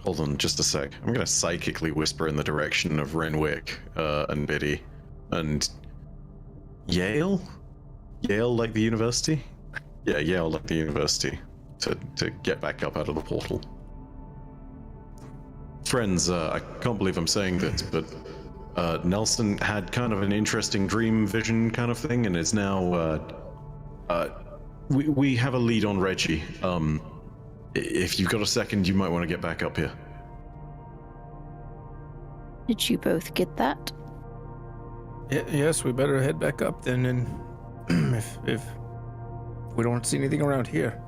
Hold on just a sec. I'm gonna psychically whisper in the direction of Renwick and Biddy. And Yale? Yale like the university? Yeah, Yale like the university. To get back up out of the portal. Friends, I can't believe I'm saying this, but Nelson had kind of an interesting dream vision kind of thing, and is now we have a lead on Reggie. If you've got a second, you might want to get back up here. Did you both get that? Yes, we better head back up then, and if we don't see anything around here.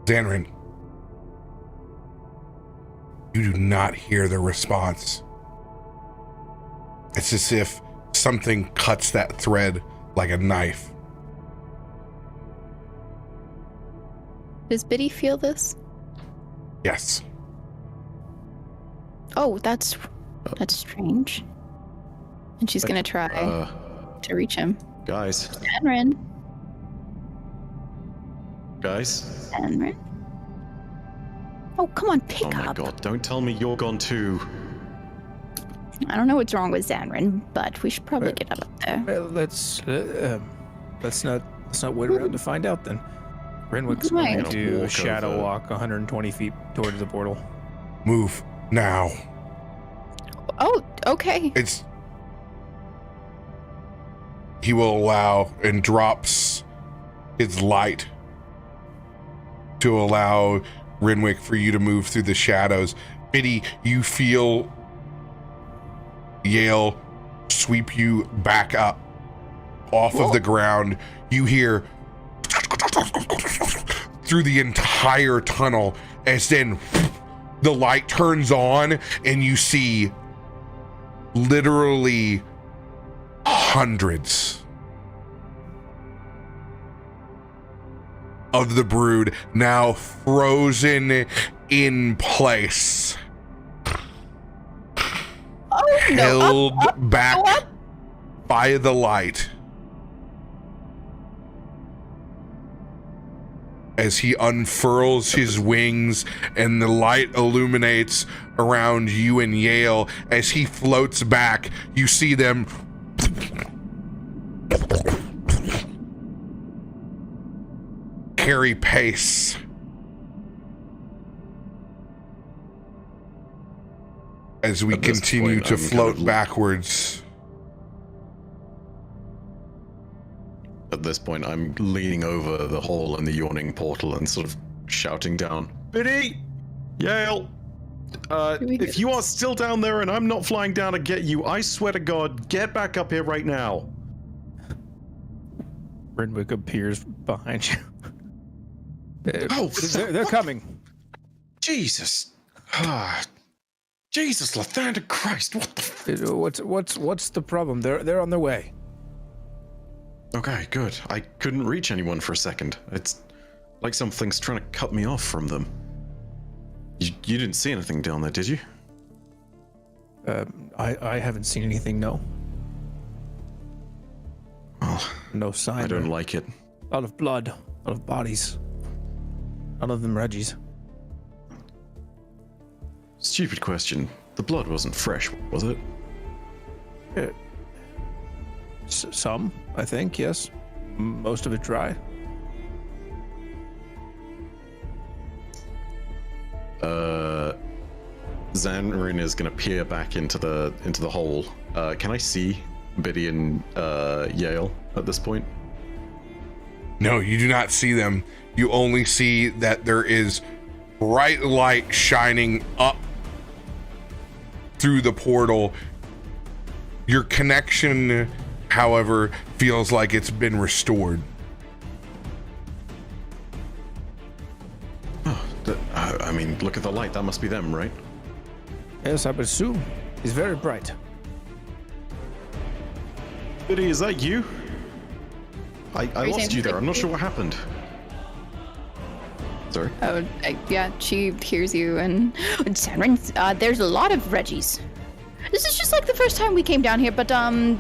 Zanryn, you do not hear the response. It's as if something cuts that thread like a knife. Does Biddy feel this? Yes. Oh, that's strange. And she's gonna try to reach him. Guys. Zanryn. Zanryn? Oh, come on, pick up. Oh my god, don't tell me you're gone too. I don't know what's wrong with Zanryn, but we should probably get up there. Well, let's not wait around to find out then. Renwick's going to shadow walk 120 feet towards the portal. Move now. Oh, okay. He will allow and drops his light to allow Renwick for you to move through the shadows. Biddy, you feel Yale sweep you back up off of the ground. You hear through the entire tunnel as then the light turns on and you see literally hundreds of the brood now frozen in place, held back by the light as he unfurls his wings and the light illuminates around you and Yale. As he floats back, you see them carry pace. As we continue to float backwards. At this point, I'm leaning over the hole in the yawning portal and sort of shouting down, Biddy! Yale! If you are still down there and I'm not flying down to get you, I swear to God, get back up here right now. Renwick appears behind you. They're coming. Jesus. Jesus, Lathander Christ, what the What's the problem? They're on their way. Okay, good. I couldn't reach anyone for a second. It's like something's trying to cut me off from them. You didn't see anything down there, did you? I haven't seen anything, no. Well, no sign. I don't like it. A lot of blood, a lot of bodies. None of them Reggie's. Stupid question. The blood wasn't fresh, was it? Some, I think, yes. Most of it dry. Zanryn is gonna peer back into the hole. Can I see Biddy and Yale at this point? No, you do not see them. You only see that there is bright light shining up through the portal. Your connection, however, feels like it's been restored. Oh, I mean, look at the light. That must be them, right? Yes, I would assume. It's very bright. Biddy, is that you? I lost you there. I'm not sure what happened. Sorry. Oh, yeah, she hears you, and Zanryn, there's a lot of Reggies. This is just like the first time we came down here, but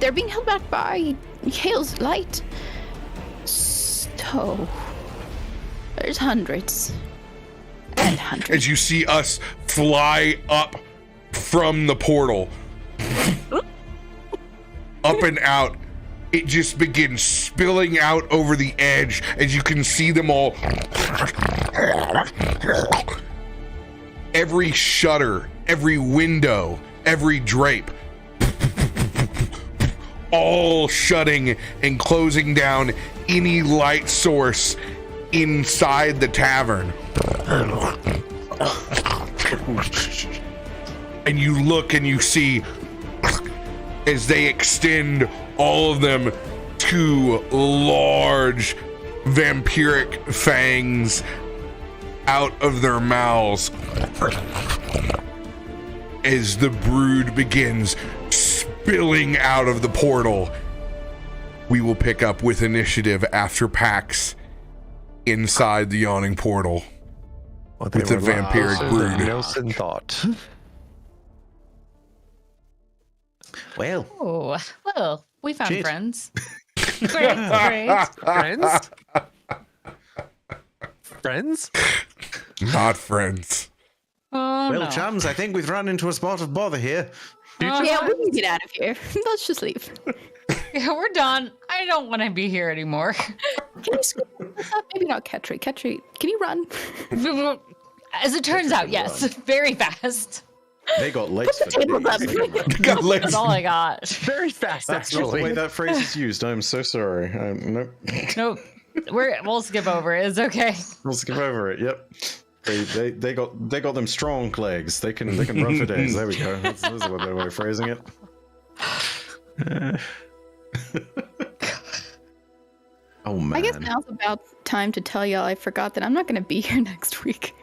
they're being held back by Yale's light. So there's hundreds and hundreds. As you see us fly up from the portal, up and out, it just begins spilling out over the edge as you can see them all. Every shutter, every window, every drape, all shutting and closing down any light source inside the tavern. And you look and you see as they extend all of them two large vampiric fangs out of their mouths as the brood begins spilling out of the portal. We will pick up with initiative after PAX inside the yawning portal with the vampiric brood. Nelson thought. Well, well, we found Cheers. friends. Great. Friends? Friends? Not friends. Oh, well, no. chums, I think we've run into a spot of bother here. Yeah, we can get out of here. Let's just leave. Yeah, we're done. I don't want to be here anymore. Can you scoot us up? Maybe not Ketri. Ketri, can you run? As it turns out, yes, very fast. They got legs. Put the tables up. Got legs. That's all I got. Very fast, That's not the way that phrase is used. I'm so sorry. Nope. Nope. We'll skip over it. It's okay. We'll skip over it. Yep. They got them strong legs. They can run for days. There we go. That's a better way of phrasing it. Oh man. I guess now's about time to tell y'all I forgot that I'm not going to be here next week.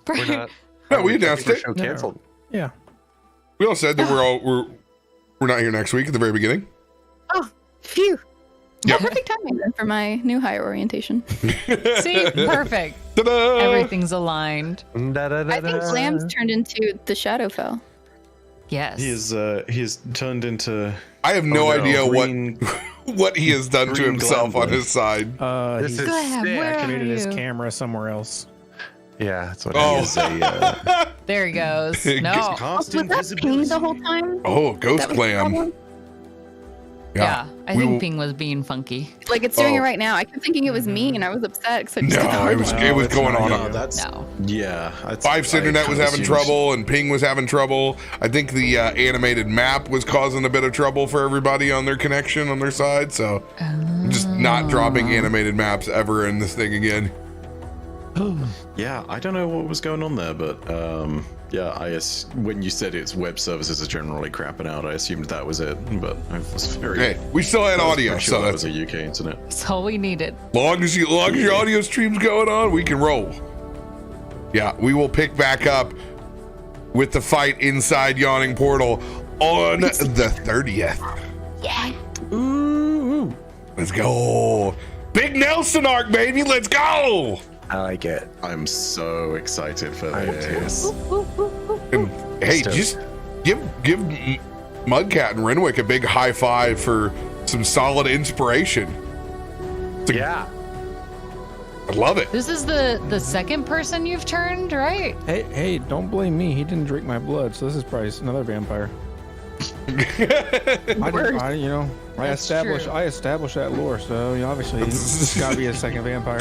We're not. No, we announced it. Show canceled. Yeah. We all said that we're not here next week at the very beginning. Oh, phew. Yep. Perfect timing then for my new hire orientation. See, perfect. Ta-da! Everything's aligned. I think Glam's turned into the Shadowfell. Yes. He is turned into. I have no idea green- what he has done to green himself Glam on his side. He's Glam, where are activated his you? camera somewhere else. Yeah, that's what Oh. it is. There he goes. No. Was that ping the whole time? Oh, Ghost That was the Glam. problem? Yeah, I We think will- Ping was being funky. Like it's doing Oh. it right now. I kept thinking it was me, and I was upset because I just did the No, hard it was one. it was it's going not on. you. No, that's No. yeah. Fife's internet was having trouble, and Ping was having trouble. I think the animated map was causing a bit of trouble for everybody on their connection on their side. So I'm just not dropping animated maps ever in this thing again. Yeah, I don't know what was going on there, but yeah, when you said its web services are generally crapping out, I assumed that was it. But I was very. Hey, we still had I was audio, pretty so sure that that's was a UK internet. That's all we needed. long as your audio stream's going on, we can roll. Yeah, we will pick back up with the fight inside Yawning Portal on the 30th. Yeah. Ooh, let's go. Big Nelson arc, baby. Let's go. I like it. I'm so excited for I am this. And hey, Stoked. just give Mudcat and Renwick a big high five for some solid inspiration. Yeah. I love it. This is the second person you've turned, right? Hey, don't blame me. He didn't drink my blood, so this is probably another vampire. I That's established that lore, so obviously it's got to be a second vampire.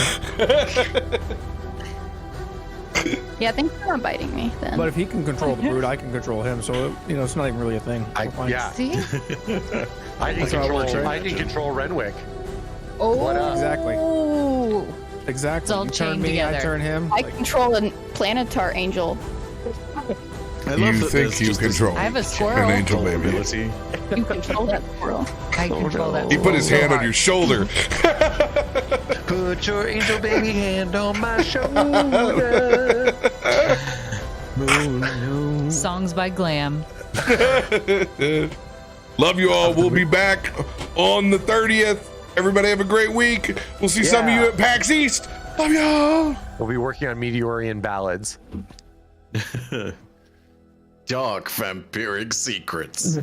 Yeah, thanks for not biting me then. But if he can control the brood, I can control him, so it's not even really a thing. We're fine. Yeah. See? I can That's how it works, control. right? I can control Renwick. Oh, What up? Exactly. Exactly. It's all You turn chained me, I together. turn him. I control a planetar angel. I You love that think there's you just this control I have a an squirrel. angel baby. ability. You control that squirrel. I control that. He put his so hand on hard. your shoulder. Put your angel baby hand on my shoulder. Songs by Glam. Love you all. We'll be back on the 30th. Everybody have a great week. We'll see some of you at PAX East. Love y'all. We'll be working on Meteorian ballads. Dark vampiric secrets.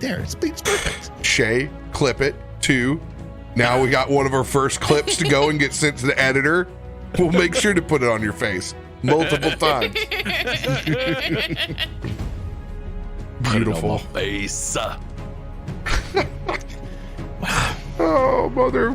there. It's perfect. Shay, clip it. 2. Now we got one of our first clips to go and get sent to the editor. We'll make sure to put it on your face multiple times. Beautiful. Face. Oh, mother